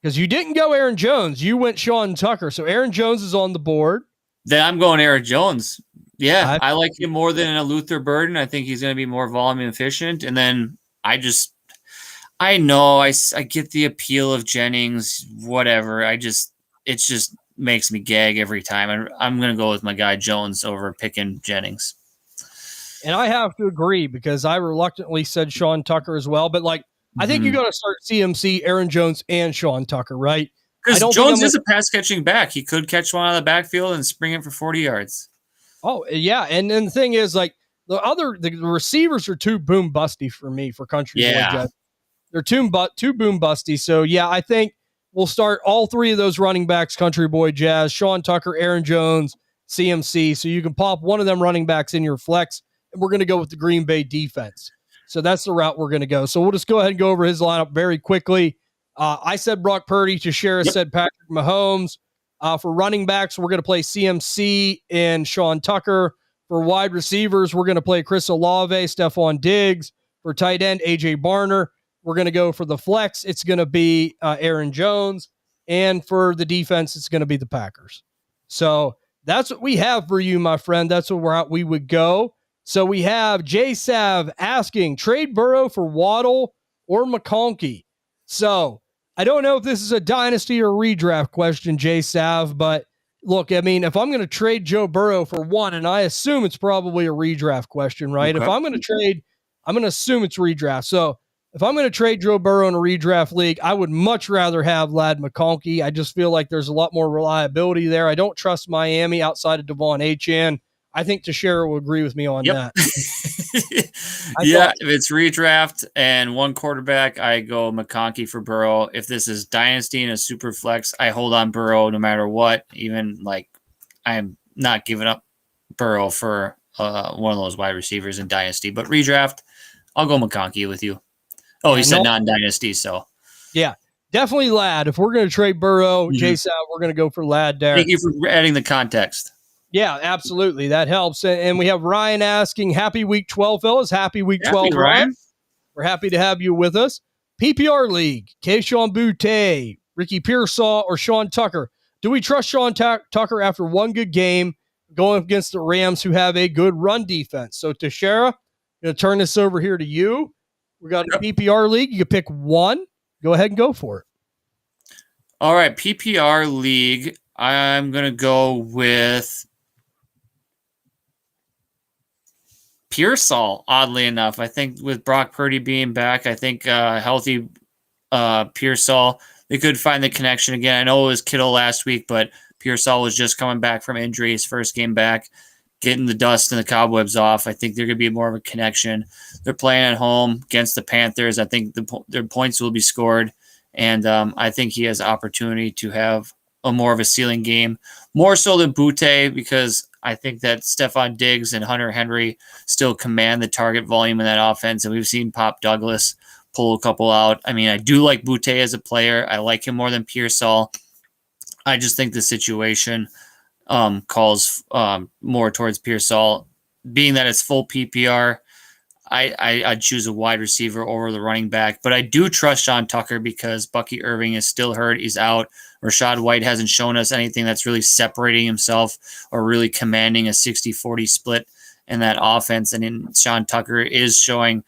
Because you didn't go Aaron Jones. You went Sean Tucker. So Aaron Jones is on the board. Then I'm going Aaron Jones. Yeah, I like him more than a Luther Burden. I think he's going to be more volume efficient. And then I know I get the appeal of Jennings, whatever. It just makes me gag every time. I'm going to go with my guy Jones over picking Jennings. And I have to agree because I reluctantly said Sean Tucker as well. But I think you got to start CMC, Aaron Jones, and Sean Tucker, right? Because Jones is a pass-catching back. He could catch one out of the backfield and spring it for 40 yards. Oh, yeah. And then the thing is, the receivers are too boom-busty for me for Country Boy Jazz. They're too boom-busty. So, yeah, I think we'll start all three of those running backs, Country Boy Jazz, Sean Tucker, Aaron Jones, CMC. So you can pop one of them running backs in your flex, and we're going to go with the Green Bay defense. So that's the route we're going to go. So we'll just go ahead and go over his lineup very quickly. I said Brock Purdy. Teixeira said Patrick Mahomes. For running backs, we're going to play CMC and Sean Tucker. For wide receivers, we're going to play Chris Olave, Stephon Diggs. For tight end, A.J. Barner. We're going to go for the flex. It's going to be Aaron Jones. And for the defense, it's going to be the Packers. So that's what we have for you, my friend. That's where we would go. So we have Jay Sav asking, trade Burrow for Waddle or McConkey. So I don't know if this is a dynasty or redraft question, Jay Sav, but look, I mean, if I'm going to trade Joe Burrow for one, and I assume it's probably a redraft question, right? Okay. If I'm going to trade, I'm going to assume it's redraft. So if I'm going to trade Joe Burrow in a redraft league, I would much rather have Ladd McConkey. I just feel like there's a lot more reliability there. I don't trust Miami outside of Devon Achane. I think Teixeira will agree with me on that. Yeah, if it's redraft and one quarterback, I go McConkey for Burrow. If this is dynasty and a super flex, I hold on Burrow no matter what. Even like I'm not giving up Burrow for one of those wide receivers in dynasty, but redraft, I'll go McConkey with you. Oh, he said non-dynasty, so. Yeah, definitely Ladd. If we're going to trade Burrow, Jason, we're going to go for Ladd there. Thank you for adding the context. Yeah, absolutely. That helps. And we have Ryan asking, happy week 12, fellas. Happy week 12, Ryan. We're happy to have you with us. PPR League, Keyshawn Boutte, Ricky Pearsall, or Sean Tucker. Do we trust Sean Tucker after one good game going against the Rams who have a good run defense? So, Teixeira, I'm going to turn this over here to you. We got a PPR League. You can pick one. Go ahead and go for it. All right, PPR League. I'm going to go with Pearsall, oddly enough. I think with Brock Purdy being back, I think healthy Pearsall, they could find the connection again. I know it was Kittle last week, but Pearsall was just coming back from injury, his first game back, getting the dust and the cobwebs off. I think they're going to be more of a connection. They're playing at home against the Panthers. I think their points will be scored, and I think he has opportunity to have a more of a ceiling game, more so than Boutte, because I think that Stephon Diggs and Hunter Henry still command the target volume in that offense, and we've seen Pop Douglas pull a couple out. I mean, I do like Boutte as a player. I like him more than Pearsall. I just think the situation calls more towards Pearsall. Being that it's full PPR, I'd choose a wide receiver over the running back. But I do trust Sean Tucker because Bucky Irving is still hurt. He's out. Rashad White hasn't shown us anything that's really separating himself or really commanding a 60-40 split in that offense. And then Sean Tucker is showing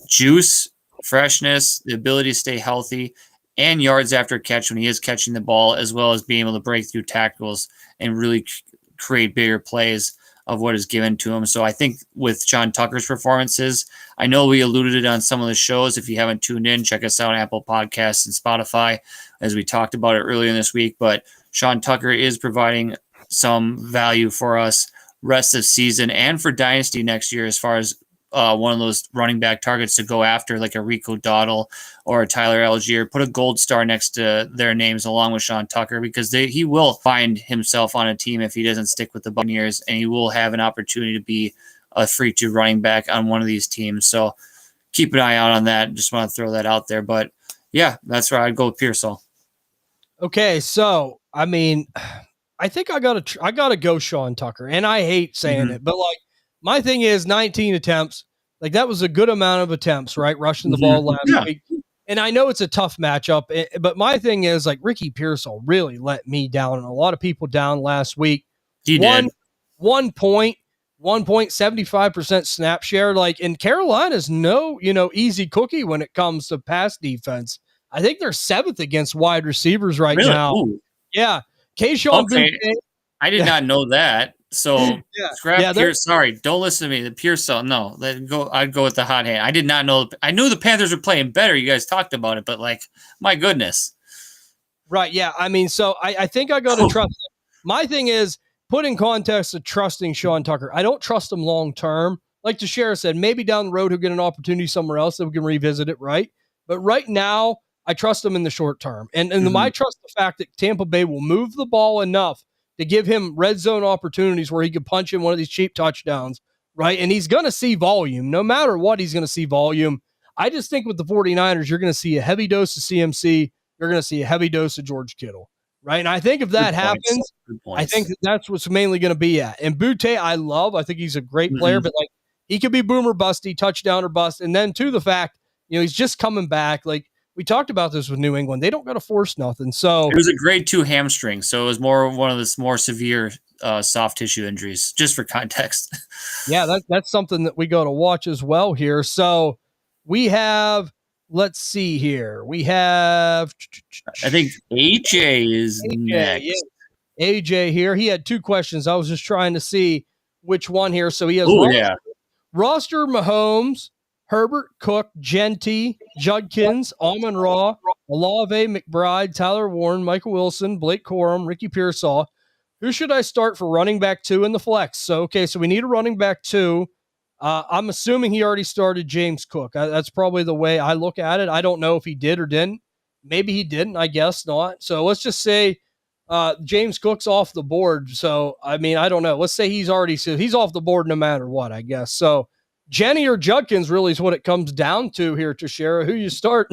juice, freshness, the ability to stay healthy, and yards after catch when he is catching the ball, as well as being able to break through tackles and really create bigger plays of what is given to him. So I think with Sean Tucker's performances, I know we alluded it on some of the shows. If you haven't tuned in, check us out on Apple Podcasts and Spotify, as we talked about it earlier this week. But Sean Tucker is providing some value for us rest of season and for Dynasty next year, as far as one of those running back targets to go after, like a Rico Dowdle or a Tyler Algier. Put a gold star next to their names along with Sean Tucker, because he will find himself on a team if he doesn't stick with the Buccaneers, and he will have an opportunity to be a 3-2 running back on one of these teams. So keep an eye out on that. Just want to throw that out there. But yeah, that's where I'd go with Pearsall. Okay, so I mean, I think I gotta go Sean Tucker, and I hate saying it, but like, my thing is 19 attempts. Like, that was a good amount of attempts, right? Rushing the ball last week. And I know it's a tough matchup, but my thing is, like, Ricky Pearsall really let me down and a lot of people down last week. He did. 1.75% snap share. Like, in Carolina's no, easy cookie when it comes to pass defense. I think they're 7th against wide receivers now. Ooh. Yeah. Keyshawn Boutte. I did not know that. So scrap Pierce. Sorry, don't listen to me. The Pearsall. No, I'd go with the hot hand. I did not know. I knew the Panthers were playing better. You guys talked about it, but like, my goodness. Right. Yeah. I mean, so I think I got to trust him. My thing is, put in context of trusting Sean Tucker. I don't trust him long term. Like Teixeira said, maybe down the road he'll get an opportunity somewhere else that we can revisit it. Right. But right now, I trust him in the short term. And I trust the fact that Tampa Bay will move the ball enough to give him red zone opportunities where he could punch in one of these cheap touchdowns, right? And he's going to see volume. No matter what, he's going to see volume. I just think with the 49ers, you're going to see a heavy dose of CMC. You're going to see a heavy dose of George Kittle, right? And I think if that happens, I think that's what's mainly going to be at. And Boutte, I love. I think he's a great player, but like, he could be boomer busty, touchdown or bust. And then to the fact, he's just coming back. Like, we talked about this with New England. They don't got to force nothing. So it was a grade 2 hamstring. So it was more one of the more severe soft tissue injuries, just for context. Yeah, that's something that we got to watch as well here. So we have, let's see here. We have, I think AJ is next. Yeah. AJ here. He had 2 questions. I was just trying to see which one here. So he has roster Mahomes, Herbert, Cook, Genty, Judkins, Amon-Ra, Olave, McBride, Tyler Warren, Michael Wilson, Blake Corum, Ricky Pearsall. Who should I start for running back 2 in the flex? So we need a running back 2. I'm assuming he already started James Cook. That's probably the way I look at it. I don't know if he did or didn't. Maybe he didn't. I guess not. So let's just say James Cook's off the board. So, I mean, I don't know. Let's say he's off the board no matter what, I guess. So Jenny or Judkins really is what it comes down to here, Teixeira. Who you start?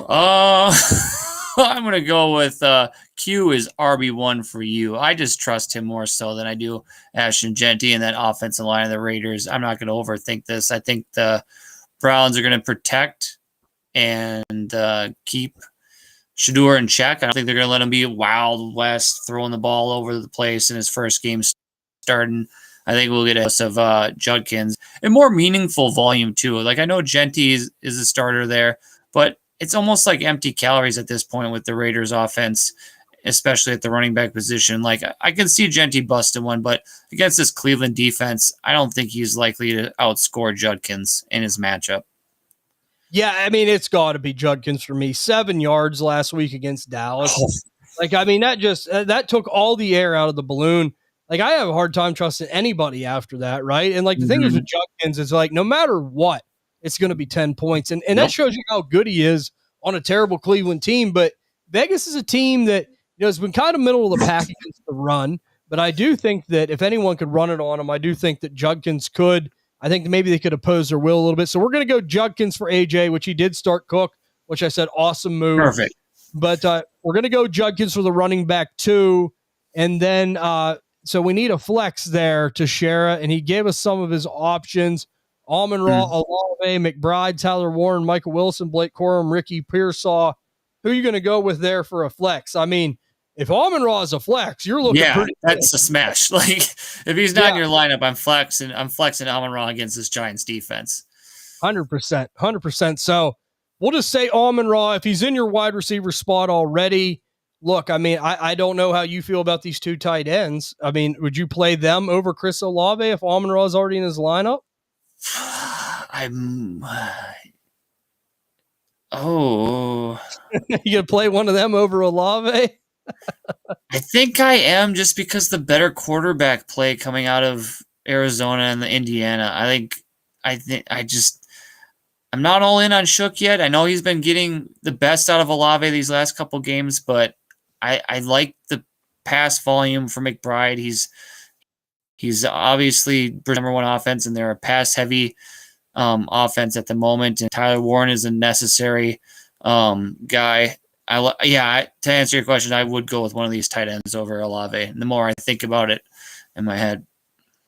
I'm going to go with Q is RB1 for you. I just trust him more so than I do Ashton Genty and that offensive line of the Raiders. I'm not going to overthink this. I think the Browns are going to protect and keep Shedeur in check. I don't think they're going to let him be Wild West throwing the ball over the place in his first game starting. I think we'll get a dose of Judkins and more meaningful volume too. Like I know Genty is a starter there, but it's almost like empty calories at this point with the Raiders offense, especially at the running back position. Like I can see Genty busting one, but against this Cleveland defense, I don't think he's likely to outscore Judkins in his matchup. Yeah, I mean, it's got to be Judkins for me. 7 yards last week against Dallas. Like, I mean, that took all the air out of the balloon. Like, I have a hard time trusting anybody after that, right? And, like, the thing is with Judkins is, like, no matter what, it's going to be 10 points. And that shows you how good he is on a terrible Cleveland team. But Vegas is a team that, has been kind of middle of the pack against the run. But I do think that if anyone could run it on him, I do think that Judkins could. I think maybe they could oppose their will a little bit. So we're going to go Judkins for AJ, which he did start Cook, which I said awesome move. Perfect. But we're going to go Judkins for the running back 2. And then so we need a flex there to Shara, and he gave us some of his options. Amon-Ra, Olave, McBride, Tyler Warren, Michael Wilson, Blake Corum, Ricky Pearsall. Who are you going to go with there for a flex? I mean, if Amon-Ra is a flex, you're looking pretty that's a smash. Like if he's not in your lineup, I'm flexing Amon-Ra against this Giants defense. 100%. So we'll just say Amon-Ra, if he's in your wide receiver spot already. Look, I mean, I don't know how you feel about these 2 tight ends. I mean, would you play them over Chris Olave if Amon-Ra is already in his lineup? You gonna play one of them over Olave? I think I am, just because the better quarterback play coming out of Arizona and the Indiana. I'm not all in on Shook yet. I know he's been getting the best out of Olave these last couple games, but I like the pass volume for McBride. He's obviously number 1 offense, and they're a pass heavy offense at the moment. And Tyler Warren is a necessary guy. To answer your question, I would go with one of these tight ends over Olave. And the more I think about it in my head.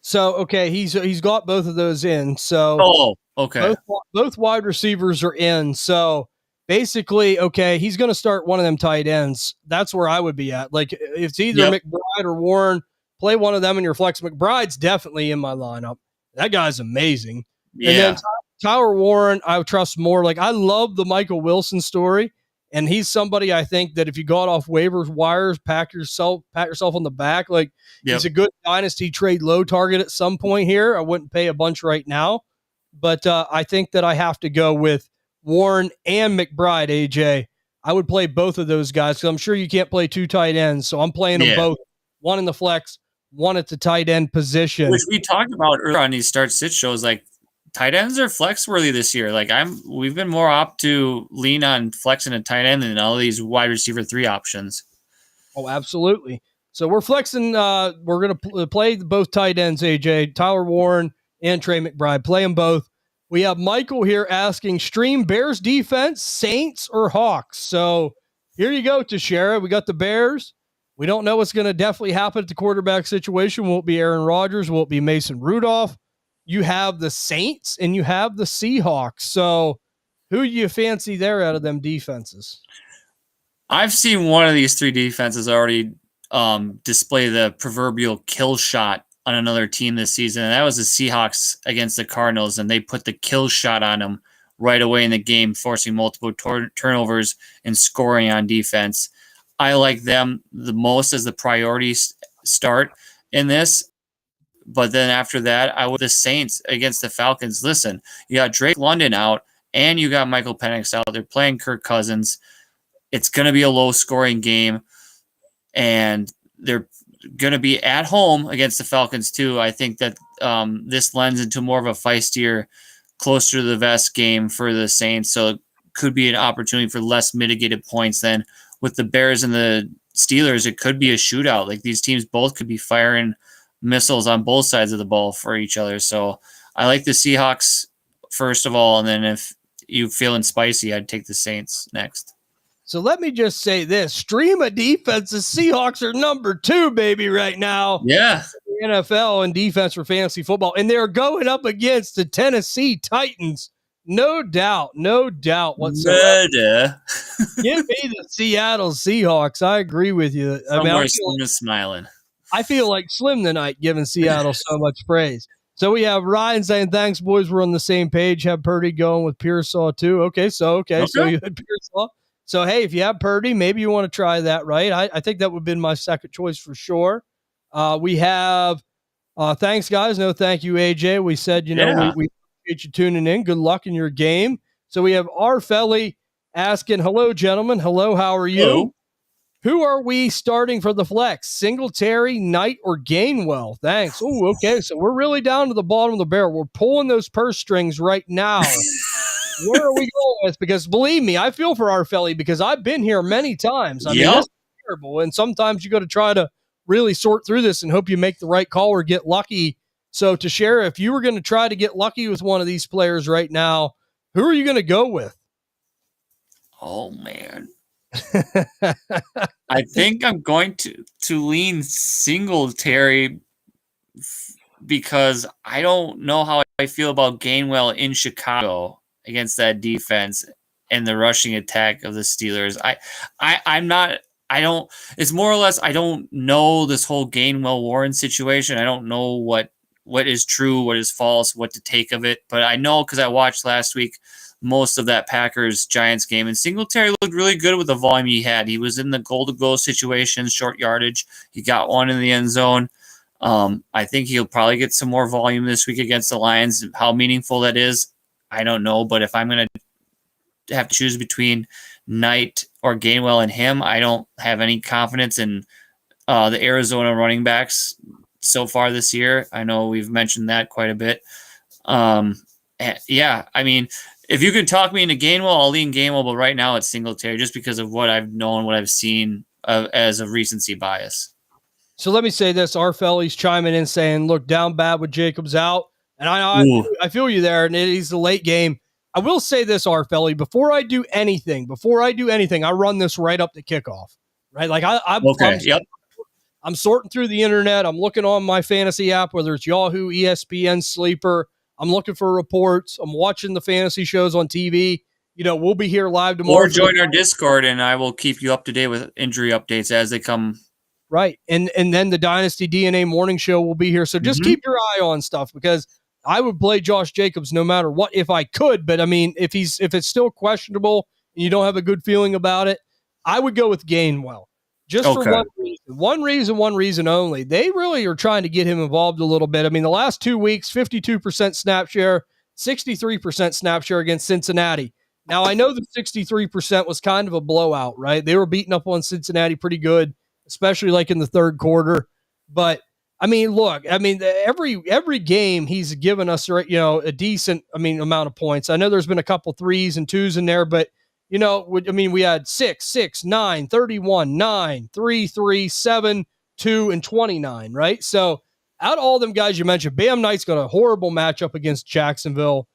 So, okay, he's got both of those in. So, okay. Both wide receivers are in. So, basically, okay, he's going to start one of them tight ends. That's where I would be at. Like, if it's either McBride or Warren, play one of them in your flex. McBride's definitely in my lineup. That guy's amazing. Yeah. And then Tyler Warren, I would trust more. Like, I love the Michael Wilson story. And he's somebody I think that if you got off waivers wires, pat yourself on the back. Like he's a good dynasty trade low target at some point here. I wouldn't pay a bunch right now, but I think that I have to go with Warren and McBride. AJ, I would play both of those guys because I'm sure you can't play 2 tight ends, so I'm playing them both. One in the flex, one at the tight end position, which we talked about earlier on these start sit shows. Like, tight ends are flex worthy this year. Like we've been more apt to lean on flexing a tight end than all these wide receiver 3 options. Oh, absolutely. So we're flexing. We're going to play both tight ends, AJ, Tyler Warren and Trey McBride. Play them both. We have Michael here asking, stream Bears defense, Saints or Hawks. So here you go, Teixeira. We got the Bears. We don't know what's going to definitely happen at the quarterback situation. Will it be Aaron Rodgers? Will it be Mason Rudolph? You have the Saints and you have the Seahawks. So Who you fancy there out of them defenses? I've seen one of these three defenses already display the proverbial kill shot on another team this season, and that was the Seahawks against the Cardinals, and they put the kill shot on them right away in the game, forcing multiple turnovers and scoring on defense. I like them the most as the priority start in this. But then after that, I would the Saints against the Falcons. Listen, you got Drake London out, and you got Michael Penix out. They're playing Kirk Cousins. It's going to be a low-scoring game, and they're going to be at home against the Falcons too. I think that this lends into more of a feistier, closer to the vest game for the Saints, so it could be an opportunity for less mitigated points than with the Bears and the Steelers. It could be a shootout. Like, these teams both could be firing missiles on both sides of the ball for each other. So I like the Seahawks first of all, and then if you feeling spicy, I'd take the Saints next. So let me just say this: stream of defense, the Seahawks are number 2, baby, right now. Yeah, the NFL and defense for fantasy football, and they're going up against the Tennessee Titans. No doubt whatsoever. Give me the Seattle Seahawks. I agree with you. Somewhere Slim is smiling. I feel like Slim tonight giving Seattle so much praise. So we have Ryan saying, thanks, boys. We're on the same page. Have Purdy going with Pearsall, too. Okay. So you had Pearsall. So, hey, if you have Purdy, maybe you want to try that, right? I think that would have been my second choice for sure. We have thanks, guys. No, thank you, AJ. We said, we appreciate you tuning in. Good luck in your game. So we have R. Felly asking, hello, gentlemen. Hello, how are you? Hello. Who are we starting for the flex? Singletary, Knight, or Gainwell? Thanks. Oh, okay. So we're really down to the bottom of the barrel. We're pulling those purse strings right now. Where are we going with? Because believe me, I feel for our Felly because I've been here many times. I mean, this is terrible. And sometimes you got to try to really sort through this and hope you make the right call or get lucky. So to share, if you were going to try to get lucky with one of these players right now, who are you going to go with? Oh, man. I think I'm going to lean Singletary because I don't know how I feel about Gainwell in Chicago against that defense and the rushing attack of the Steelers. It's more or less, I don't know this whole Gainwell Warren situation. I don't know what is true, what is false, what to take of it. But I know because I watched last week most of that Packers-Giants game, and Singletary looked really good with the volume he had. He was in the goal-to-goal situations, short yardage. He got one in the end zone. I think he'll probably get some more volume this week against the Lions. How meaningful that is, I don't know. But if I'm going to have to choose between Knight or Gainwell and him, I don't have any confidence in the Arizona running backs so far this year. I know we've mentioned that quite a bit. Yeah, I mean, if you could talk me into Gainwell, I'll lean Gainwell, but right now it's Singletary just because of what I've known, what I've seen as a recency bias. So let me say this. Our Felly's chiming in saying, look, down bad with Jacobs out. And I feel you there, and it is the late game. I will say this, R. Felly, before I do anything, I run this right up to kickoff, right? Like I'm sorting through the internet. I'm looking on my fantasy app, whether it's Yahoo, ESPN, Sleeper. I'm looking for reports. I'm watching the fantasy shows on TV. We'll be here live tomorrow. Or join our Discord, and I will keep you up to date with injury updates as they come. Right. And then the Dynasty DNA morning show will be here. So just keep your eye on stuff because I would play Josh Jacobs no matter what if I could. But I mean, if it's still questionable and you don't have a good feeling about it, I would go with Gainwell. Just for one reason only. They really are trying to get him involved a little bit. I mean, the last 2 weeks, 52% snap share, 63% snap share against Cincinnati. Now, I know the 63% was kind of a blowout, right? They were beating up on Cincinnati pretty good, especially like in the third quarter. But, I mean, look, every game he's given us, a decent, amount of points. I know there's been a couple 3s and 2s in there, but we had 6, 9, 31, 9, 3, 3, 7, 2, and 29, right? So out of all them guys you mentioned, Bam Knight's got a horrible matchup against Jacksonville.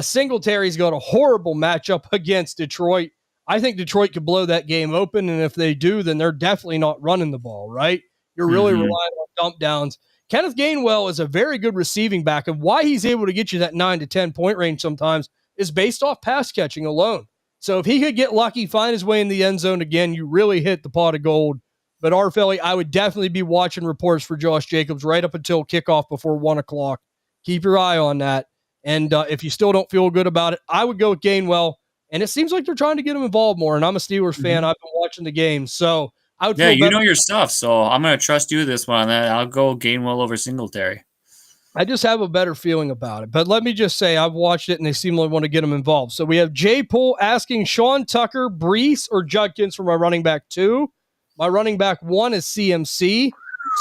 Singletary's got a horrible matchup against Detroit. I think Detroit could blow that game open, and if they do, then they're definitely not running the ball, right? You're really relying on dump downs. Kenneth Gainwell is a very good receiving back, and why he's able to get you that 9 to 10 point range sometimes is based off pass catching alone. So if he could get lucky, find his way in the end zone again, you really hit the pot of gold. But Arfelli, I would definitely be watching reports for Josh Jacobs right up until kickoff before 1 o'clock. Keep your eye on that. And if you still don't feel good about it, I would go with Gainwell. And it seems like they're trying to get him involved more. And I'm a Steelers fan. I've been watching the game. So I would feel you better. know your stuff. So I'm going to trust you this one on that. I'll go Gainwell over Singletary. I just have a better feeling about it. But let me just say, I've watched it, and they seem to want to get him involved. So we have Jay Poole asking Sean Tucker, Brees, or Judkins for my running back 2. My running back 1 is CMC.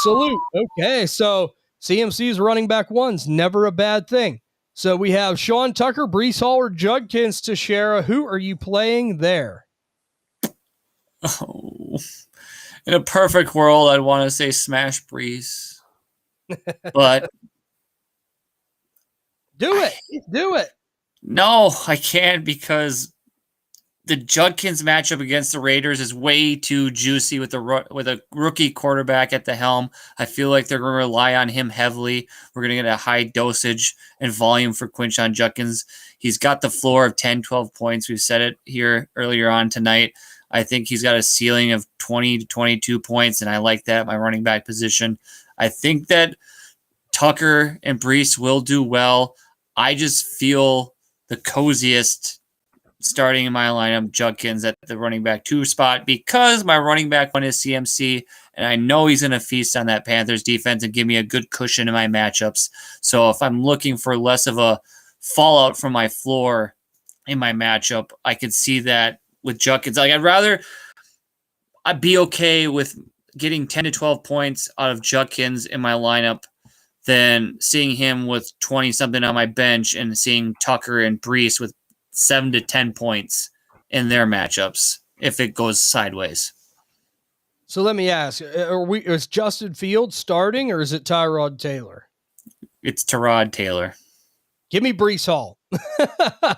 Salute. Okay, so CMC's running back 1's never a bad thing. So we have Sean Tucker, Brees Hall, or Judkins to share. Who are you playing there? Oh, in a perfect world, I'd want to say smash Brees. But do it. No, I can't because the Judkins matchup against the Raiders is way too juicy with a rookie quarterback at the helm. I feel like they're going to rely on him heavily. We're going to get a high dosage and volume for Quinshon Judkins. He's got the floor of 10, 12 points. We've said it here earlier on tonight. I think he's got a ceiling of 20 to 22 points, and I like that at my running back position. I think that Tucker and Brees will do well. I just feel the coziest starting in my lineup, Judkins at the running back 2 spot, because my running back 1 is CMC, and I know he's going to feast on that Panthers defense and give me a good cushion in my matchups. So if I'm looking for less of a fallout from my floor in my matchup, I could see that with Judkins. Like I'd be okay with getting 10 to 12 points out of Judkins in my lineup than seeing him with 20 something on my bench and seeing Tucker and Brees with 7 to 10 points in their matchups if it goes sideways. So let me ask, is Justin Fields starting or is it Tyrod Taylor? It's Tyrod Taylor. Give me Brees Hall.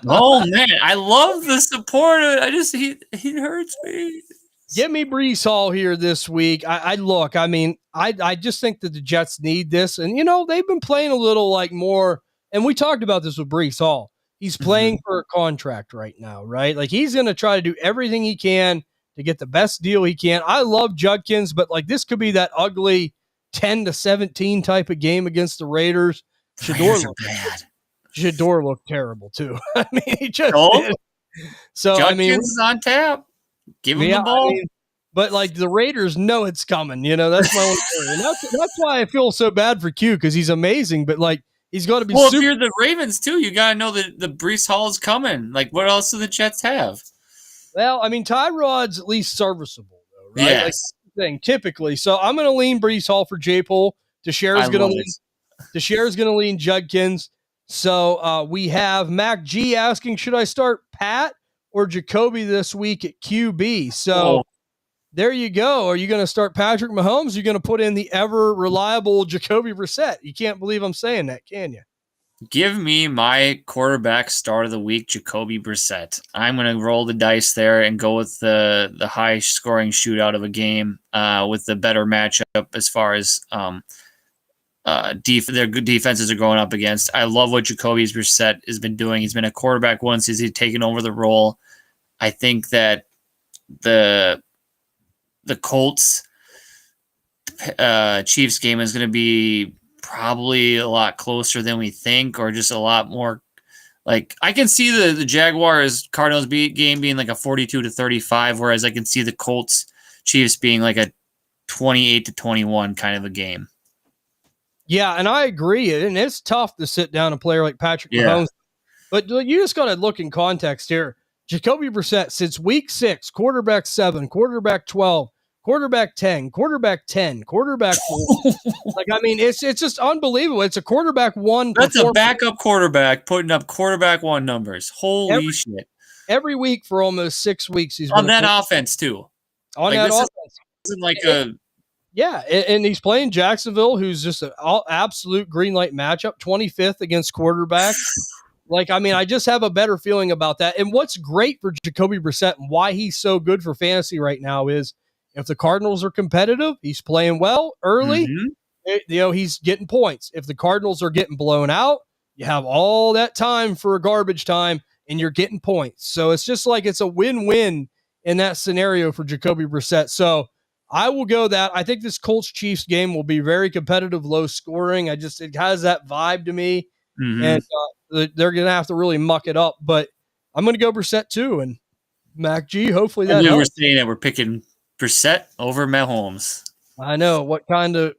Oh man, I love the support. He hurts me. Give me Brees Hall here this week. I just think that the Jets need this. And, they've been playing a little like more, and we talked about this with Brees Hall. He's playing for a contract right now, right? Like he's going to try to do everything he can to get the best deal he can. I love Judkins, but like this could be that ugly 10 to 17 type of game against the Raiders. Shador looked terrible too. I mean, he just did. So Judkins is on tap. Give him the ball. But like the Raiders know it's coming. That's my only worry. And that's why I feel so bad for Q, because he's amazing, but like he's got to be. Well, if you're the Ravens too, you got to know that the Brees Hall is coming. Like, what else do the Jets have? Well, I mean, Tyrod's at least serviceable, though, right? Yes. Like, that's the thing, typically. So I'm going to lean Brees Hall for J Poole. Teixeira's going to lean Judkins. So we have Mac G asking, should I start Pat or Jacoby this week at QB? So there you go. Are you going to start Patrick Mahomes? You're going to put in the ever reliable Jacoby Brissett. You can't believe I'm saying that, can you? Give me my quarterback start of the week, Jacoby Brissett. I'm going to roll the dice there and go with the high scoring shootout of a game with the better matchup as far as their good defenses are going up against. I love what Jacoby Brissett has been doing. He's been a quarterback once he's taken over the role. I think that the Colts Chiefs game is going to be probably a lot closer than we think, or just a lot more. Like I can see the Jaguars Cardinals game being like a 42-35, whereas I can see the Colts Chiefs being like a 28-21 kind of a game. Yeah, and I agree. And it's tough to sit down a player like Patrick Mahomes. But you just got to look in context here. Jacoby Brissett, since week 6, quarterback 7, quarterback 12, quarterback 10, quarterback 10, quarterback 4. Like, I mean, it's just unbelievable. It's a quarterback 1. That's a backup quarterback putting up quarterback 1 numbers. Holy shit. Every week for almost 6 weeks. He's on that offense, too. On that offense. Isn't like a... Yeah, and he's playing Jacksonville, who's just an absolute green light matchup, 25th against quarterbacks. Like, I mean, I just have a better feeling about that. And what's great for Jacoby Brissett and why he's so good for fantasy right now is if the Cardinals are competitive, he's playing well early. He's getting points. If the Cardinals are getting blown out, you have all that time for garbage time, and you're getting points. So it's just like it's a win-win in that scenario for Jacoby Brissett. So I will go that. I think this Colts-Chiefs game will be very competitive, low scoring. It has that vibe to me, and they're going to have to really muck it up. But I'm going to go Brissett too, and Mac G. Hopefully that helps. We're saying that we're picking Brissett over Mahomes. I know what kind of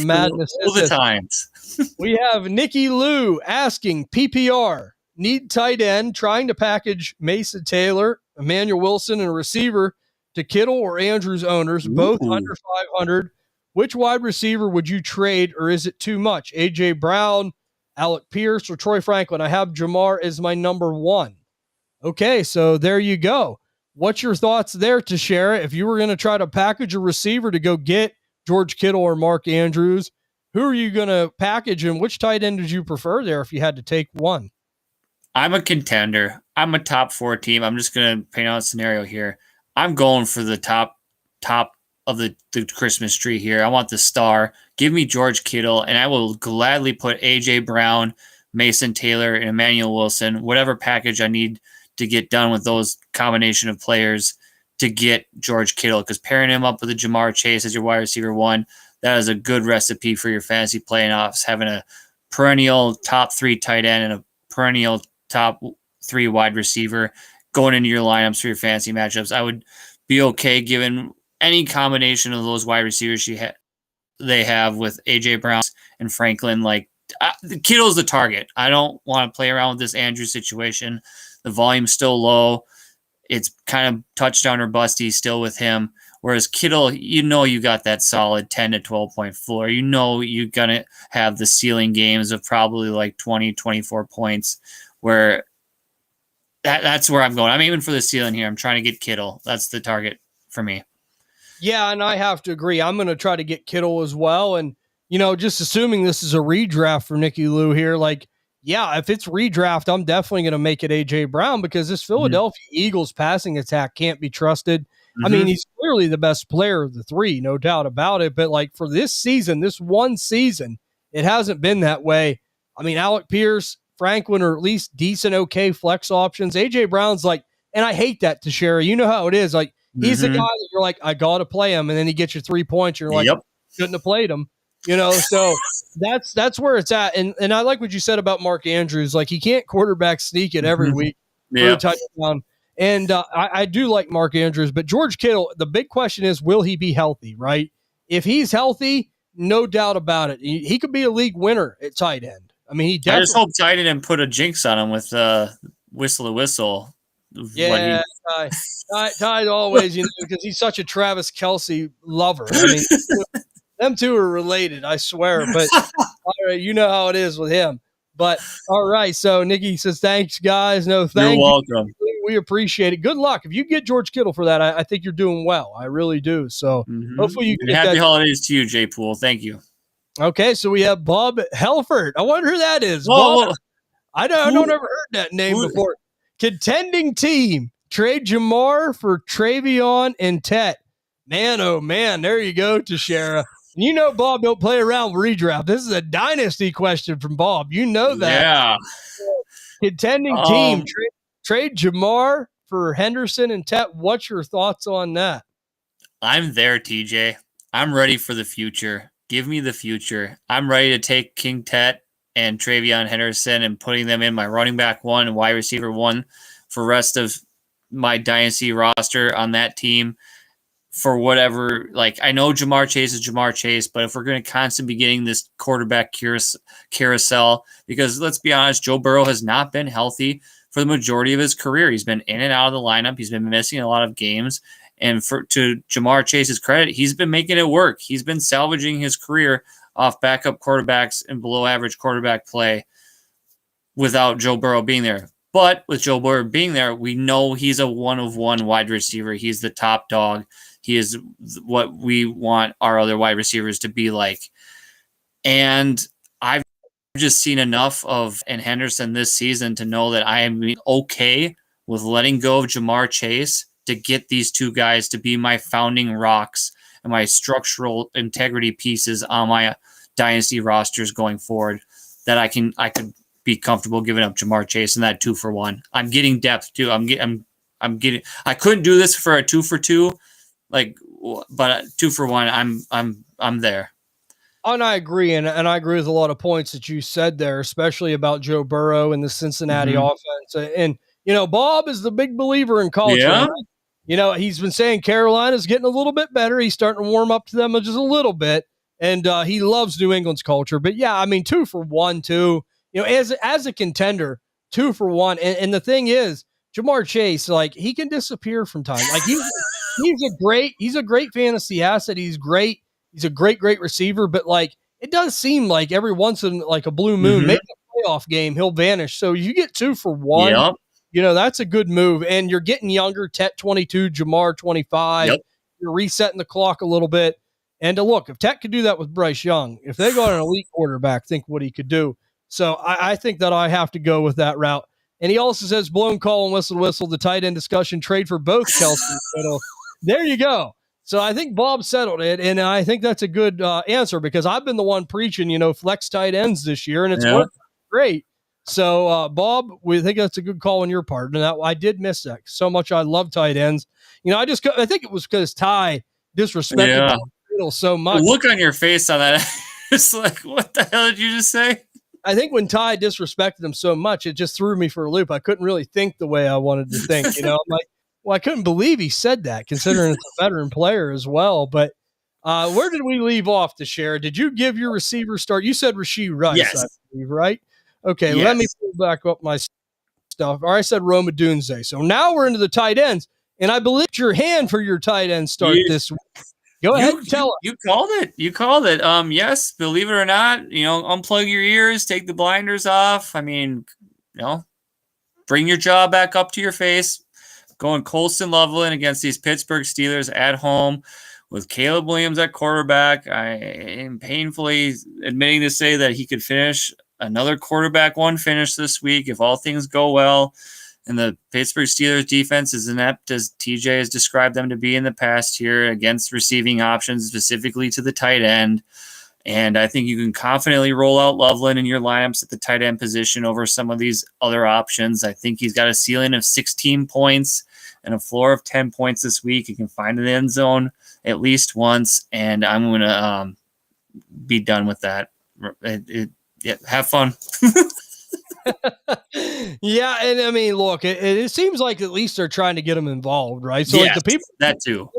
madness all is the times. We have Nikki Lou asking PPR need tight end, trying to package Mason Taylor, Emmanuel Wilson, and a receiver to Kittle or Andrews owners, both under 500. Which wide receiver would you trade, or is it too much? AJ Brown, Alec Pierce, or Troy Franklin? I have Jamar as my number one. Okay, so there you go. What's your thoughts there, Tashara? If you were going to try to package a receiver to go get George Kittle or Mark Andrews, who are you going to package, and which tight end did you prefer there if you had to take one? I'm a contender. I'm a top 4 team. I'm just going to paint out a scenario here. I'm going for the top of the Christmas tree here. I want the star. Give me George Kittle, and I will gladly put A.J. Brown, Mason Taylor, and Emmanuel Wilson, whatever package I need to get done with those combination of players to get George Kittle, because pairing him up with a Jamar Chase as your wide receiver one, that is a good recipe for your fantasy playoffs, having a perennial top 3 tight end and a perennial top 3 wide receiver going into your lineups for your fantasy matchups. I would be okay given any combination of those wide receivers they have with AJ Brown and Franklin. Kittle's the target. I don't want to play around with this Andrew situation. The volume's still low. It's kind of touchdown or busty still with him. Whereas Kittle, you got that solid 10 to 12 point floor. You're going to have the ceiling games of probably like 20, 24 points, where that's where I'm going. I'm aiming for the ceiling here. I'm trying to get Kittle. That's the target for me. Yeah, and I have to agree. I'm going to try to get Kittle as well. And, just assuming this is a redraft for Nicky Lou here, if it's redraft, I'm definitely going to make it A.J. Brown, because this Philadelphia Eagles passing attack can't be trusted. I mean, he's clearly the best player of the 3, no doubt about it. But for this season, this one season, it hasn't been that way. I mean, Alec Pierce, Franklin are at least decent, okay flex options. A.J. Brown's and I hate that, Tashara. You know how it is. He's the guy that you're I got to play him. And then he gets you 3 points. You're shouldn't have played him. So that's where it's at. And I like what you said about Mark Andrews. He can't quarterback sneak it every week for a touchdown. And I do like Mark Andrews, but George Kittle, the big question is, will he be healthy, right? If he's healthy, no doubt about it. He could be a league winner at tight end. I mean, I just hope tight end and put a jinx on him with whistle to whistle. Yeah, Ty always, because he's such a Travis Kelce lover. I mean, them two are related, I swear. But all right, you know how it is with him. But all right, so Nikki says, thanks, guys. No, thank you. You're welcome. We appreciate it. Good luck. If you get George Kittle for that, I think you're doing well. I really do. So hopefully you get happy holidays to you, Jay Poole. Thank you. Okay, so we have Bob Helford. I wonder who that is. Whoa, Bob, I don't ever heard that name before. Contending team, trade Jamar for Travion and Tet. Man, oh man, there you go, Tashara. Bob don't play around with redraft. This is a dynasty question from Bob. You know that. Yeah. Contending team, trade Jamar for Henderson and Tet. What's your thoughts on that? I'm there, TJ. I'm ready for the future. Give me the future. I'm ready to take King Tet and Travion Henderson and putting them in my running back 1 and wide receiver 1 for rest of my dynasty roster on that team. For whatever, I know Jamar Chase is Jamar Chase, but if we're going to constantly be getting this quarterback carousel, because let's be honest, Joe Burrow has not been healthy for the majority of his career. He's been in and out of the lineup. He's been missing a lot of games. And to Jamar Chase's credit, he's been making it work. He's been salvaging his career off backup quarterbacks and below average quarterback play without Joe Burrow being there. But with Joe Burrow being there, we know he's a 1-of-1 wide receiver. He's the top dog. He is what we want our other wide receivers to be like. And I've just seen enough of Henderson this season to know that I am okay with letting go of Jamar Chase to get these 2 guys to be my founding rocks and my structural integrity pieces on my dynasty rosters going forward, that I could be comfortable giving up Jamar Chase in that 2-for-1. I'm getting depth too. I'm getting. I couldn't do this for a 2-for-2, but 2-for-1. I'm there. Oh, and I agree, and I agree with a lot of points that you said there, especially about Joe Burrow and the Cincinnati offense. And Bob is the big believer in culture. Yeah. He's been saying Carolina's getting a little bit better. He's starting to warm up to them just a little bit, and he loves New England's culture. But yeah, I mean, 2-for-1 too. As a contender, 2-for-1. And the thing is, Jamar Chase, like, he can disappear from time. Like he's a great fantasy asset. He's great. He's a great receiver, but like it does seem like every once in like a blue moon, maybe a playoff game, he'll vanish. So you get 2-for-1. Yep. That's a good move. And you're getting younger, Tet 22, Jamar 25. Yep. You're resetting the clock a little bit. And look, if Tet could do that with Bryce Young, if they got an elite quarterback, think what he could do. So I think that I have to go with that route. And he also says, blown call and whistle, the tight end discussion, trade for both Kelsey and Kittle. There you go. So I think Bob settled it, and I think that's a good answer because I've been the one preaching, flex tight ends this year, and it's worked great. So, Bob, we think that's a good call on your part. And I did miss that so much. I love tight ends. I think it was because Ty disrespected Kittle so much. The look on your face on that, it's like, what the hell did you just say? I think when Ty disrespected him so much, it just threw me for a loop. I couldn't really think the way I wanted to think. I'm like, well, I couldn't believe he said that, considering it's a veteran player as well. But where did we leave off to share? Did you give your receiver start? You said Rashee Rice, yes. I believe, right? Okay, Let me pull back up my stuff. Or I said Roma Dunze. So now we're into the tight ends, and I believe your hand for your tight end start this week. Go ahead and tell us. You called it. You called it. Yes, believe it or not, unplug your ears, take the blinders off. I mean, bring your jaw back up to your face. Going Colston Loveland against these Pittsburgh Steelers at home with Caleb Williams at quarterback. I am painfully admitting to say that he could finish another quarterback one finish this week if all things go well. And the Pittsburgh Steelers defense is inept, as TJ has described them to be in the past here, against receiving options, specifically to the tight end. And I think you can confidently roll out Loveland in your lineups at the tight end position over some of these other options. I think he's got a ceiling of 16 points and a floor of 10 points this week. He can find an end zone at least once, and I'm going to be done with that. Have fun. Yeah, and I mean, look, it seems like at least they're trying to get him involved, right? So yes, like the people that too.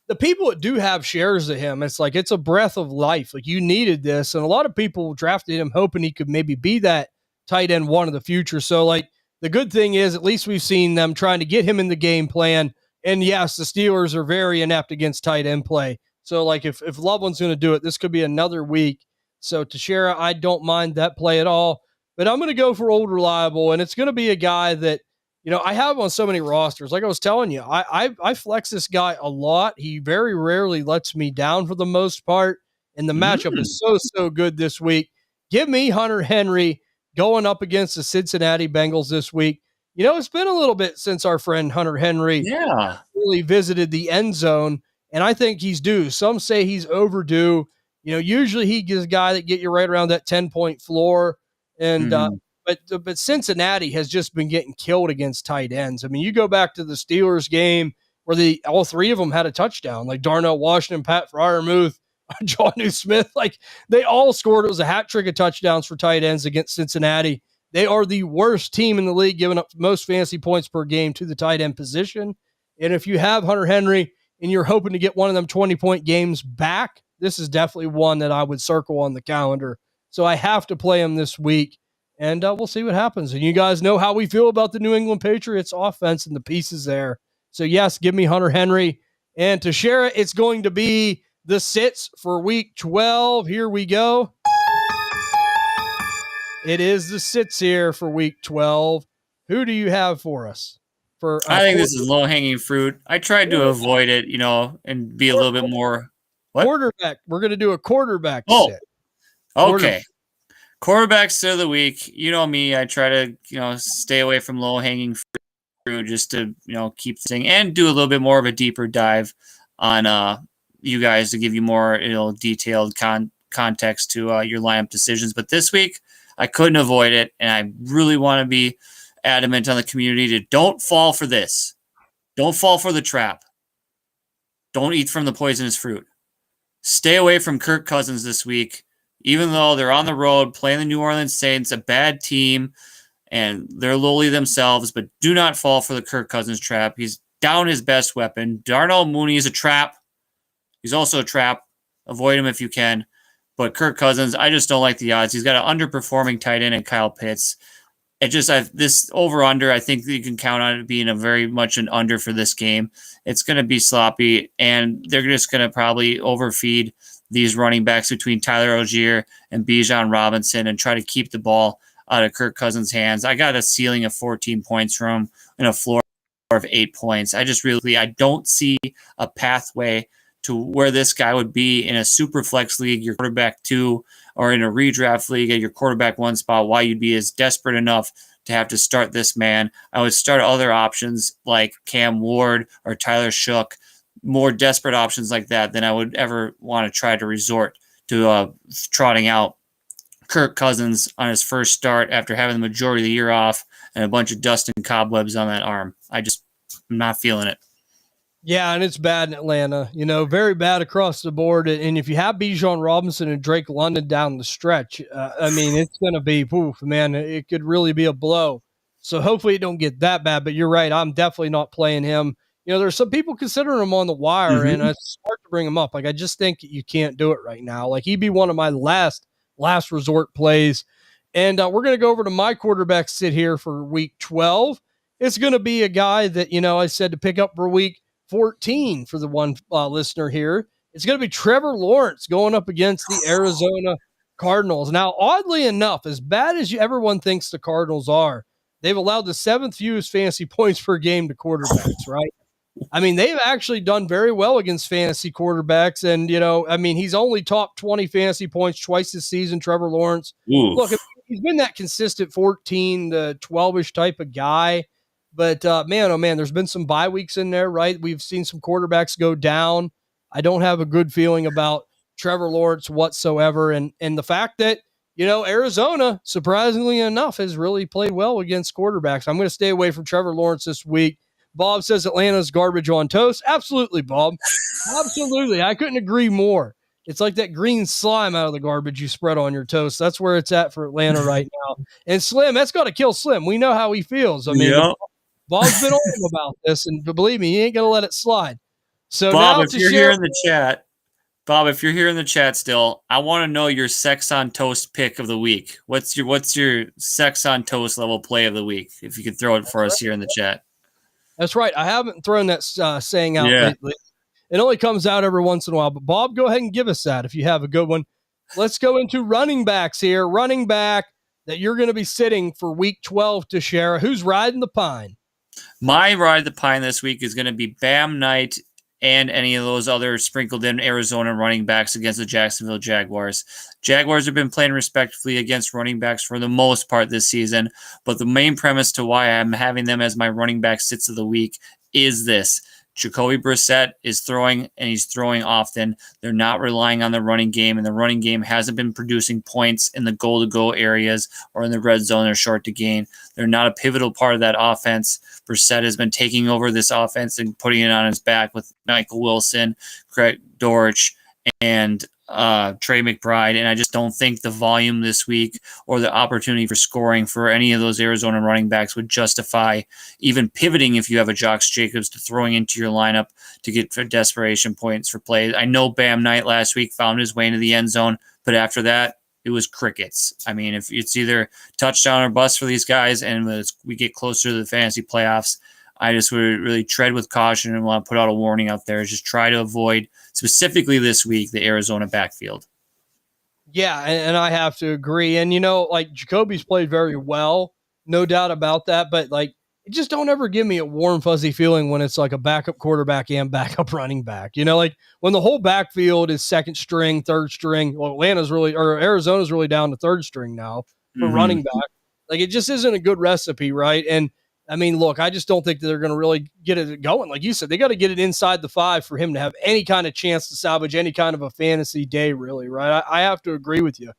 The people that do have shares of him, it's like it's a breath of life. Like you needed this, and a lot of people drafted him hoping he could maybe be that tight end one of the future. So like the good thing is at least we've seen them trying to get him in the game plan. And yes, the Steelers are very inept against tight end play. So like if Loveland's going to do it, this could be another week. So Teixeira, I don't mind that play at all. But I'm going to go for old reliable, and it's going to be a guy that, I have on so many rosters. Like I was telling you, I flex this guy a lot. He very rarely lets me down for the most part, and the matchup is so good this week. Give me Hunter Henry going up against the Cincinnati Bengals this week. It's been a little bit since our friend Hunter Henry really visited the end zone, and I think he's due. Some say he's overdue. Usually he gives a guy that get you right around that 10-point floor. And but Cincinnati has just been getting killed against tight ends. I mean, you go back to the Steelers game where all three of them had a touchdown, like Darnell Washington, Pat Freiermuth, Jonnu Smith. Like they all scored. It was a hat trick of touchdowns for tight ends against Cincinnati. They are the worst team in the league, giving up most fantasy points per game to the tight end position. And if you have Hunter Henry and you're hoping to get one of them 20-point games back, this is definitely one that I would circle on the calendar. So I have to play him this week, and we'll see what happens. And you guys know how we feel about the New England Patriots offense and the pieces there. So, yes, give me Hunter Henry. And to share it, it's going to be the sits for Week 12. Here we go. It is the sits here for Week 12. Who do you have for us? I think this is low-hanging fruit. I tried to avoid it, and be a little bit more. What? Quarterback. We're going to do a quarterback sit. Okay. Quarterbacks of the week. You know me. I try to, stay away from low-hanging fruit just to, keep things and do a little bit more of a deeper dive on you guys to give you more, detailed context to your lineup decisions. But this week, I couldn't avoid it, and I really want to be adamant on the community to don't fall for this. Don't fall for the trap. Don't eat from the poisonous fruit. Stay away from Kirk Cousins this week, even though they're on the road playing the New Orleans Saints, a bad team, and they're lowly themselves, but do not fall for the Kirk Cousins trap. He's down his best weapon. Darnell Mooney is a trap. He's also a trap. Avoid him if you can. But Kirk Cousins, I just don't like the odds. He's got an underperforming tight end in Kyle Pitts. This over-under, I think that you can count on it being a very much an under for this game. It's going to be sloppy, and they're just going to probably overfeed these running backs between Tyler Algier and Bijan Robinson and try to keep the ball out of Kirk Cousins' hands. I got a ceiling of 14 points from him and a floor of 8 points. I don't see a pathway to where this guy would be in a super flex league, your quarterback 2, or in a redraft league at your quarterback 1 spot, why you'd be as desperate enough to have to start this man. I would start other options like Cam Ward or Tyler Shook, more desperate options like that than I would ever want to try to resort to trotting out Kirk Cousins on his first start after having the majority of the year off and a bunch of dust and cobwebs on that arm. I'm not feeling it. Yeah, and it's bad in Atlanta, very bad across the board. And if you have Bijan Robinson and Drake London down the stretch, it's going to be, man, it could really be a blow. So hopefully it don't get that bad, but you're right. I'm definitely not playing him. There's some people considering him on the wire, and it's hard to bring him up. Like, I just think you can't do it right now. Like, he'd be one of my last resort plays. And we're going to go over to my quarterback sit here for week 12. It's going to be a guy that, I said to pick up for week 14 for the one listener here. It's going to be Trevor Lawrence going up against the Arizona Cardinals. Now, oddly enough, as bad as everyone thinks the Cardinals are, they've allowed the 7th fewest fantasy points per game to quarterbacks, right? They've actually done very well against fantasy quarterbacks. And, he's only topped 20 fantasy points twice this season, Trevor Lawrence. Oof. Look, he's been that consistent 14 to 12-ish type of guy. But, man, oh, man, there's been some bye weeks in there, right? We've seen some quarterbacks go down. I don't have a good feeling about Trevor Lawrence whatsoever. And the fact that, Arizona, surprisingly enough, has really played well against quarterbacks. I'm going to stay away from Trevor Lawrence this week. Bob says Atlanta's garbage on toast. Absolutely, Bob. Absolutely. I couldn't agree more. It's like that green slime out of the garbage you spread on your toast. That's where it's at for Atlanta right now. And Slim, that's got to kill Slim. We know how he feels. Bob's been on him about this, and believe me, he ain't going to let it slide. So Bob, now if you're here in the chat still, I want to know your sex on toast pick of the week. What's your sex on toast level play of the week? If you could throw it for us here in the chat. That's right. I haven't thrown that saying out lately. It only comes out every once in a while. But Bob, go ahead and give us that if you have a good one. Let's go into running backs here. Running back that you're going to be sitting for week 12 to share. Who's riding the pine? My ride the pine this week is going to be Bam Knight and any of those other sprinkled in Arizona running backs against the Jacksonville Jaguars. Jaguars have been playing respectfully against running backs for the most part this season, but the main premise to why I'm having them as my running back sits of the week is this. Jacoby Brissett is throwing, and he's throwing often. They're not relying on the running game, and the running game hasn't been producing points in the goal-to-go areas or in the red zone or short to gain. They're not a pivotal part of that offense. Brissett has been taking over this offense and putting it on his back with Michael Wilson, Craig Dortch, and Trey McBride, and I just don't think the volume this week or the opportunity for scoring for any of those Arizona running backs would justify even pivoting if you have a Josh Jacobs to throwing into your lineup to get for desperation points for plays. I know Bam Knight last week found his way into the end zone, but after that, it was crickets. If it's either touchdown or bust for these guys, and as we get closer to the fantasy playoffs, I just would really tread with caution and want to put out a warning out there. Just try to avoid, specifically this week, the Arizona backfield. Yeah, and I have to agree. And, Jacoby's played very well, no doubt about that. But, just don't ever give me a warm, fuzzy feeling when it's like a backup quarterback and backup running back. When the whole backfield is second string, third string. Well, Arizona's really down to third string now for running back. It just isn't a good recipe, right? And, look, I just don't think that they're going to really get it going. Like you said, they got to get it inside the 5 for him to have any kind of chance to salvage any kind of a fantasy day, really, right? I have to agree with you.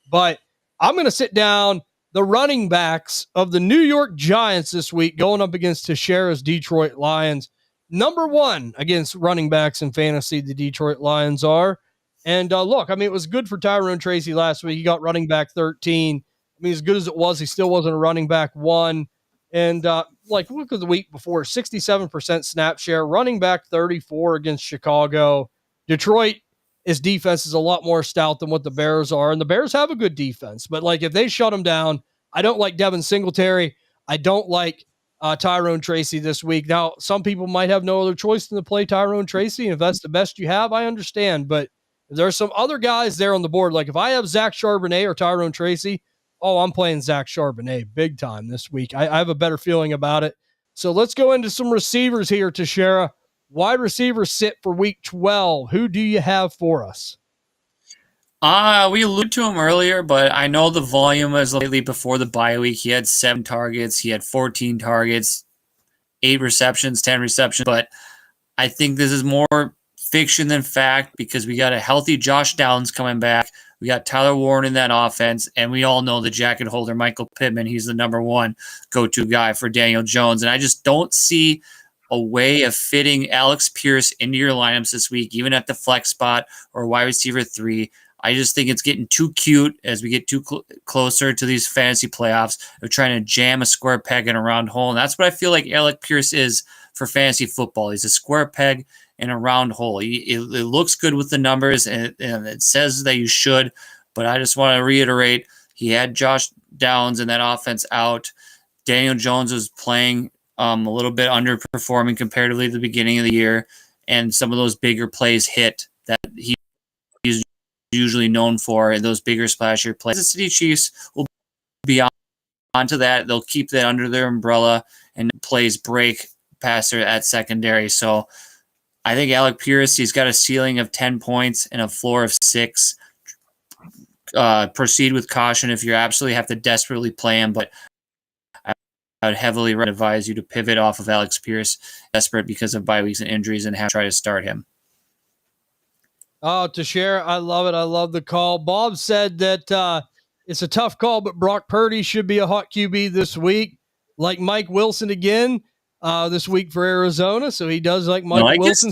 But I'm going to sit down the running backs of the New York Giants this week going up against Teixeira's Detroit Lions. Number one against running backs in fantasy, the Detroit Lions are. And look, I mean, it was good for Tyrone Tracy last week. He got running back 13. I mean, as good as it was, he still wasn't a running back 1. And look at the week before, 67% snap share, running back 34 against Chicago. Detroit, his defense is a lot more stout than what the Bears are, and the Bears have a good defense. But if they shut him down, I don't like Devin Singletary. I don't like Tyrone Tracy this week. Now, some people might have no other choice than to play Tyrone Tracy, and if that's the best you have, I understand. But if there are some other guys there on the board, like if I have Zach Charbonnet or Tyrone Tracy, I'm playing Zach Charbonnet big time this week. I have a better feeling about it. So let's go into some receivers here, Teixeira. Wide receivers sit for week 12. Who do you have for us? We alluded to him earlier, but I know the volume was lately before the bye week. He had 7 targets. He had 14 targets, 8 receptions, 10 receptions. But I think this is more fiction than fact because we got a healthy Josh Downs coming back. We got Tyler Warren in that offense, and we all know the jacket holder, Michael Pittman. He's the number one go-to guy for Daniel Jones. And I just don't see a way of fitting Alex Pierce into your lineups this week, even at the flex spot or wide receiver 3. I just think it's getting too cute as we get too closer to these fantasy playoffs of trying to jam a square peg in a round hole. And that's what I feel like Alex Pierce is for fantasy football. He's a square peg in a round hole. It looks good with the numbers, and it says that you should, but I just want to reiterate, he had Josh Downs in that offense out. Daniel Jones was playing a little bit underperforming comparatively to the beginning of the year, and some of those bigger plays hit that he's usually known for, and those bigger splasher plays. The City Chiefs will be onto that. They'll keep that under their umbrella, and plays break passer at secondary. So I think Alec Pierce, he's got a ceiling of 10 points and a floor of 6. Proceed with caution if you absolutely have to desperately play him, but I would heavily advise you to pivot off of Alex Pierce, desperate because of bye weeks and injuries, and try to start him. Oh, Teixeira, I love it. I love the call. Bob said that it's a tough call, but Brock Purdy should be a hot QB this week, like Mike Wilson again this week for Arizona. So he does like Mike Wilson.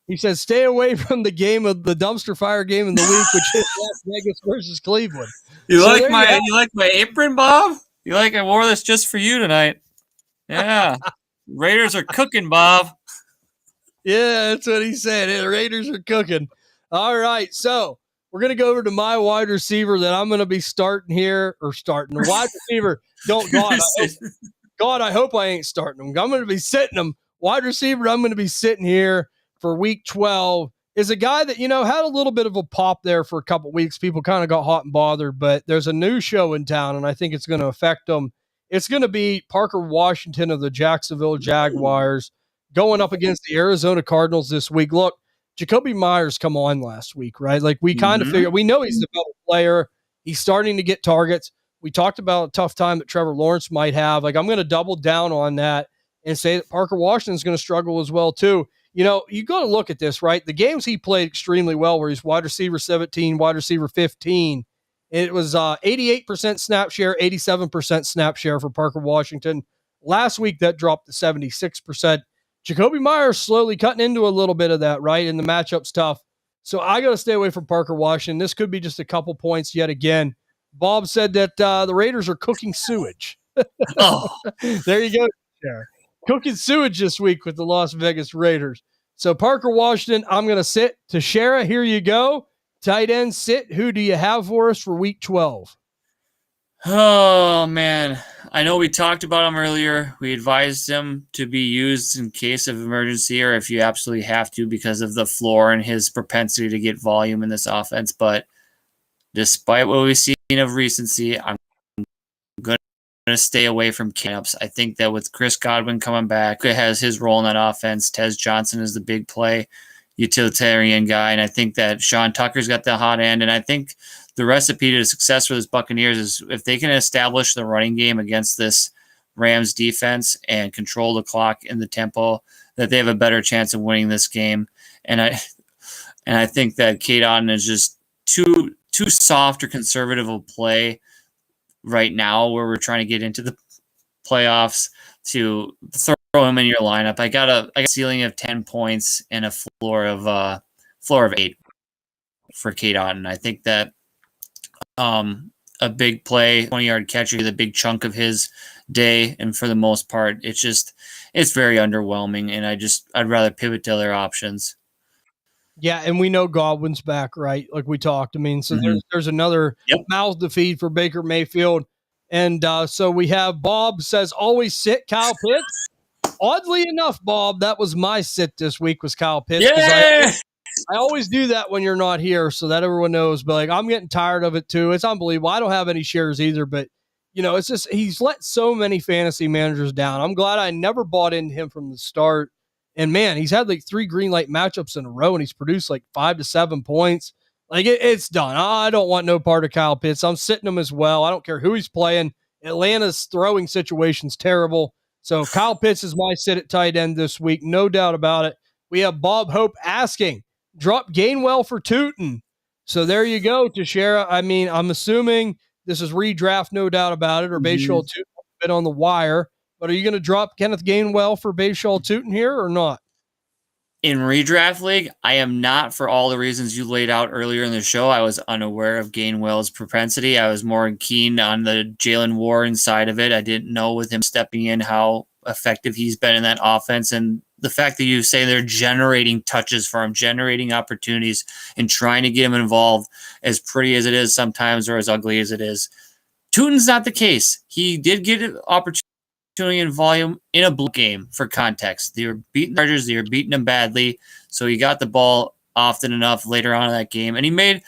He says, stay away from the game of the dumpster fire game in the week, which is Las Vegas versus Cleveland. You like my apron, Bob? You like I wore this just for you tonight. Yeah. Raiders are cooking, Bob. Yeah, that's what he said. The Raiders are cooking. All right. So we're going to go over to my wide receiver that I'm going to be starting here the wide receiver. I hope I ain't starting him. I'm going to be sitting him. Wide receiver, I'm going to be sitting here for week 12 is a guy that, had a little bit of a pop there for a couple weeks. People kind of got hot and bothered, but there's a new show in town, and I think it's going to affect them. It's going to be Parker Washington of the Jacksonville Jaguars going up against the Arizona Cardinals this week. Look, Jacoby Myers come on last week, right? Like we kind of figured, we know he's the better player. He's starting to get targets. We talked about a tough time that Trevor Lawrence might have. Like I'm going to double down on that and say that Parker Washington's going to struggle as well too. You got to look at this, right? The games he played extremely well, where he's wide receiver 17, wide receiver 15. It was 88% snap share, 87% snap share for Parker Washington. Last week, that dropped to 76%. Jacoby Myers slowly cutting into a little bit of that, right? And the matchup's tough. So I got to stay away from Parker Washington. This could be just a couple points yet again. Bob said that the Raiders are cooking sewage. There you go, Sarah. Cooking sewage this week with the Las Vegas Raiders. So Parker Washington, I'm going to sit. Teixeira, here you go. Tight end sit. Who do you have for us for week 12? Oh, man. I know we talked about him earlier. We advised him to be used in case of emergency or if you absolutely have to because of the floor and his propensity to get volume in this offense. But despite what we've seen of recency, I'm going to stay away from camps. I think that with Chris Godwin coming back, it has his role in that offense. Tez Johnson is the big play utilitarian guy, and I think that Sean Tucker's got the hot end, and I think the recipe to success for this Buccaneers is if they can establish the running game against this Rams defense and control the clock and the tempo, that they have a better chance of winning this game. And I think that Kate Otten is just too too soft or conservative of play right now where we're trying to get into the playoffs to throw him in your lineup. I got a ceiling of 10 points and a floor of 8 for Kate Otten. I think that a big play, 20-yard catcher, the big chunk of his day, and for the most part, it's very underwhelming, and I'd rather pivot to other options. Yeah, and we know Godwin's back, right? Like we talked. I mean, so there's another mouth to feed for Baker Mayfield. And so we have Bob says, always sit Kyle Pitts. Oddly enough, Bob, that was my sit this week was Kyle Pitts. Yeah! I always do that when you're not here so that everyone knows. But like, I'm getting tired of it too. It's unbelievable. I don't have any shares either, but it's just he's let so many fantasy managers down. I'm glad I never bought into him from the start. And man, he's had like 3 green light matchups in a row, and he's produced like 5 to 7 points. Like it's done. I don't want no part of Kyle Pitts. I'm sitting him as well. I don't care who he's playing. Atlanta's throwing situation's terrible. So Kyle Pitts is my sit at tight end this week, no doubt about it. We have Bob Hope asking, drop Gainwell for Tootin. So there you go, Teixeira. I mean, I'm assuming this is redraft, no doubt about it, or Bayshall Tootin a bit on the wire. But are you going to drop Kenneth Gainwell for Bayshall Tootin here or not? In redraft league, I am not, for all the reasons you laid out earlier in the show. I was unaware of Gainwell's propensity. I was more keen on the Jalen Warren side of it. I didn't know with him stepping in how effective he's been in that offense. And the fact that you say they're generating touches for him, generating opportunities, and trying to get him involved, as pretty as it is sometimes or as ugly as it is. Tootin's not the case. He did get an opportunity in volume in a blue game for context. They were beating the Chargers. They were beating them badly. So he got the ball often enough later on in that game. And he made,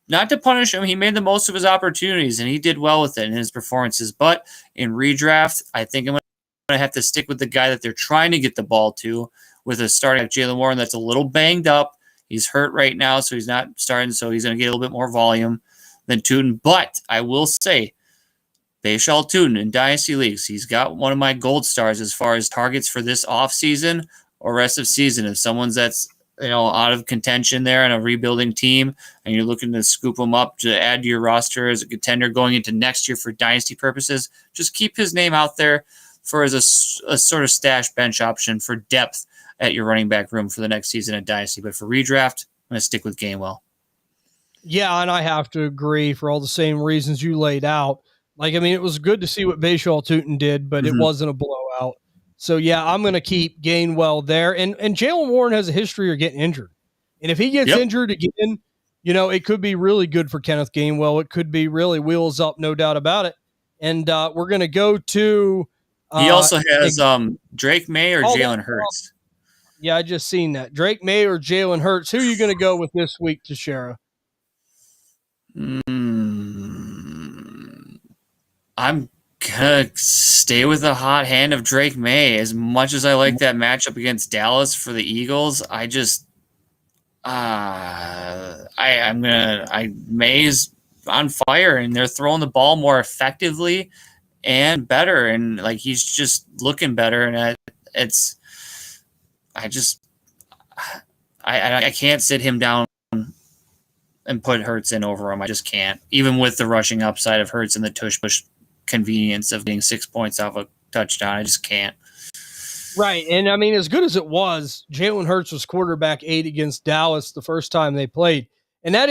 not to punish him, he made the most of his opportunities, and he did well with it in his performances. But in redraft, I think I'm going to have to stick with the guy that they're trying to get the ball to, with a starting at Jalen Warren that's a little banged up. He's hurt right now, so he's not starting, so he's going to get a little bit more volume than Tootin. But I will say, Bayshall Tootin in Dynasty Leagues, he's got one of my gold stars as far as targets for this offseason or rest of season. If someone's that's out of contention there in a rebuilding team and you're looking to scoop him up to add to your roster as a contender going into next year for Dynasty purposes, just keep his name out there for as a sort of stash bench option for depth at your running back room for the next season at Dynasty. But for redraft, I'm going to stick with Gainwell. Yeah, and I have to agree for all the same reasons you laid out. Like, I mean, it was good to see what Bayshall Tootin did, but it wasn't a blowout. So, yeah, I'm going to keep Gainwell there. And Jalen Warren has a history of getting injured. And if he gets injured again, it could be really good for Kenneth Gainwell. It could be really wheels up, no doubt about it. And we're going to go to he also has Drake May or Jalen Hurts. Yeah, I just seen that. Drake May or Jalen Hurts. Who are you going to go with this week, Teixeira? I'm going to stay with the hot hand of Drake May. As much as I like that matchup against Dallas for the Eagles, I just May is on fire, and they're throwing the ball more effectively and better, and like he's just looking better, and I can't sit him down and put Hurts in over him. I just can't, even with the rushing upside of Hurts and the tush push convenience of getting 6 points off a touchdown. I just can't. Right. And I mean, as good as it was, Jalen Hurts was quarterback 8 against Dallas the first time they played. And that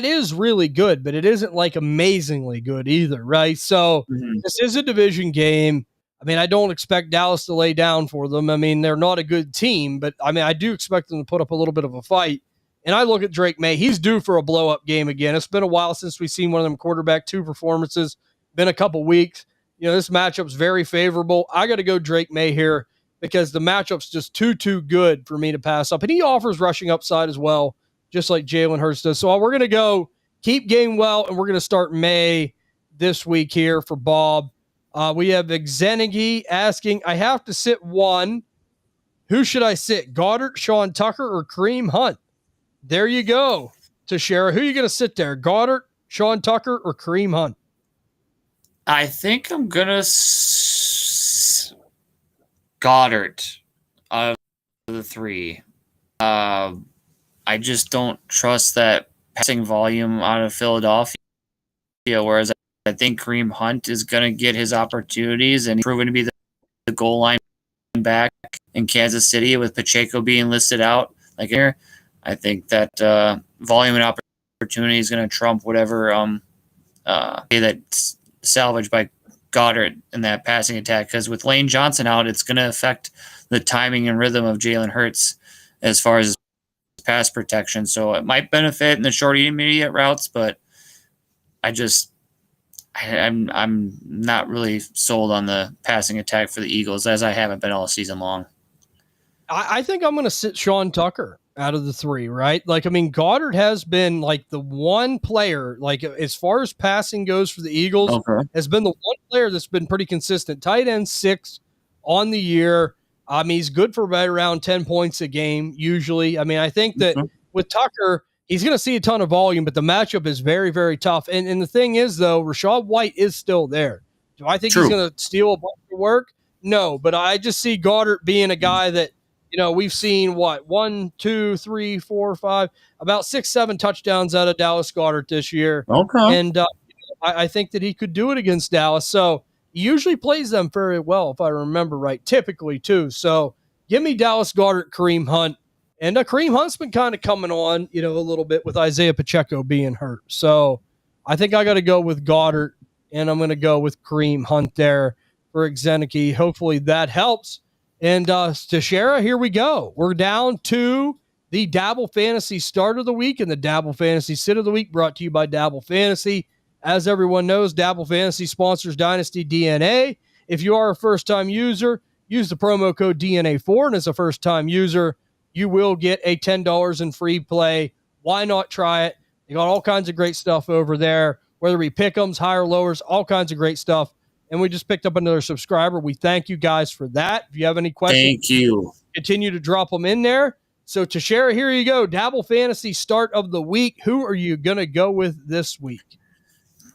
is really good, but it isn't like amazingly good either. Right. So this is a division game. I mean, I don't expect Dallas to lay down for them. I mean, they're not a good team, but I mean, I do expect them to put up a little bit of a fight. And I look at Drake May. He's due for a blow-up game again. It's been a while since we've seen one of them quarterback 2 performances. Been a couple weeks. This matchup's very favorable. I got to go Drake May here because the matchup's just too good for me to pass up. And he offers rushing upside as well, just like Jalen Hurts does. So we're going to go keep Gainwell, and we're going to start May this week here for Bob. We have Xenigi asking, I have to sit one. Who should I sit? Goddard, Sean Tucker, or Kareem Hunt? There you go, Teixeira. Who are you going to sit there? Goddard, Sean Tucker, or Kareem Hunt? I think I'm going to Goddard of the 3. I just don't trust that passing volume out of Philadelphia, whereas I think Kareem Hunt is going to get his opportunities and proven to be the goal line back in Kansas City with Pacheco being listed out. Like here, I think that volume and opportunity is going to trump whatever that's salvaged by Goddard in that passing attack. Because with Lane Johnson out, it's going to affect the timing and rhythm of Jalen Hurts as far as pass protection. So it might benefit in the short intermediate routes, but I'm not really sold on the passing attack for the Eagles, as I haven't been all season long. I think I'm going to sit Sean Tucker out of the three, right? Like, I mean, Goddard has been like the one player, like as far as passing goes for the Eagles, has been the one player that's been pretty consistent. Tight end 6 on the year. I mean, he's good for right around 10 points a game, usually. I mean, I think that with Tucker, he's going to see a ton of volume, but the matchup is very, very tough. And the thing is, though, Rachaad White is still there. Do I think he's going to steal a bunch of work? No, but I just see Goddard being a guy that, you know, we've seen what, 1, 2, 3, 4, 5, about 6, 7 touchdowns out of Dallas Goedert this year. And I think that he could do it against Dallas. So he usually plays them very well, if I remember right, typically too. So give me Dallas Goedert, Kareem Hunt. And Kareem Hunt's been kind of coming on, you know, a little bit with Isaiah Pacheco being hurt. So I think I got to go with Goddard, and I'm going to go with Kareem Hunt there for Exenike. Hopefully that helps. And Teixeira, here we go. We're down to the Dabble Fantasy Start of the Week and the Dabble Fantasy Sit of the Week, brought to you by Dabble Fantasy. As everyone knows, Dabble Fantasy sponsors Dynasty DNA. If you are a first-time user, use the promo code DNA4, and as a first-time user, you will get a $10 in free play. Why not try it? They got all kinds of great stuff over there, whether we pick 'ems, higher, lowers, all kinds of great stuff. And we just picked up another subscriber. We thank you guys for that. If you have any questions, thank you. Continue to drop them in there. So Teixeira, here you go. Dabble Fantasy Start of the Week. Who are you going to go with this week?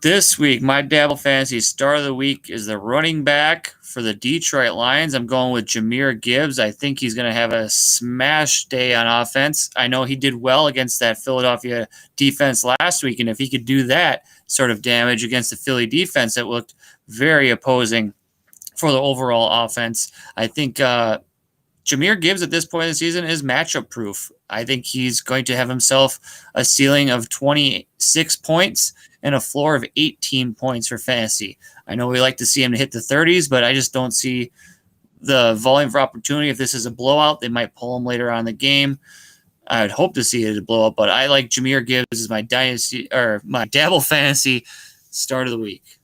This week, my Dabble Fantasy Start of the Week is the running back for the Detroit Lions. I'm going with Jahmyr Gibbs. I think he's going to have a smash day on offense. I know he did well against that Philadelphia defense last week, and if he could do that sort of damage against the Philly defense, it looked very opposing for the overall offense. I think Jahmyr Gibbs at this point in the season is matchup proof. I think he's going to have himself a ceiling of 26 points and a floor of 18 points for fantasy. I know we like to see him to hit the 30s, but I just don't see the volume for opportunity. If this is a blowout, they might pull him later on in the game. I would hope to see it a blowout, but I like Jahmyr Gibbs as my dynasty or my Dabble Fantasy Start of the Week.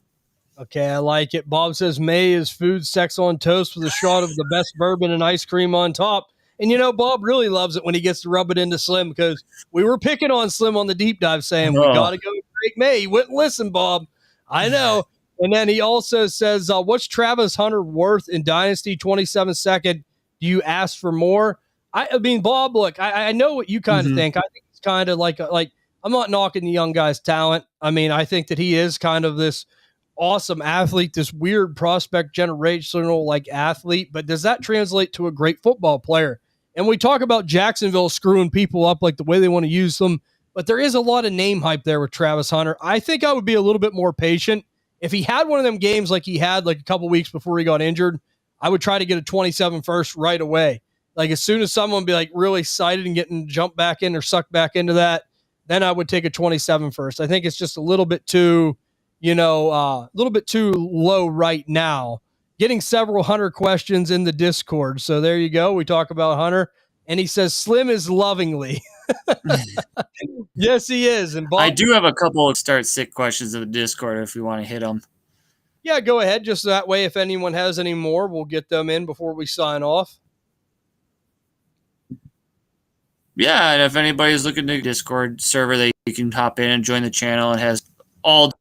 Okay, I like it. Bob says May is food, sex on toast with a shot of the best bourbon and ice cream on top. And, you know, Bob really loves it when he gets to rub it into Slim, because we were picking on Slim on the deep dive saying, we got to go with Drake May. He wouldn't listen, Bob. I know. And then he also says, what's Travis Hunter worth in Dynasty 27 second? Do you ask for more? I mean, Bob, look, I know what you kind of think. I think it's kind of like I'm not knocking the young guy's talent. I mean, I think that he is kind of this awesome athlete, this weird prospect generational like athlete, but does that translate to a great football player? And we talk about Jacksonville screwing people up like the way they want to use them, but there is a lot of name hype there with Travis Hunter. I think I would be a little bit more patient. If he had one of them games like he had like a couple weeks before he got injured, I would try to get a 27 first right away. Like as soon as someone be like really excited and getting jumped back in or sucked back into that, then I would take a 27 first. I think it's just a little bit too, a little bit too low right now. Getting several Hunter questions in the Discord. So there you go. We talk about Hunter, and he says Slim is lovingly. Yes, he is. And Bob, I do have a couple of start sick questions in the Discord if you want to hit them. Yeah, go ahead. Just that way, if anyone has any more, we'll get them in before we sign off. Yeah, and if anybody's looking to Discord server, that you can hop in and join the channel. It has all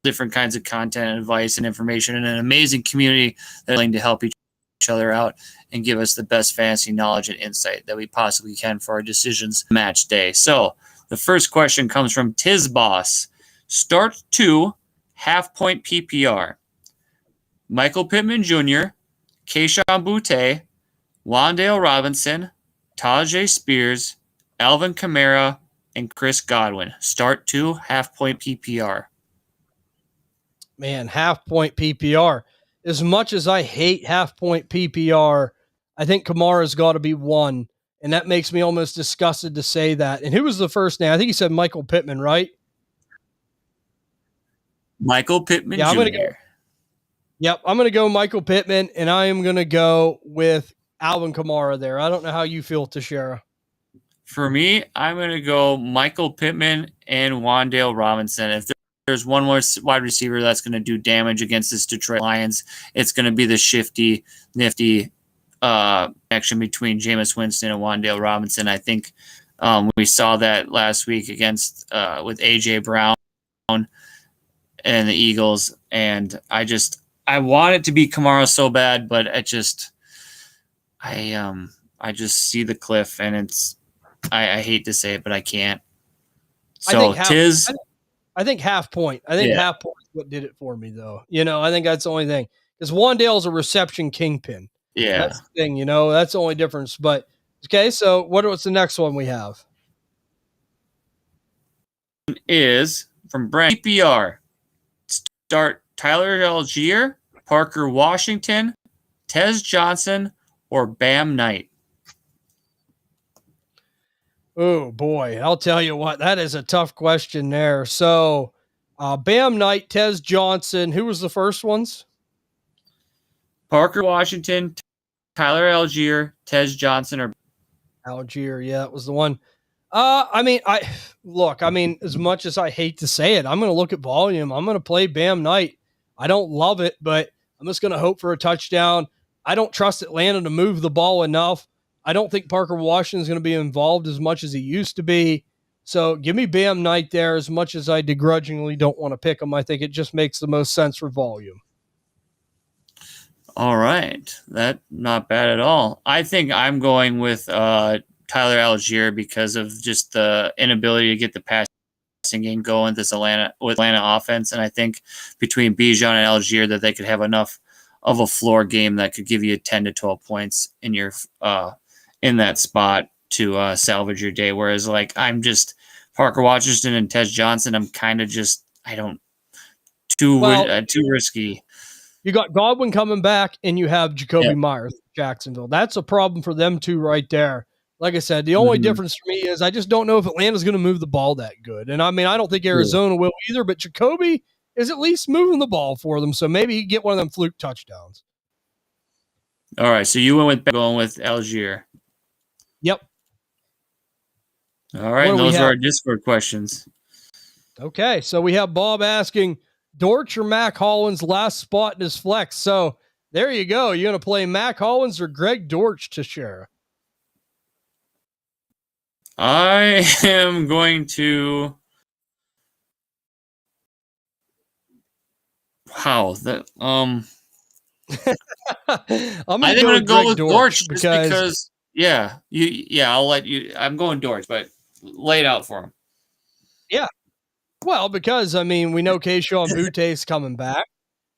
different kinds of content and advice and information, and an amazing community that's willing to help each other out and give us the best fantasy knowledge and insight that we possibly can for our decisions match day. So the first question comes from Tizboss. Start 2, half-point PPR. Michael Pittman Jr., Keyshawn Butte, Wan'Dale Robinson, Tajay Spears, Alvin Kamara, and Chris Godwin. Start 2, half-point PPR. Man, half-point PPR. As much as I hate half-point PPR, I think Kamara's got to be 1, and that makes me almost disgusted to say that. And who was the first name? I think he said Michael Pittman, right? Michael Pittman Jr. I'm going to go Michael Pittman, and I am going to go with Alvin Kamara there. I don't know how you feel, Teixeira. For me, I'm going to go Michael Pittman and Wan'Dale Robinson. If there's one more wide receiver that's going to do damage against this Detroit Lions, it's going to be the shifty, nifty connection between Jameis Winston and Wan'Dale Robinson. I think we saw that last week against with A.J. Brown and the Eagles, and I want it to be Kamara so bad, but I just see the cliff, and I hate to say it, but I can't. So I think half point. I think half point is what did it for me, though. I think that's the only thing, because Wan'Dale's a reception kingpin. Yeah, that's the thing. That's the only difference. But okay, so what's the next one we have? Is from Brand PPR. Start Tyler Algier, Parker Washington, Tez Johnson, or Bam Knight. Oh boy, I'll tell you what, that is a tough question there. So, Bam Knight, Tez Johnson. Who was the first ones? Parker Washington, Tyler Algier, Tez Johnson, or Algier. Yeah, it was the one. As much as I hate to say it, I'm going to look at volume. I'm going to play Bam Knight. I don't love it, but I'm just going to hope for a touchdown. I don't trust Atlanta to move the ball enough. I don't think Parker Washington is going to be involved as much as he used to be. So give me Bam Knight there, as much as I begrudgingly don't want to pick him. I think it just makes the most sense for volume. All right. That not bad at all. I think I'm going with Tyler Algier because of just the inability to get the passing game going with Atlanta offense. And I think between Bijan and Algier that they could have enough of a floor game that could give you 10 to 12 points in your in that spot to salvage your day. Whereas I'm just Parker Washington and Tez Johnson, I'm kind of just too risky. You got Godwin coming back, and you have Jacoby Myers, Jacksonville. That's a problem for them two right there. Like I said, the only difference for me is I just don't know if Atlanta's going to move the ball that good. And I don't think Arizona will either, but Jacoby is at least moving the ball for them. So maybe he get one of them fluke touchdowns. All right. So you went going with Algier. Yep. All right. Those are our Discord questions. Okay. So we have Bob asking, Dortch or Mac Hollins last spot in his flex. So there you go. You're going to play Mac Hollins or Greg Dortch, Teixeira? I am going to. Wow. That I'm going to go with Dortch because I'll let you. I'm going Dortch, but lay it out for him. Yeah. Well, because, we know Keyshawn Butte's coming back.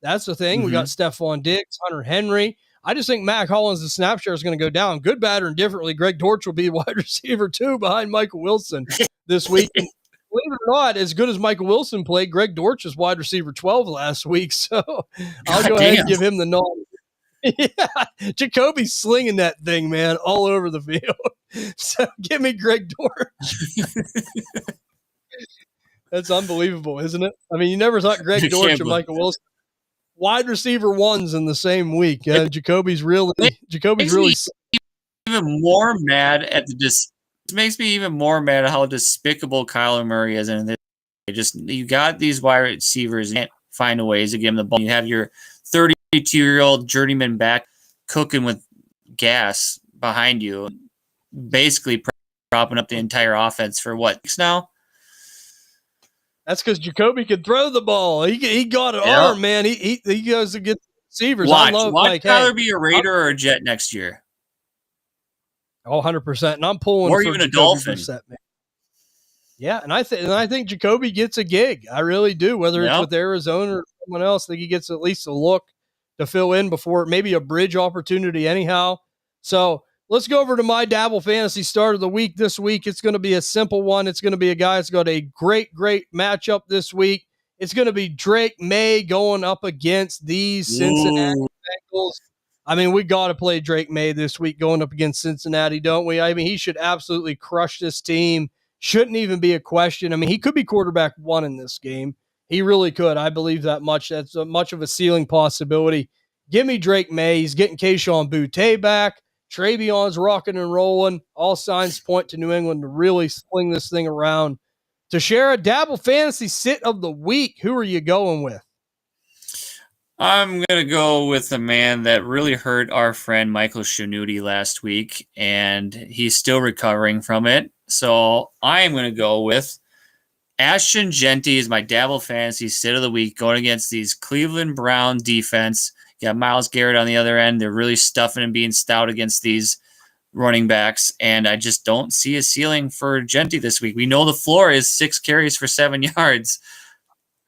That's the thing. We got Stephon Diggs, Hunter Henry. I just think Mac Hollins, the snap share is going to go down. Good, bad, or indifferently, Greg Dortch will be wide receiver 2 behind Michael Wilson this week. And believe it or not, as good as Michael Wilson played, Greg Dortch was wide receiver 12 last week. So I'll go ahead and give him the nod. Yeah, Jacoby's slinging that thing, man, all over the field. So give me Greg Dortch. That's unbelievable, isn't it? You never thought Greg Dortch and Michael Wilson wide receiver 1s in the same week. Jacoby's really even more mad at it makes me even more mad at how despicable Kyler Murray is. And you got these wide receivers, you can't find a ways to give them the ball. You have your 32-year-old journeyman back cooking with gas behind you, basically propping up the entire offense for what now? That's because Jacoby could throw the ball. He got an arm, man. He goes against receivers. Watch Kyler be a Raider or a Jet next year. 100%. And I'm pulling or for even a Jacoby Dolphin. Brissett, man. Yeah, and I think Jacoby gets a gig. I really do. Whether it's with Arizona or someone else, I think he gets at least a look to fill in before maybe a bridge opportunity anyhow. So let's go over to my Dabble Fantasy start of the week this week. It's going to be a simple one. It's going to be a guy that's got a great matchup this week. It's going to be Drake May going up against these Cincinnati Bengals. I mean, we got to play Drake May this week going up against Cincinnati, don't we? I mean, he should absolutely crush this team. Shouldn't even be a question. I mean, he could be quarterback one in this game. He really could. I believe that much. That's much of a ceiling possibility. Give me Drake May. He's getting Kayshon Boutte back. Travion's rocking and rolling. All signs point to New England to really sling this thing around. To share a Dabble Fantasy sit of the week, who are you going with? I'm going to go with the man that really hurt our friend Michael Shanuti last week, and he's still recovering from it. So I am going to go with Ashton Genty is my Dabble Fantasy sit of the week going against these Cleveland Brown defense. You got Myles Garrett on the other end. They're really stuffing and being stout against these running backs, and I just don't see a ceiling for Genty this week. We know the floor is 6 carries for 7 yards.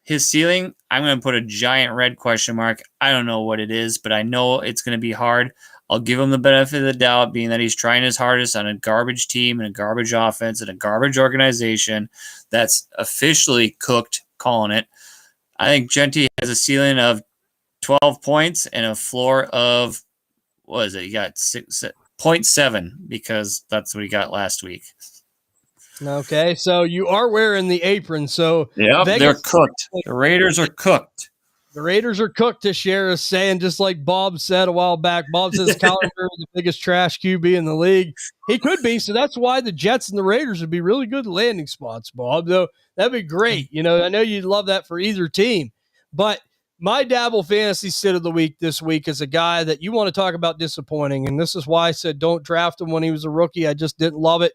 His ceiling, I'm going to put a giant red question mark. I don't know what it is, but I know it's going to be hard. I'll give him the benefit of the doubt, being that he's trying his hardest on a garbage team and a garbage offense and a garbage organization that's officially cooked, calling it. I think Genty has a ceiling of 12 points and a floor of, what is it? You got 0.7 because that's what he got last week. Okay, so you are wearing the apron. So yeah, they're cooked. The Raiders are cooked. The Raiders are cooked, to share is saying, just like Bob said a while back. Bob says Kyler Murray is the biggest trash QB in the league. He could be, so that's why the Jets and the Raiders would be really good landing spots, Bob. Though that'd be great. You know, I know you'd love that for either team. But my Dabble Fantasy sit of the week this week is a guy that you want to talk about disappointing, and this is why I said don't draft him when he was a rookie. I just didn't love it.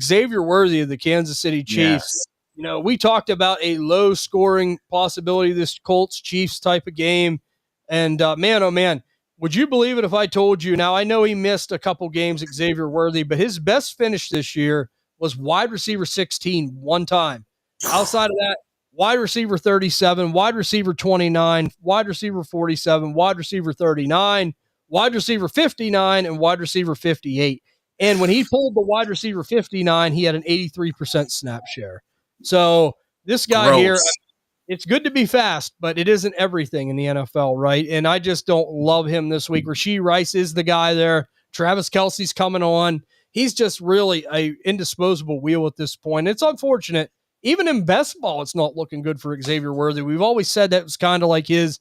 Xavier Worthy of the Kansas City Chiefs. Yes. You know, we talked about a low-scoring possibility, this Colts-Chiefs type of game. And, man, oh, man, would you believe it if I told you? Now, I know he missed a couple games, Xavier Worthy, but his best finish this year was wide receiver 16 one time. Outside of that, wide receiver 37, wide receiver 29, wide receiver 47, wide receiver 39, wide receiver 59, and wide receiver 58. And when he pulled the wide receiver 59, he had an 83% snap share. So this guy here, it's good to be fast, but it isn't everything in the NFL, right? And I just don't love him this week. Rashee Rice is the guy there. Travis Kelce's coming on. He's just really a indisposable wheel at this point. It's unfortunate. Even in best ball, it's not looking good for Xavier Worthy. We've always said that was kind of like his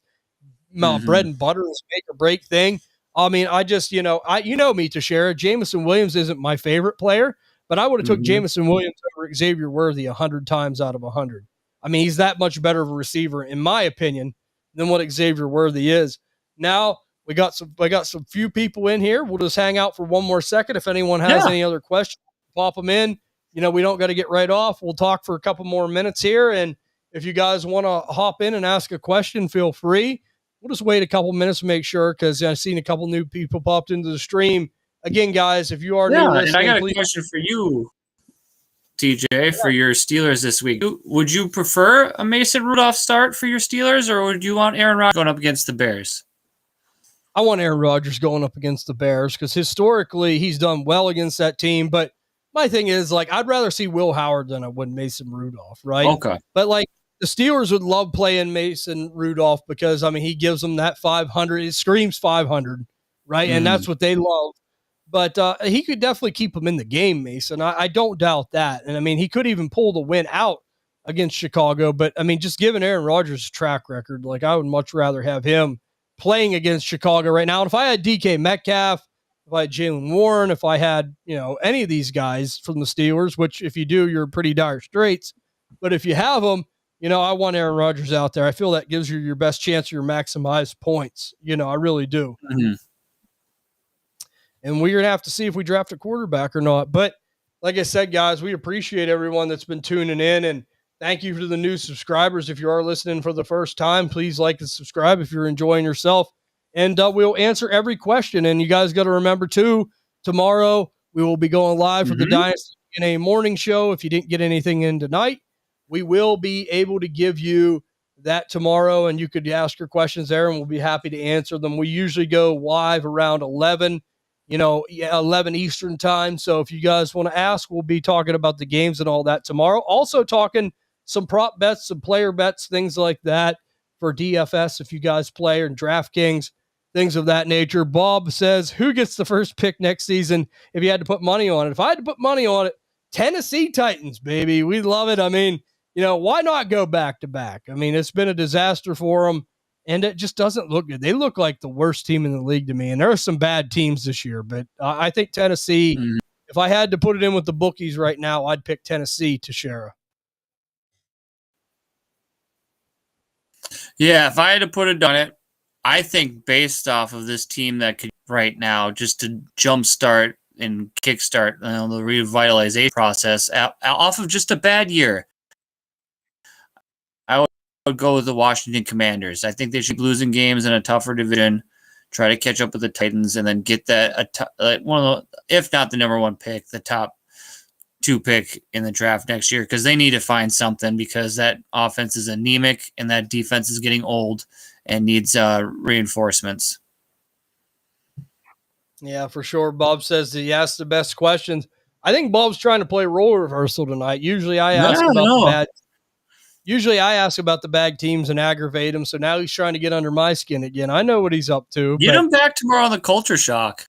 bread and butter, his make or break thing. I mean, I just, you know me, Tashera. Jameson Williams isn't my favorite player, but I would have took Jameson Williams over Xavier Worthy 100 times out of 100. I mean, he's that much better of a receiver, in my opinion, than what Xavier Worthy is. Now, I got some few people in here. We'll just hang out for one more second. If anyone has any other questions, pop them in. You know, we don't got to get right off. We'll talk for a couple more minutes here. And if you guys want to hop in and ask a question, feel free. We'll just wait a couple minutes to make sure, because I've seen a couple new people popped into the stream. Again, guys, if you are new listening, and I got a question for you, TJ, for your Steelers this week. Would you prefer a Mason Rudolph start for your Steelers, or would you want Aaron Rodgers going up against the Bears? I want Aaron Rodgers going up against the Bears because historically he's done well against that team. But my thing is, like, I'd rather see Will Howard than I would Mason Rudolph, right? Okay. But, like, the Steelers would love playing Mason Rudolph because, I mean, he gives them that 500. It screams 500, right? And that's what they love. But he could definitely keep them in the game, Mason. I don't doubt that. And, I mean, he could even pull the win out against Chicago. But, I mean, just given Aaron Rodgers' track record, like, I would much rather have him playing against Chicago right now. And if I had DK Metcalf, if I had Jalen Warren, if I had, you know, any of these guys from the Steelers, which if you do, you're pretty dire straits. But if you have them, you know, I want Aaron Rodgers out there. I feel that gives you your best chance of your maximized points. You know, I really do. And we're going to have to see if we draft a quarterback or not. But like I said, guys, we appreciate everyone that's been tuning in. And thank you to the new subscribers. If you are listening for the first time, please like and subscribe if you're enjoying yourself. And we'll answer every question. And you guys got to remember, too, tomorrow we will be going live for the Dynasty in a morning show. If you didn't get anything in tonight, we will be able to give you that tomorrow, and you could ask your questions there, and we'll be happy to answer them. We usually go live around 11. 11 Eastern time. So if you guys want to ask, we'll be talking about the games and all that tomorrow. Also talking some prop bets, some player bets, things like that for DFS if you guys play, or DraftKings, things of that nature. Bob says, who gets the first pick next season if you had to put money on it? If I had to put money on it, Tennessee Titans, baby. We love it. I mean, why not go back to back? I mean, it's been a disaster for them, and it just doesn't look good. They look like the worst team in the league to me, and there are some bad teams this year, but I think Tennessee, if I had to put it in with the bookies right now, I'd pick Tennessee to Shara. Yeah, if I had to put it on it, I think based off of this team that could right now, just to jumpstart and kickstart the revitalization process off of just a bad year, I would go with the Washington Commanders. I think they should be losing games in a tougher division, try to catch up with the Titans, and then get that one of the, if not the number one pick, the top 2 pick in the draft next year, because they need to find something, because that offense is anemic and that defense is getting old and needs reinforcements. Yeah, for sure. Bob says that he asks the best questions. I think Bob's trying to play role reversal tonight. Usually I ask about the bad teams and aggravate him. So now he's trying to get under my skin again. I know what he's up to. Get him back tomorrow on the Culture Shock.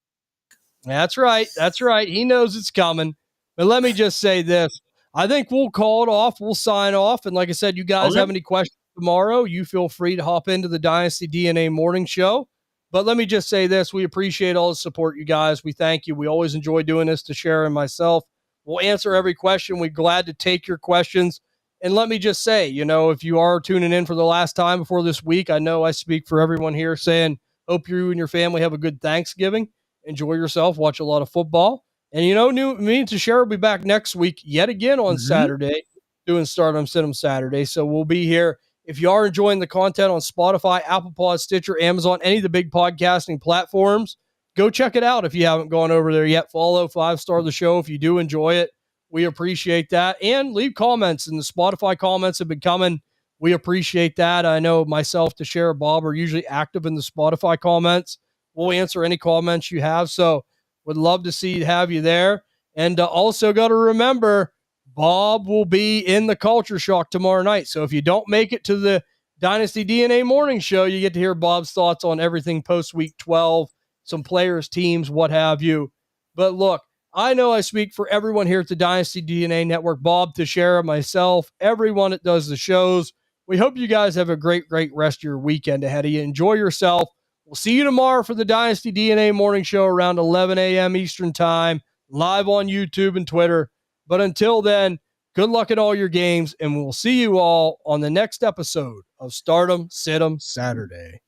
That's right. That's right. He knows it's coming. But let me just say this. I think we'll call it off. We'll sign off. And like I said, you guys have any questions tomorrow, you feel free to hop into the Dynasty DNA morning show. But let me just say this. We appreciate all the support, you guys. We thank you. We always enjoy doing this to Shara and myself. We'll answer every question. We're glad to take your questions. And let me just say, if you are tuning in for the last time before this week, I know I speak for everyone here saying, hope you and your family have a good Thanksgiving. Enjoy yourself. Watch a lot of football. And, me and Tashara will be back next week yet again on Saturday, doing Stardom Sit 'em Saturday. So we'll be here. If you are enjoying the content on Spotify, Apple Pod, Stitcher, Amazon, any of the big podcasting platforms, go check it out if you haven't gone over there yet. Follow, 5-star the show if you do enjoy it. We appreciate that. And leave comments, and the Spotify comments have been coming. We appreciate that. I know myself, Tashara, Bob are usually active in the Spotify comments. We'll answer any comments you have. So would love to have you there. And also got to remember, Bob will be in the Culture Shock tomorrow night. So if you don't make it to the Dynasty DNA morning show, you get to hear Bob's thoughts on everything post-week 12, some players, teams, what have you. But look, I know I speak for everyone here at the Dynasty DNA Network, Bob, Tashara, myself, everyone that does the shows. We hope you guys have a great, great rest of your weekend ahead of you. Enjoy yourself. We'll see you tomorrow for the Dynasty DNA morning show around 11 a.m. Eastern time, live on YouTube and Twitter. But until then, good luck at all your games, and we'll see you all on the next episode of Stardom Sit 'em Saturday.